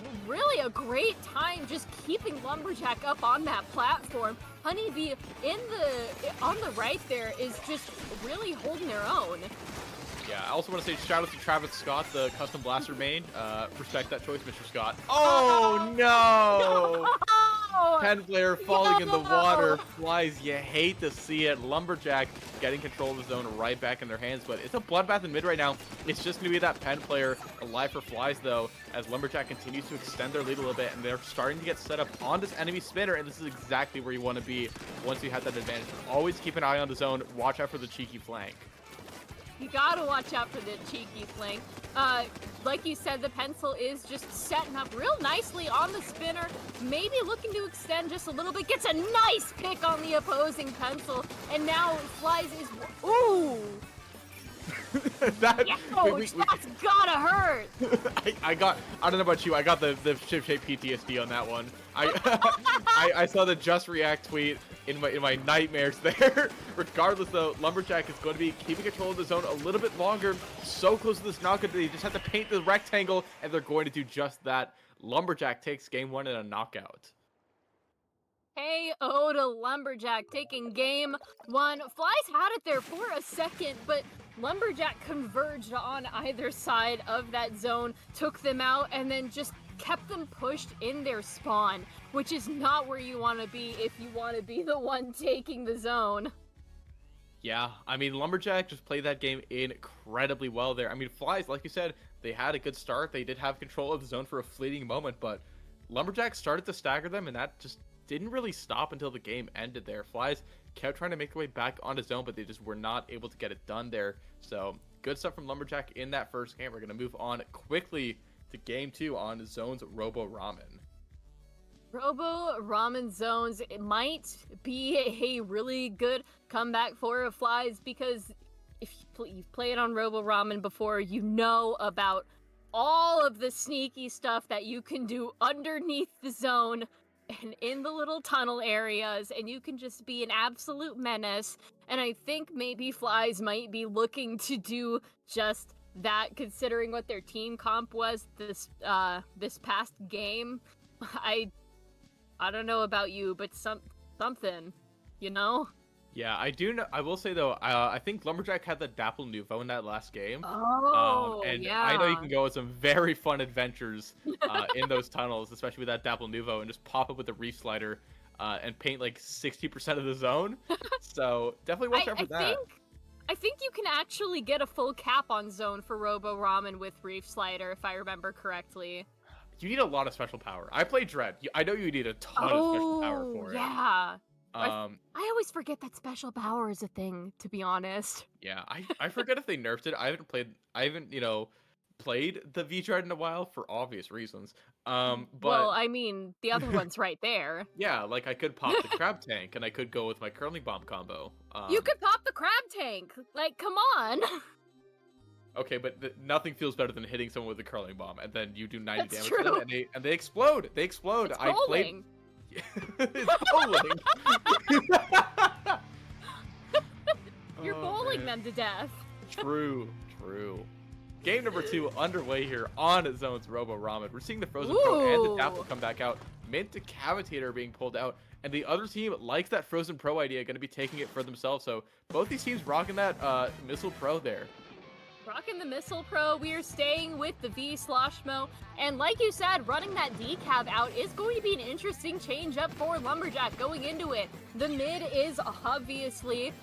great time just keeping Lumberjack up on that platform. Honeybee on the right there is just really holding their own. Yeah, I also want to say shout out to Travis Scott, the custom blaster main. Respect that choice, Mr. Scott. Oh no! Pen player falling in the water. Flies, you hate to see it. Lumberjack getting control of the zone right back in their hands, but it's a bloodbath in mid right now. It's just going to be that Pen player alive for Flies, though, as Lumberjack continues to extend their lead a little bit, and they're starting to get set up on this enemy spinner, and this is exactly where you want to be once you have that advantage. Always keep an eye on the zone. Watch out for the cheeky flank. You gotta watch out for the cheeky flank. Like you said, the pencil is just setting up real nicely on the spinner. Maybe looking to extend just a little bit. Gets a nice pick on the opposing pencil. And now Flies is... Ooh! That's gotta hurt! I don't know about you, I got the ship-shape PTSD on that one. I saw the Just React tweet in my nightmares there. Regardless, though, Lumberjack is going to be keeping control of the zone a little bit longer. So close to this knockout, they just have to paint the rectangle, and they're going to do just that. Lumberjack takes game 1 in a knockout. KO to Lumberjack taking game 1. Flies had it there for a second, but Lumberjack converged on either side of that zone, took them out, and then just kept them pushed in their spawn, which is not where you want to be if you want to be the one taking the zone. Yeah, I mean, Lumberjack just played that game incredibly well there. I mean, Flies, like you said, they had a good start. They did have control of the zone for a fleeting moment, but Lumberjack started to stagger them, and that just didn't really stop until the game ended there. Flies kept trying to make their way back onto zone, but they just were not able to get it done there. So good stuff from Lumberjack in that first game. We're going to move on quickly to game 2 on Zone's Robo Ramen. Robo Ramen Zones, it might be a really good comeback for Flies, because if you've played on Robo Ramen before, you know about all of the sneaky stuff that you can do underneath the zone and in the little tunnel areas, and you can just be an absolute menace. And I think maybe Flies might be looking to do just that, considering what their team comp was this past game. I don't know about you, but something, you know? Yeah, I do know. I will say though, I think Lumberjack had the Dapple Nouveau in that last game. Oh, and yeah. I know you can go on some very fun adventures in those tunnels, especially with that Dapple Nouveau, and just pop up with the Reef Slider and paint like 60% of the zone. So definitely watch out for that. I think you can actually get a full cap on zone for Robo Ramen with Reef Slider, if I remember correctly. You need a lot of special power. I play Dread. I know you need a ton of special power for it. Yeah. I always forget that special power is a thing, to be honest. Yeah, I forget if they nerfed it. I haven't played the V-Dread in a while for obvious reasons. But well, I mean, the other one's right there. Yeah, like I could pop the Crab Tank and I could go with my Curling Bomb combo. You could pop the Crab Tank. Like, come on. Okay, but nothing feels better than hitting someone with a Curling Bomb, and then you do 90 That's damage true. to them, and they explode. They explode. It's I bowling. It's bowling. You're Oh, bowling man. them to death. True. Game number 2 underway here on Zone's Robo Ramen. We're seeing the Frozen Pro and the Dapple come back out. Mint Decavitator being pulled out, and the other team likes that Frozen Pro idea, going to be taking it for themselves. So both these teams rocking that Missile Pro there. Rocking the Missile Pro, we are staying with the V Sloshmo, and like you said, running that decav out is going to be an interesting change up for Lumberjack going into it. The mid is obviously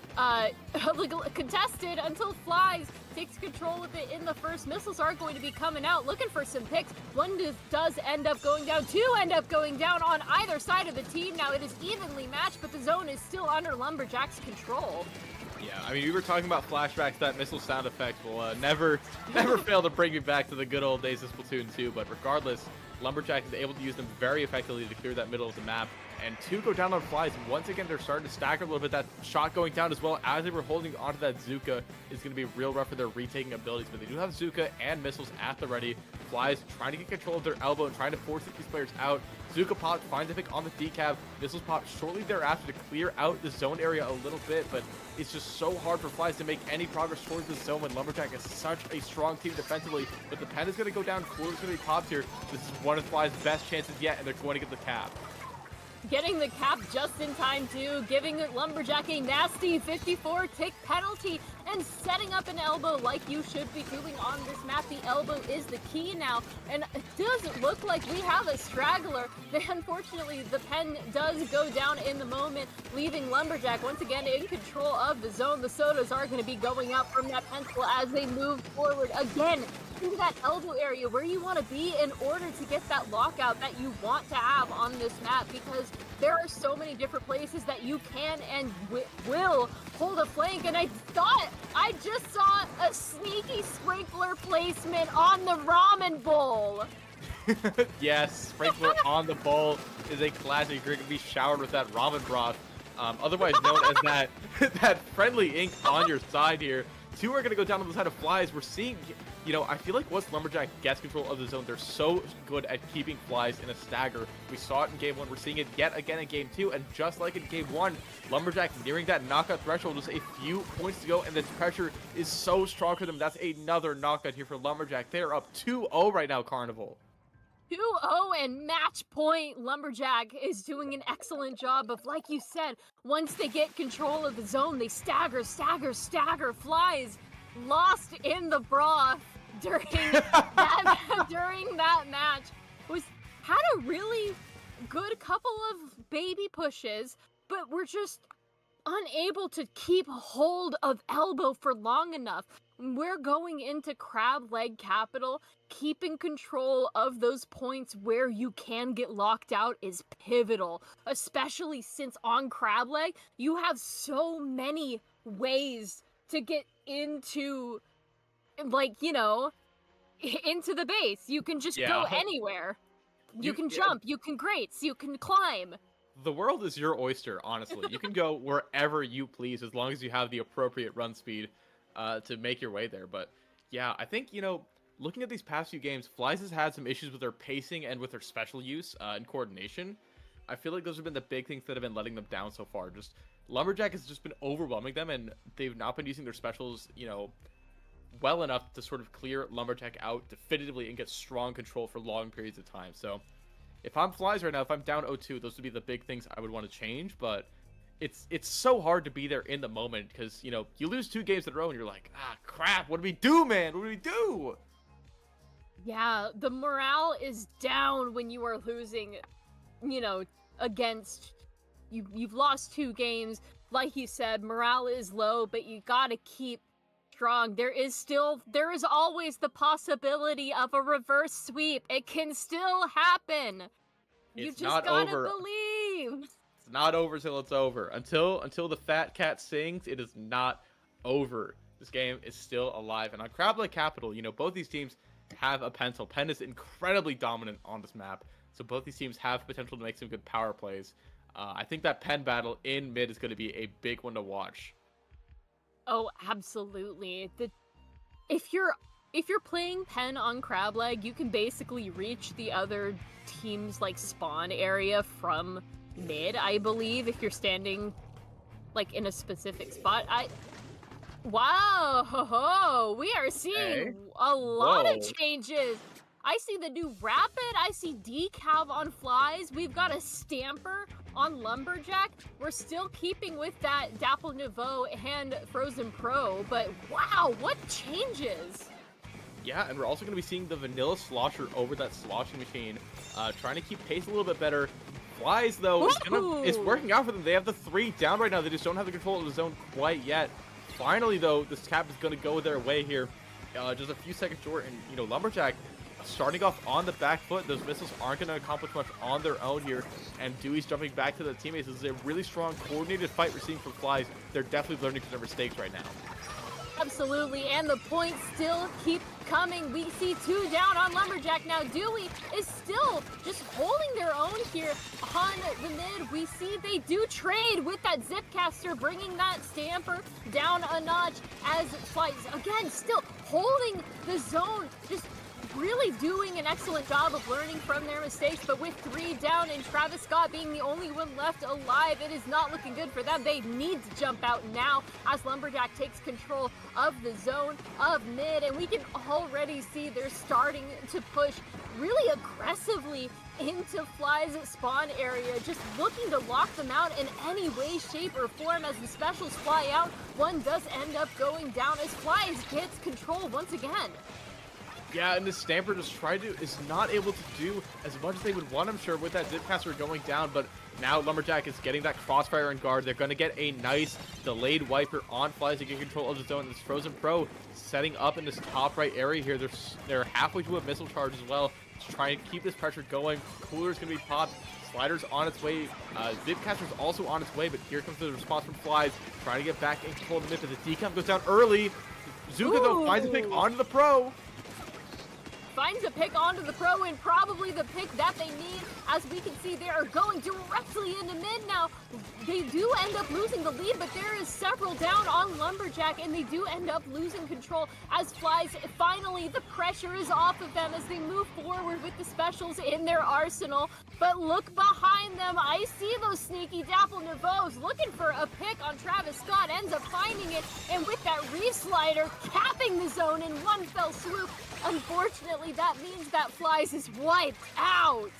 contested until Flies takes control of it in the first. Missiles are going to be coming out, looking for some picks. One does end up going down, 2 end up going down on either side of the team. Now it is evenly matched, but the zone is still under Lumberjack's control. Yeah, I mean, we were talking about flashbacks. That missile sound effect will never fail to bring me back to the good old days of Splatoon 2. But regardless, Lumberjack is able to use them very effectively to clear that middle of the map. And 2 go down on Flies. Once again, they're starting to stagger a little bit. That shot going down as well as they were holding onto that Zuka is going to be real rough for their retaking abilities. But they do have Zuka and missiles at the ready. Flies trying to get control of their elbow and trying to force these players out. Zuka popped, finds a pick on the decav. Missiles pop shortly thereafter to clear out the zone area a little bit, but it's just so hard for Flies to make any progress towards the zone when Lumberjack is such a strong team defensively. But the pen is going to go down, Cooler's going to be popped here. This is one of Flies' best chances yet, and they're going to get the cap. Getting the cap just in time too, giving Lumberjack a nasty 54 tick penalty and setting up an elbow like you should be doing on this map. The elbow is the key now, and it does look like we have a straggler. Unfortunately, the pen does go down in the moment, leaving Lumberjack once again in control of the zone. The sodas are going to be going out from that pencil as they move forward again into that elbow area where you want to be in order to get that lockout that you want to have on this map, because there are so many different places that you can and will hold a flank. And I thought I just saw a sneaky sprinkler placement on the ramen bowl. Yes, sprinkler on the bowl is a classic. You're going to be showered with that ramen broth, otherwise known as that friendly ink on your side here. 2 are going to go down on the side of Flies. We're seeing, you know, I feel like once Lumberjack gets control of the zone, they're so good at keeping Flies in a stagger. We saw it in Game 1. We're seeing it yet again in Game 2. And just like in Game 1, Lumberjack nearing that knockout threshold. Just a few points to go, and the pressure is so strong for them. That's another knockout here for Lumberjack. They're up 2-0 right now, Carnival. 2-0 and match point. Lumberjack is doing an excellent job of, like you said, once they get control of the zone, they stagger. Flies lost in the broth during that match. Had a really good couple of baby pushes, but we're just unable to keep hold of elbow for long enough. We're going into crab leg capital. Keeping control of those points where you can get locked out is pivotal, especially since on crab leg you have so many ways to get into, like, you know, into the base. You can just go anywhere. You can jump, you can grates, you can climb. The world is your oyster, honestly. You can go wherever you please as long as you have the appropriate run speed to make your way there. But yeah, I think, you know, looking at these past few games, Flies has had some issues with their pacing and with their special use and coordination. I feel like those have been the big things that have been letting them down so far. Just Lumberjack has just been overwhelming them, and they've not been using their specials, you know, well enough to sort of clear Lumberjack out definitively and get strong control for long periods of time. So if I'm Flies right now, if I'm down 0-2, those would be the big things I would want to change, but it's so hard to be there in the moment because, you know, you lose 2 games in a row and you're like, ah, crap, what do we do, man? What do we do? Yeah, the morale is down when you are losing, you know, against... You've lost 2 games. Like you said, morale is low, but you gotta keep strong. There is always the possibility of a reverse sweep. It can still happen. You It's just not gotta over. believe. It's not over till it's over. Until the fat cat sings, it is not over. This game is still alive. And on Crab Leg Capital, you know, both these teams have a pencil. Pen is incredibly dominant on this map, so both these teams have potential to make some good power plays. I think that Pen battle in mid is going to be a big one to watch. Oh, absolutely. If you're playing Pen on Crab Leg, you can basically reach the other team's like spawn area from mid, I believe, if you're standing like in a specific spot. Wow, we are seeing a lot of changes. I see the new Rapid, I see Decav on Flies, we've got a Stamper on Lumberjack. We're still keeping with that Dapple Nouveau and Frozen Pro, but wow, what changes? Yeah, and we're also going to be seeing the Vanilla Slosher over that sloshing machine, trying to keep pace a little bit better. Flies, though, it's working out for them. They have the 3 down right now. They just don't have the control of the zone quite yet. Finally, though, this cap is going to go their way here. Just a few seconds short, and, you know, Lumberjack starting off on the back foot. Those missiles aren't going to accomplish much on their own here, and Dewey's jumping back to the teammates. This is a really strong, coordinated fight we're seeing from Flies. They're definitely learning from their mistakes right now. Absolutely, and the points still keep coming. We see 2 down on Lumberjack now. Dewey is still just holding their own here on the mid. We see they do trade with that Zipcaster, bringing that Stamper down a notch as Flies, again, still holding the zone, just really doing an excellent job of learning from their mistakes. But with 3 down and Travis Scott being the only one left alive, it is not looking good for them. They need to jump out now as Lumberjack takes control of the zone of mid, and we can already see they're starting to push really aggressively into Fly's spawn area, just looking to lock them out in any way, shape, or form. As the specials fly out, one does end up going down as Flies gets control once again. Yeah, and the Stamper just is not able to do as much as they would want, I'm sure, with that Zipcaster going down, but now Lumberjack is getting that crossfire and guard. They're going to get a nice delayed wiper on Flies to get control of the zone. This Frozen Pro setting up in this top right area here. They're halfway to a missile charge as well to try and keep this pressure going. Cooler's going to be popped. Slider's on its way. Zipcaster's also on its way, but here comes the response from Flies, trying to get back in control of the mid, but the decamp goes down early. Zuka, though, finds a pick onto the Pro. Finds a pick onto the Pro, and probably the pick that they need. As we can see, they are going directly into mid now. They do end up losing the lead, but there is several down on Lumberjack, and they do end up losing control as Flies, finally, the pressure is off of them as they move forward with the specials in their arsenal. But look behind them. I see those sneaky Dapple Nouveaux looking for a pick on Travis Scott, ends up finding it, and with that Re-Slider capping the zone in one fell swoop. Unfortunately, that means that Flies is wiped out.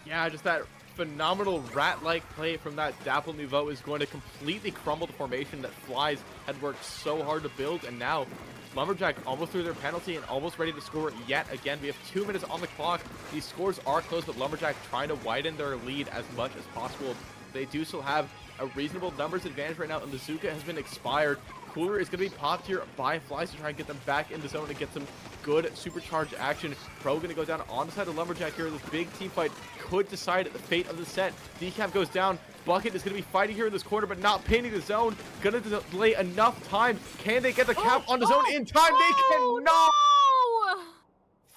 Yeah, just that phenomenal rat-like play from that Dapple Nouveau is going to completely crumble the formation that Flies had worked so hard to build, and now Lumberjack almost threw their penalty and almost ready to score yet again. We have 2 minutes on the clock. These scores are close, but Lumberjack trying to widen their lead as much as possible. They do still have a reasonable numbers advantage right now, and the Zuka has been expired. Cooler is going to be popped here by Flies to try and get them back in the zone and get some good supercharged action. Pro going to go down on the side of Lumberjack here. This big team fight could decide the fate of the set. Decap goes down. Bucket is going to be fighting here in this corner, but not painting the zone. Going to delay enough time. Can they get the cap on the zone in time? They cannot! No!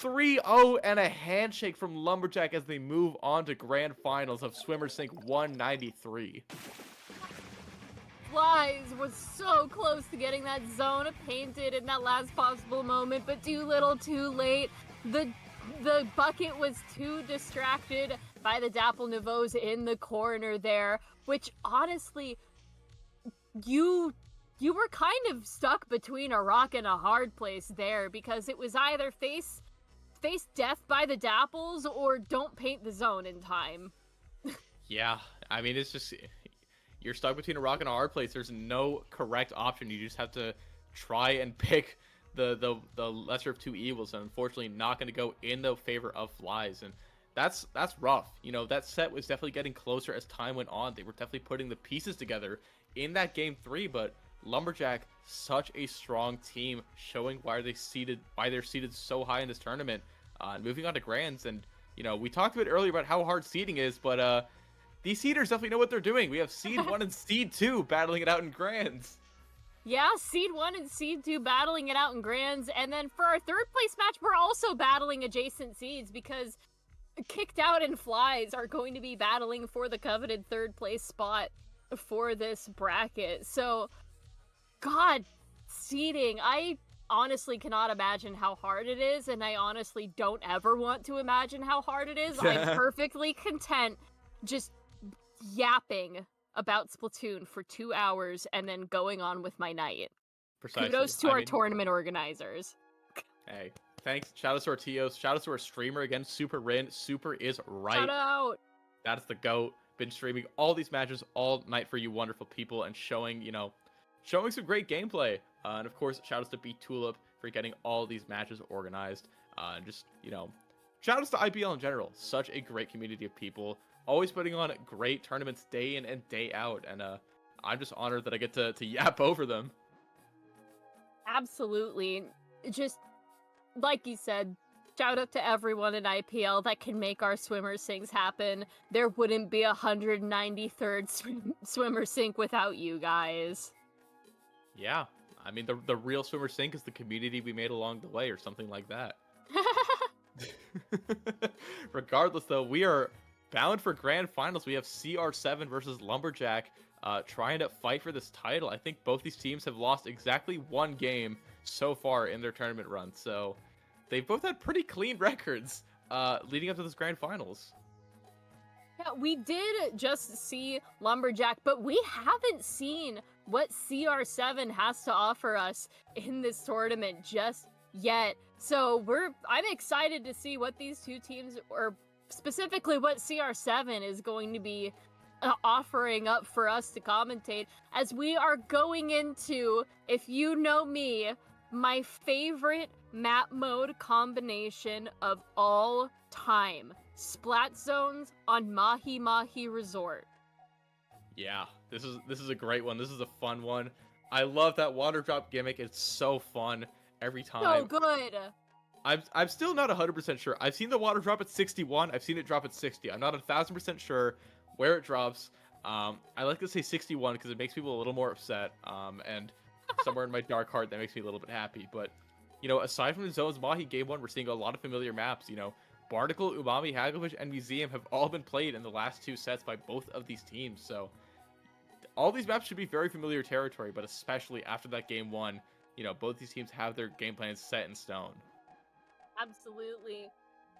3-0 and a handshake from Lumberjack as they move on to grand finals of Swimmer Sync 193. Flies was so close to getting that zone painted in that last possible moment, but too little too late. The Bucket was too distracted by the Dapple Nouveaux in the corner there, which honestly, you were kind of stuck between a rock and a hard place there, because it was either face death by the Dapples or don't paint the zone in time. Yeah, I mean, it's just, you're stuck between a rock and a hard place. There's no correct option. You just have to try and pick the lesser of two evils, and unfortunately not going to go in the favor of Flies. And that's rough. You know, that set was definitely getting closer as time went on. They were definitely putting the pieces together in that game 3, but Lumberjack, such a strong team, showing why they're seated so high in this tournament. Moving on to grands, and you know, we talked a bit earlier about how hard seeding is, but these seeders definitely know what they're doing. We have seed 1 and seed 2 battling it out in grands. Yeah, seed 1 and seed 2 battling it out in grands, and then for our third place match, we're also battling adjacent seeds, because Kicked Out and Flies are going to be battling for the coveted third place spot for this bracket. So, God, seeding, I honestly cannot imagine how hard it is, and I honestly don't ever want to imagine how hard it is. I'm perfectly content just yapping about Splatoon for 2 hours and then going on with my night. Precisely. Kudos to our tournament organizers. Hey, thanks. Shout out to our TOs. Shout out to our streamer again, Super Rin. Super is right. Shout out. That's the GOAT. Been streaming all these matches all night for you wonderful people and showing some great gameplay. And of course, shout outs to VTUBER for getting all these matches organized. Shout outs to IPL in general. Such a great community of people. Always putting on great tournaments day in and day out. And I'm just honored that I get to yap over them. Absolutely. Just like you said, shout out to everyone in IPL that can make our Swimmer Syncs happen. There wouldn't be 193rd Swimmer Sync without you guys. Yeah. I mean, the real Swimmer Sync is the community we made along the way, or something like that. Regardless, though, we are bound for grand finals. We have CR7 versus Lumberjack trying to fight for this title. I think both these teams have lost exactly one game so far in their tournament run. So they've both had pretty clean records leading up to this grand finals. Yeah, we did just see Lumberjack, but we haven't seen what CR7 has to offer us in this tournament just yet. So I'm excited to see what these two teams, or specifically what CR7 is going to be offering up for us to commentate, as we are going into, if you know me, my favorite map mode combination of all time. Splat zones on Mahi Mahi Resort. Yeah, this is a great one. This is a fun one. I love that water drop gimmick. It's so fun every time. So good. I'm still not 100% sure. I've seen the water drop at 61. I've seen it drop at 60. I'm not 1,000% sure where it drops. I like to say 61 because it makes people a little more upset. And somewhere in my dark heart, that makes me a little bit happy. But, you know, aside from the zones, Mahi Game 1, we're seeing a lot of familiar maps. You know, Barnacle, Umami, Hagglefish, and Museum have all been played in the last two sets by both of these teams. So all these maps should be very familiar territory, but especially after that Game 1, you know, both these teams have their game plans set in stone. Absolutely.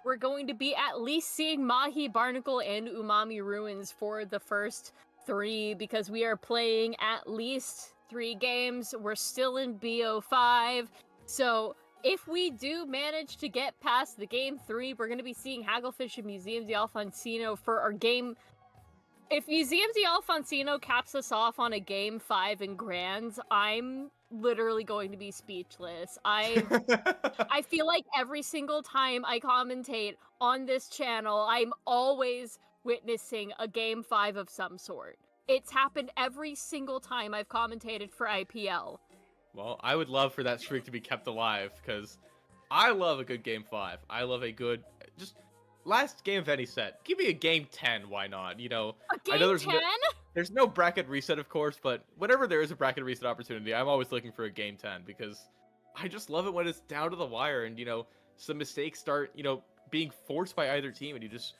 We're going to be at least seeing Mahi, Barnacle, and Umami Ruins for the first 3, because we are playing at least 3 games. We're still in BO5. So if we do manage to get past the Game 3, we're going to be seeing Hagglefish and Museum de Alfonsino for our game. If Museum de Alfonsino caps us off on a Game 5 in Grands, I'm literally going to be speechless. I feel like every single time I commentate on this channel, I'm always witnessing a Game 5 of some sort. It's happened every single time I've commentated for IPL. Well, I would love for that streak to be kept alive, because I love a good game 5. I love a good, just last game of any set. Give me a game 10, why not? You know, A game I know there's 10? there's no bracket reset, of course, but whenever there is a bracket reset opportunity, I'm always looking for a game 10, because I just love it when it's down to the wire and, you know, some mistakes start, you know, being forced by either team, and you just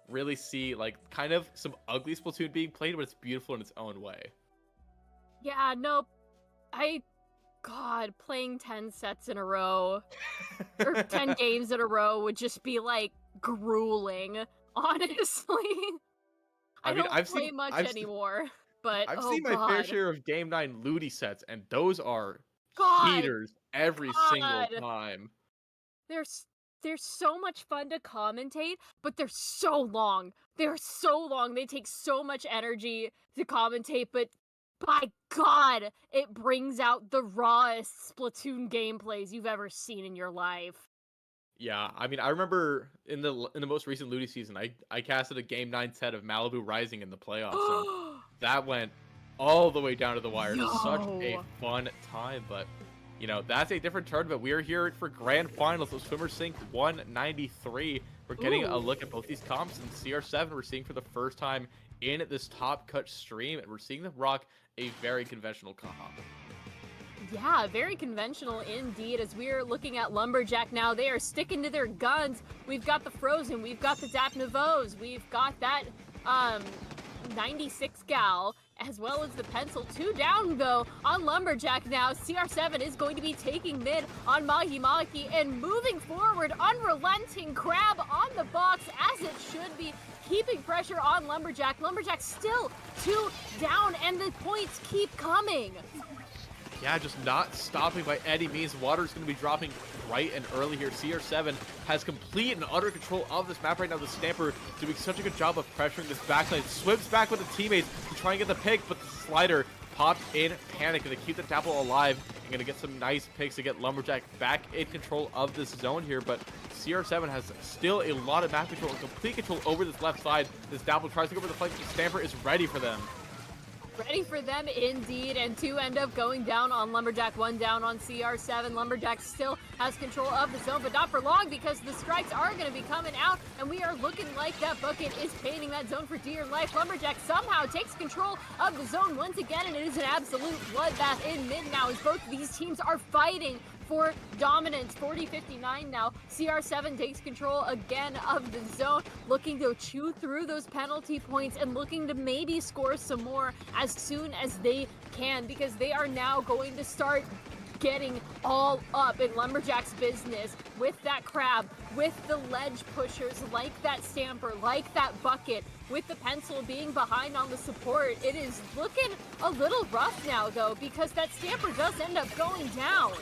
really see, like, kind of some ugly Splatoon being played, but it's beautiful in its own way. Yeah, no, God, playing 10 sets in a row, or 10 games in a row would just be, like, grueling, honestly. I mean, don't play much anymore, but I've oh seen my fair God. share of Game 9 Ludi sets, and those are God, heaters every single God. time. They're so much fun to commentate, but they're so long. They're so long. They take so much energy to commentate, but by God, it brings out the rawest Splatoon gameplays you've ever seen in your life. Yeah, I mean, I remember in the most recent Ludi season, I casted a Game 9 set of Malibu Rising in the playoffs, and that went all the way down to the wire. It was such a fun time, but you know, that's a different tournament. We are here for grand finals of Swimmer Sync 193. We're getting a look at both these comps, and CR7 we're seeing for the first time in this Top Cut stream, and we're seeing them rock a very conventional comp. Yeah, very conventional indeed. As we're looking at Lumberjack now, they are sticking to their guns. We've got the Frozen, we've got the Zap Nouveaux, we've got that 96 gal, as well as the pencil. 2 down though on Lumberjack now. CR7 is going to be taking mid on Mahi Mahi and moving forward. Unrelenting Crab on the box as it should be, keeping pressure on Lumberjack. Lumberjack still 2 down and the points keep coming. Yeah, just not stopping by any means. Water's going to be dropping bright and early here. CR7 has complete and utter control of this map right now. The Stamper doing such a good job of pressuring this backside. Swims back with the teammates to try and get the pick, but the slider popped in panic, and they keep the Dapple alive. And going to get some nice picks to get Lumberjack back in control of this zone here, but CR7 has still a lot of map control and complete control over this left side. This Dapple tries to go over the flank, but the Stamper is ready for them. Ready for them indeed, and 2 end up going down on Lumberjack, 1 down on CR7. Lumberjack still has control of the zone, but not for long, because the strikes are going to be coming out, and we are looking like that bucket is painting that zone for dear life. Lumberjack somehow takes control of the zone once again, and it is an absolute bloodbath in mid now, as both of these teams are fighting for dominance. 40-59 now. CR7 takes control again of the zone, looking to chew through those penalty points and looking to maybe score some more as soon as they can, because they are now going to start getting all up in Lumberjack's business with that Crab, with the ledge pushers like that Stamper, like that Bucket, with the pencil being behind on the support. It is looking a little rough now though, because that Stamper does end up going down.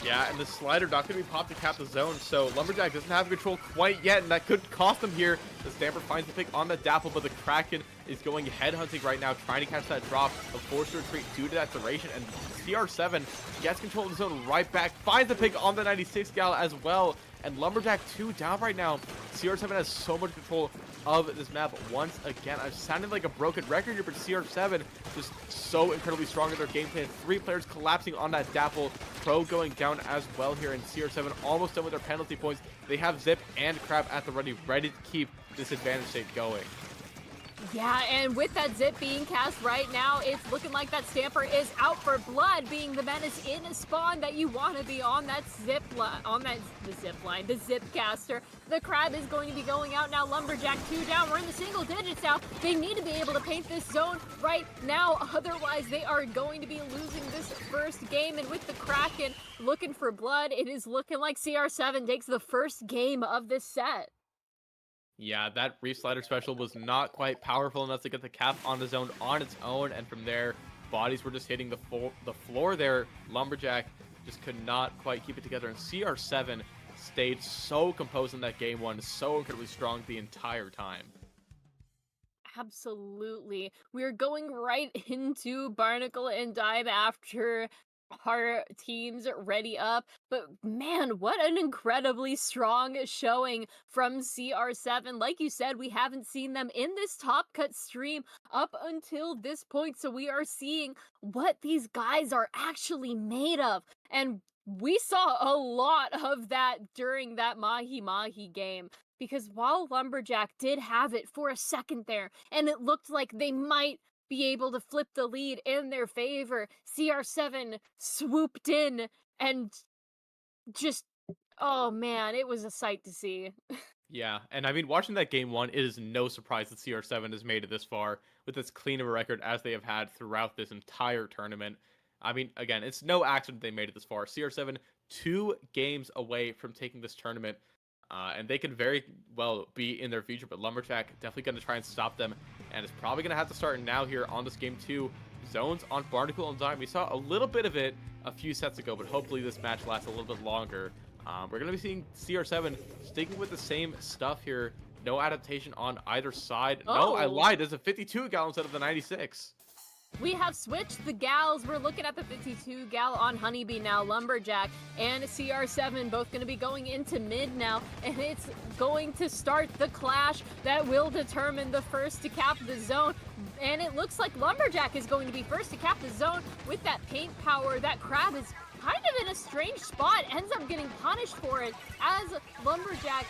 Yeah, and the slider not going to be popped to cap the zone, so Lumberjack doesn't have control quite yet, and that could cost them here. The Stamper finds the pick on the Dapple, but the Kraken is going headhunting right now, trying to catch that drop, a forced retreat due to that duration, and CR7 gets control of the zone right back, finds the pick on the 96 gal as well, and Lumberjack 2 down right now. CR7 has so much control of this map once again. I've sounded like a broken record here, but CR7 just so incredibly strong in their gameplay. 3 players collapsing on that Dapple. Pro going down as well here, and CR7 almost done with their penalty points. They have Zip and Crab at the ready to keep this advantage state going. Yeah, and with that Zip being cast right now, it's looking like that Stamper is out for blood, being the menace in a spawn that you want to be on that zip line, the Zip caster. The Crab is going to be going out now. Lumberjack 2 down. We're in the single digits now. They need to be able to paint this zone right now, otherwise they are going to be losing this first game. And with the Kraken looking for blood, it is looking like CR7 takes the first game of this set. Yeah, that Reef Slider special was not quite powerful enough to get the cap on the zone on its own, and from there, bodies were just hitting the floor there. Lumberjack just could not quite keep it together, and CR7 stayed so composed in that game 1, so incredibly strong the entire time. Absolutely. We're going right into Barnacle and Dime after our teams ready up. But man, what an incredibly strong showing from CR7. Like you said, we haven't seen them in this Top Cut stream up until this point, so we are seeing what these guys are actually made of. And we saw a lot of that during that Mahi Mahi game. Because while Lumberjack did have it for a second there, and it looked like they might be able to flip the lead in their favor, CR7 swooped in and just, oh man, it was a sight to see. Yeah, and I mean, watching that game one, it is no surprise that CR7 has made it this far with as clean of a record as they have had throughout this entire tournament. I mean, again, it's no accident they made it this far. CR7, 2 games away from taking this tournament. And they could very well be in their future, but Lumberjack definitely going to try and stop them, and it's probably going to have to start now here on this game 2. Zones on Barnacle and Dime. We saw a little bit of it a few sets ago, but hopefully this match lasts a little bit longer. We're going to be seeing CR7 sticking with the same stuff here. No adaptation on either side. Oh. No, I lied. There's a 52 gal instead of the 96. We have switched the gals. We're looking at the 52 gal on Honeybee now. Lumberjack and CR7 both going to be going into mid now, and it's going to start the clash that will determine the first to cap the zone. And it looks like Lumberjack is going to be first to cap the zone with that paint power. That crab is kind of in a strange spot, ends up getting punished for it as Lumberjack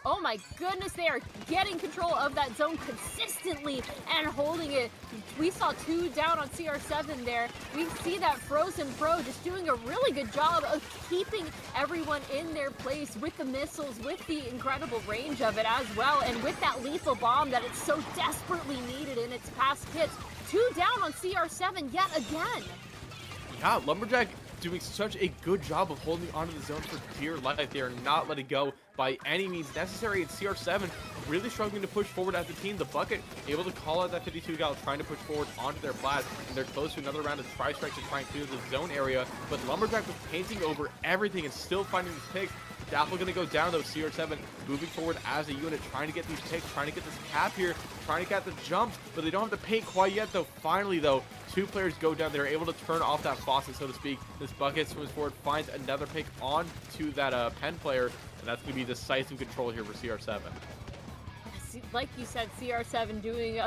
oh my goodness, they are getting control of that zone consistently and holding it. We saw 2 down on CR7 there. We see that Frozen Pro just doing a really good job of keeping everyone in their place with the missiles, with the incredible range of it as well, and with that lethal bomb that it's so desperately needed in its past hits. 2 down on CR7 yet again. Yeah, Lumberjack doing such a good job of holding onto the zone for dear life. They are not letting go by any means necessary, and CR7 really struggling to push forward as a team. The Bucket able to call out that 52 gal, trying to push forward onto their blast, and they're close to another round of tri-strikes to try and clear the zone area, but Lumberjack was painting over everything and still finding these picks. Dapple gonna go down though. CR7 moving forward as a unit, trying to get these picks, trying to get this cap here, trying to get the jump, but they don't have the paint quite yet though. Finally though, 2 players go down. They're able to turn off that faucet, so to speak. This Bucket swims forward, finds another pick on to that Pen player, and that's gonna be decisive control here for CR7. Like you said, CR7 doing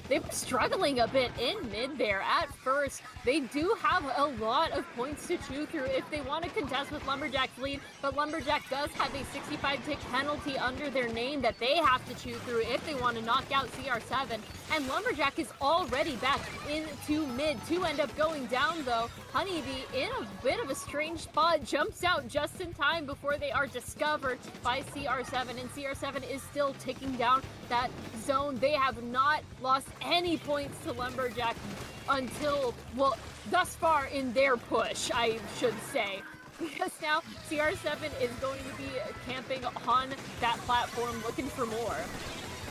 they were struggling a bit in mid there at first. They do have a lot of points to chew through if they want to contest with Lumberjack's lead, but Lumberjack does have a 65 tick penalty under their name that they have to chew through if they want to knock out CR7. And Lumberjack is already back into mid to end up going down though. Honeybee in a bit of a strange spot, jumps out just in time before they are discovered by CR7, and CR7 is still taking down that zone. They have not lost any points to Lumberjack until, well, thus far in their push, I should say. Because now CR7 is going to be camping on that platform looking for more.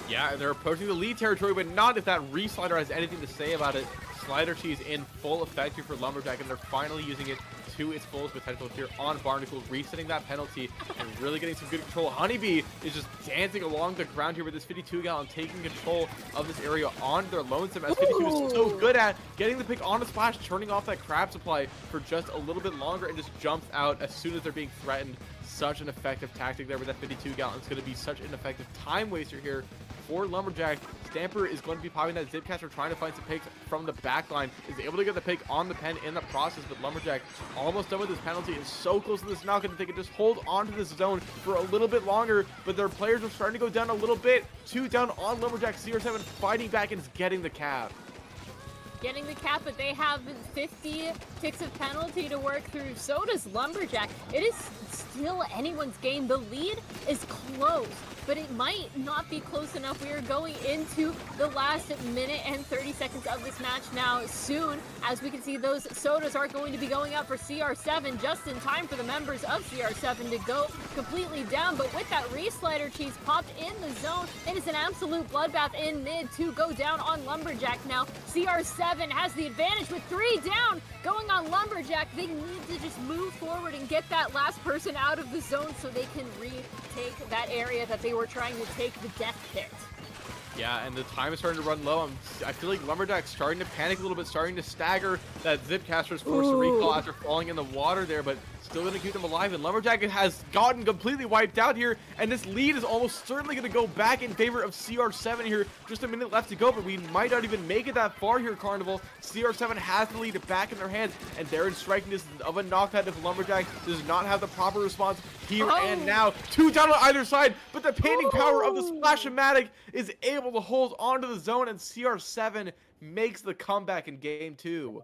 Yeah, they're approaching the lead territory, but not if that re-slider has anything to say about it. Slider cheese in full effect here for Lumberjack, and they're finally using it to its fullest potential here on Barnacle, resetting that penalty and really getting some good control. Honeybee is just dancing along the ground here with this 52 gal and taking control of this area on their lonesome, as 52 is so good at getting the pick on the splash, turning off that crab supply for just a little bit longer, and just jumps out as soon as they're being threatened. Such an effective tactic there with that 52 gal. It's going to be such an effective time waster here for Lumberjack. Stamper is going to be popping that Zipcaster, trying to find some picks from the back line. Is able to get the pick on the Pen in the process, but Lumberjack almost done with his penalty and so close to this knock, and they can just hold on to this zone for a little bit longer, but their players are starting to go down a little bit. 2 down on Lumberjack. CR7 fighting back and is getting the cap. Getting the cap, but they have 50 ticks of penalty to work through. So does Lumberjack. It is still anyone's game. The lead is close, but it might not be close enough. We are going into the last minute and 30 seconds of this match now soon. As we can see, those sodas are going to be going up for CR7 just in time for the members of CR7 to go completely down. But with that re-slider cheese popped in the zone, it is an absolute bloodbath in mid to go down on Lumberjack now. CR7 has the advantage with 3 down going on Lumberjack. They need to just move forward and get that last person out of the zone so they can retake that area that they were trying to take, the death pit. Yeah, and the time is starting to run low. I feel like Lumberjack's starting to panic a little bit, starting to stagger. that Zipcaster is forced to recall after falling in the water there, but still going to keep them alive. And Lumberjack has gotten completely wiped out here, and this lead is almost certainly going to go back in favor of CR7 here. Just a minute left to go, but we might not even make it that far here, Carnival. CR7 has the lead back in their hands, and they're in striking distance of a knockdown if Lumberjack does not have the proper response here and now. 2 down on either side, but the painting power of the Splash-O-Matic is able to hold onto the zone, and CR7 makes the comeback in game 2.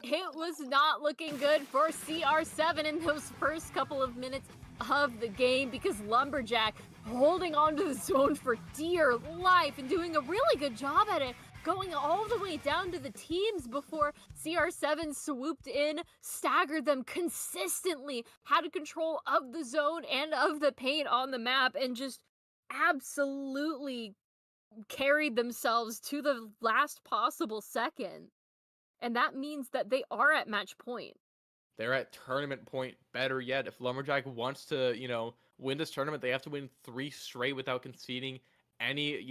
It was not looking good for CR7 in those first couple of minutes of the game because Lumberjack holding on to the zone for dear life and doing a really good job at it, going all the way down to the teams before CR7 swooped in, staggered them consistently, had control of the zone and of the paint on the map, and just absolutely carried themselves to the last possible second. And that means that they are at match point. They're at tournament point. Better yet, if Lumberjack wants to, win this tournament, they have to win 3 straight without conceding any,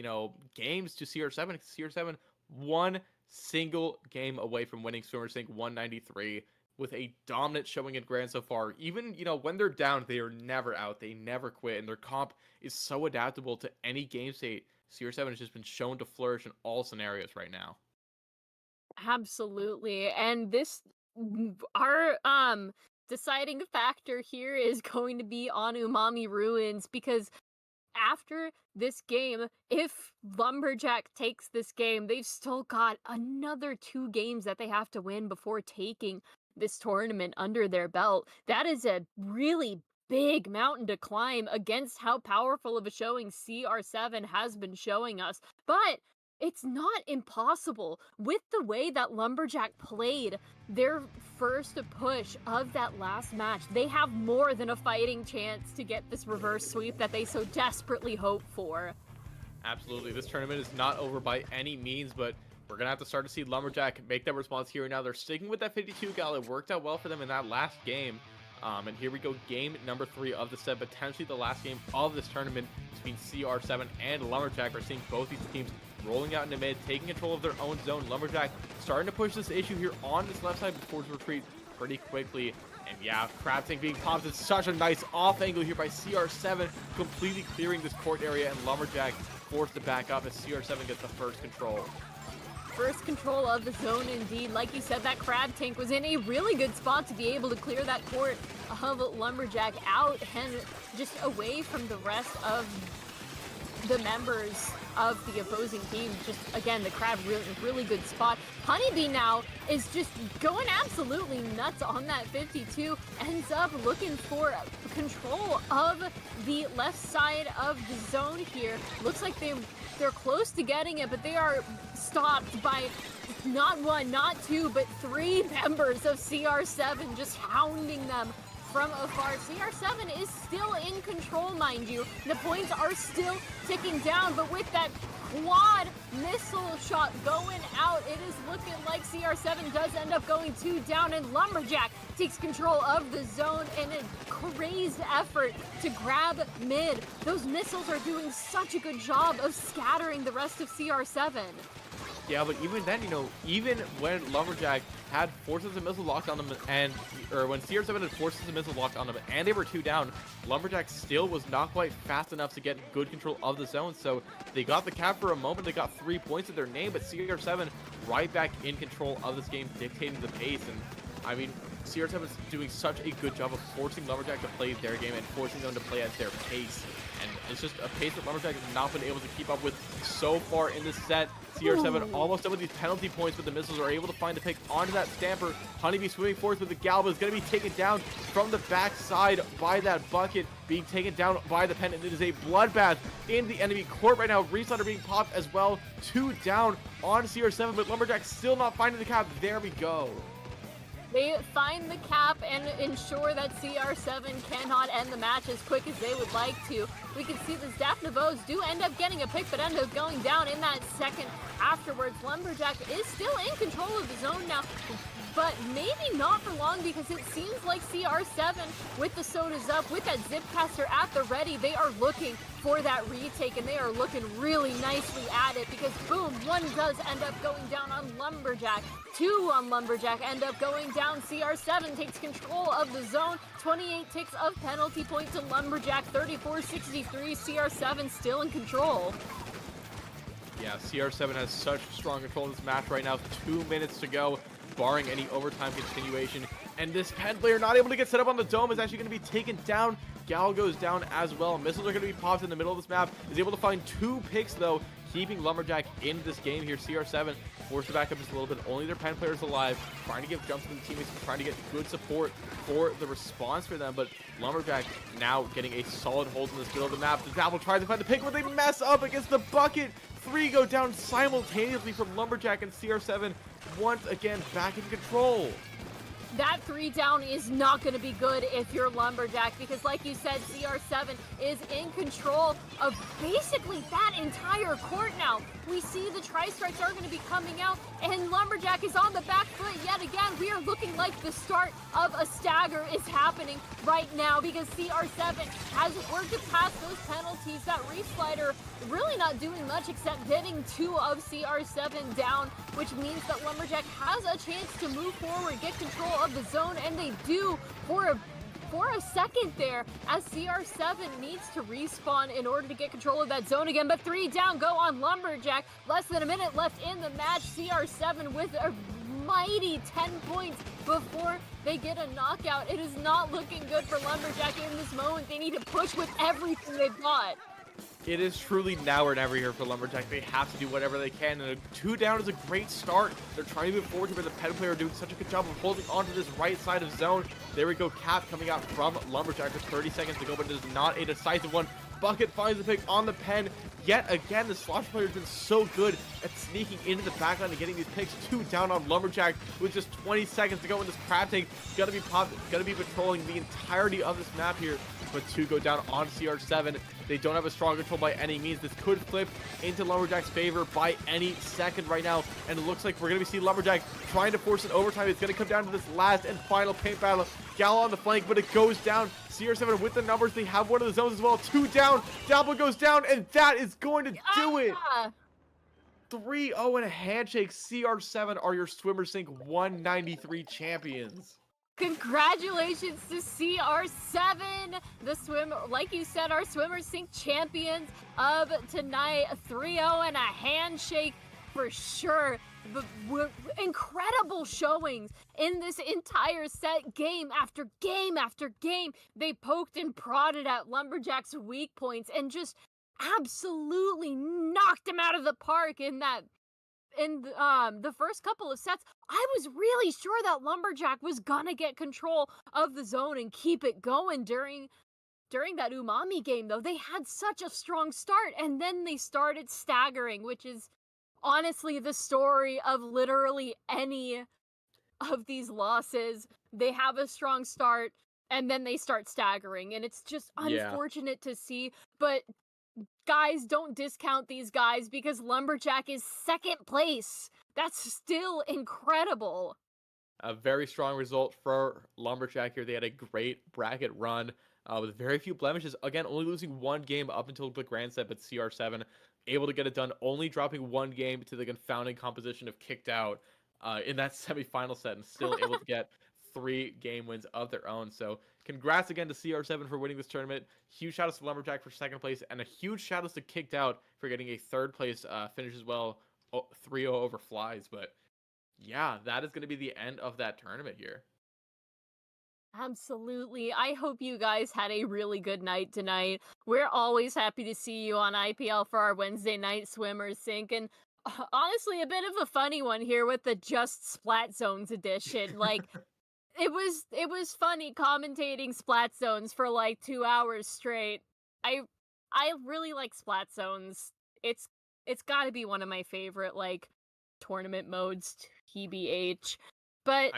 games to CR7. CR7 one single game away from winning Swimmer Sync 193 with a dominant showing in Grand so far. Even, when they're down, they are never out. They never quit, and their comp is so adaptable to any game state. CR7 has just been shown to flourish in all scenarios right now. Absolutely. And our deciding factor here is going to be on Umami Ruins, because after this game, if Lumberjack takes this game, they've still got another 2 games that they have to win before taking this tournament under their belt. That is a really big mountain to climb against how powerful of a showing CR7 has been showing us. But it's not impossible. With the way that Lumberjack played their first push of that last match, they have more than a fighting chance to get this reverse sweep that they so desperately hope for. Absolutely. This tournament is not over by any means, but we're going to have to start to see Lumberjack make that response here and now. They're sticking with that 52 gal. It worked out well for them in that last game. And here we go, game number 3 of the set, potentially the last game of this tournament between CR7 and Lumberjack. We're seeing both these teams rolling out into mid, taking control of their own zone. Lumberjack starting to push this issue here on this left side before to retreat pretty quickly. And yeah, Crab Tank being popped. It's such a nice off angle here by CR7, completely clearing this court area, and Lumberjack forced to back up as CR7 gets the first control. First control of the zone indeed. Like you said, that Crab Tank was in a really good spot to be able to clear that court of Lumberjack out and just away from the rest of the members of the opposing team. Just, again, the Crab really good spot. Honeybee now is just going absolutely nuts on that 52, ends up looking for control of the left side of the zone here. Looks like they're close to getting it, but they are stopped by not 1, not 2, but 3 members of CR7 just hounding them from afar. CR7 is still in control, mind you. The points are still ticking down, but with that quad missile shot going out, it is looking like CR7 does end up going 2 down, and Lumberjack takes control of the zone in a crazed effort to grab mid. Those missiles are doing such a good job of scattering the rest of CR7. Yeah, but even then, even when Lumberjack had forces and missiles locked on them, or when CR7 had forces and missiles locked on them, and they were 2 down, Lumberjack still was not quite fast enough to get good control of the zone. So they got the cap for a moment. They got 3 points in their name, but CR7 right back in control of this game, dictating the pace. And I mean, CR7 is doing such a good job of forcing Lumberjack to play their game and forcing them to play at their pace. And it's just a pace that Lumberjack has not been able to keep up with so far in this set. CR7 almost done with these penalty points, but the missiles are able to find a pick onto that Stamper. Honeybee swimming forth with the Galba is going to be taken down from the backside by that bucket, being taken down by the pen, and it is a bloodbath in the enemy court right now. Restarter being popped as well. 2 down on CR7, but Lumberjack still not finding the cap. There we go. They find the cap and ensure that CR7 cannot end the match as quick as they would like to. We can see the Daphne do end up getting a pick, but end up going down in that second afterwards. Lumberjack is still in control of the zone now. but maybe not for long because it seems like CR7 with the sodas up, with that Zipcaster at the ready, they are looking for that retake and they are looking really nicely at it because boom, one does end up going down on Lumberjack, two on Lumberjack end up going down. CR7 takes control of the zone, 28 ticks of penalty point to Lumberjack, 34-63, CR7 still in control. Yeah, CR7 has such strong control in this match right now. 2 minutes to go, barring any overtime continuation. And this pen player not able to get set up on the dome is actually going to be taken down. Gal goes down as well. Missiles are going to be popped in the middle of this map. Is able to find 2 picks, though, keeping Lumberjack in this game here. CR7 forced to back up just a little bit. Only their pen players alive. Trying to give jumps to the teammates, trying to get good support for the response for them. But Lumberjack now getting a solid hold in this middle of the map. The Dabble tries to find the pick, but they mess up against the bucket. 3 go down simultaneously from Lumberjack, and CR7 once again back in control. That 3 down is not going to be good if you're Lumberjack because like you said, CR7 is in control of basically that entire court now. We see the tri-strikes are going to be coming out and Lumberjack is on the back foot yet again. We are looking like the start of a stagger is happening right now because CR7 has worked to pass those penalties. That Reslider really not doing much except getting 2 of CR7 down, which means that Lumberjack has a chance to move forward, get control of the zone, and they do for a second there as CR7 needs to respawn in order to get control of that zone again. But 3 down go on Lumberjack. Less than a minute left in the match. CR7 with a mighty 10 points before they get a knockout. It is not looking good for Lumberjack in this moment. They need to push with everything they've got. It is truly now or never here for Lumberjack. They have to do whatever they can, and a 2 down is a great start. They're trying to move forward, but the pen player doing such a good job of holding onto this right side of zone. There we go, Cap coming out from Lumberjack with 30 seconds to go, but it is not a decisive one. Bucket finds the pick on the pen. Yet again, the Slosh player has been so good at sneaking into the backline and getting these picks. 2 down on Lumberjack with just 20 seconds to go in this crab tank. Gonna be patrolling the entirety of this map here, but 2 go down on CR7. They don't have a strong control by any means. This could flip into Lumberjack's favor by any second right now. And it looks like we're going to see Lumberjack trying to force an overtime. It's going to come down to this last and final paint battle. Gal on the flank, but it goes down. CR7 with the numbers. They have one of the zones as well. 2 down. Dabble goes down, and that is going to do it. 3-0 and a handshake. CR7 are your Swimmer Sync 193 champions. Congratulations to CR7, like you said, our Swimmer Sync champions of tonight. 3-0 and a handshake for sure. Incredible showings in this entire set, game after game after game. They poked and prodded at Lumberjack's weak points and just absolutely knocked him out of the park in the first couple of sets. I was really sure that Lumberjack was gonna get control of the zone and keep it going during that Umami game, though. They had such a strong start, and then they started staggering, which is honestly the story of literally any of these losses. They have a strong start, and then they start staggering, and it's just unfortunate to see, but guys, don't discount these guys because Lumberjack is 2nd place. That's still incredible. A very strong result for Lumberjack here. They had a great bracket run with very few blemishes. Again, only losing 1 game up until the grand set, but CR7 able to get it done, only dropping 1 game to the confounding composition of kicked out in that semifinal set, and still able to get 3 game wins of their own. So congrats again to CR7 for winning this tournament. Huge shout outs to Lumberjack for 2nd place, and a huge shout outs to Kicked Out for getting a 3rd place finish as well. 3-0 over Flies. But yeah, that is going to be the end of that tournament here. Absolutely. I hope you guys had a really good night tonight. We're always happy to see you on IPL for our Wednesday night Swimmers Sync, and honestly, a bit of a funny one here with the Just Splat Zones edition. Like, it was funny commentating Splat Zones for like 2 hours straight. I really like Splat Zones. It's got to be one of my favorite like tournament modes, TBH. But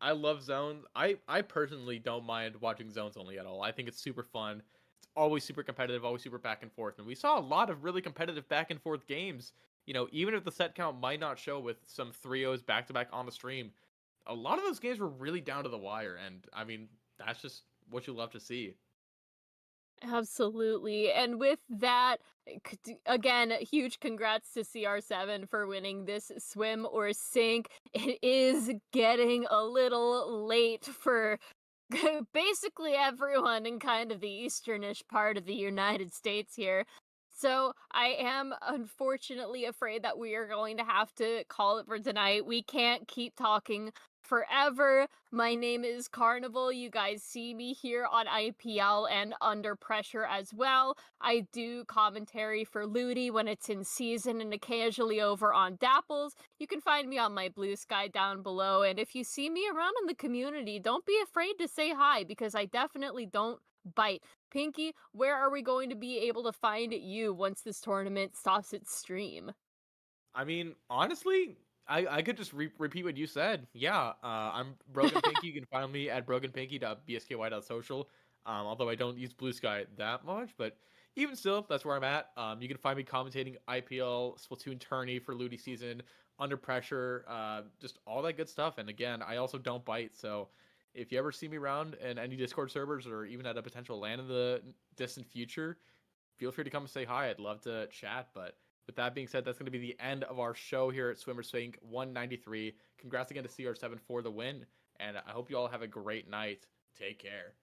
I love zones. I personally don't mind watching zones only at all. I think it's super fun. It's always super competitive, always super back and forth. And we saw a lot of really competitive back and forth games, even if the set count might not show with some 3-0s back-to-back on the stream, a lot of those games were really down to the wire. And, I mean, that's just what you love to see. Absolutely. And with that, again, huge congrats to CR7 for winning this swim or sink. It is getting a little late for basically everyone in kind of the easternish part of the United States here. So I am unfortunately afraid that we are going to have to call it for tonight. We can't keep talking forever. My name is Carnival. You guys see me here on IPL and Under Pressure as well. I do commentary for Ludi when it's in season and occasionally over on Dapples. You can find me on my Blue Sky down below. And if you see me around in the community, don't be afraid to say hi because I definitely don't bite. Pinky, where are we going to be able to find you once this tournament stops its stream? I mean, honestly, I could just repeat what you said. Yeah, I'm Broken Pinky. You can find me at brokenpinky.bsky.social. Although I don't use Blue Sky that much, but even still, that's where I'm at. You can find me commentating IPL, Splatoon tourney for Ludi season, Under Pressure, just all that good stuff. And again, I also don't bite, so if you ever see me around in any Discord servers or even at a potential LAN in the distant future, feel free to come and say hi. I'd love to chat. But with that being said, that's going to be the end of our show here at Swimmer Swing 193. Congrats again to CR7 for the win, and I hope you all have a great night. Take care.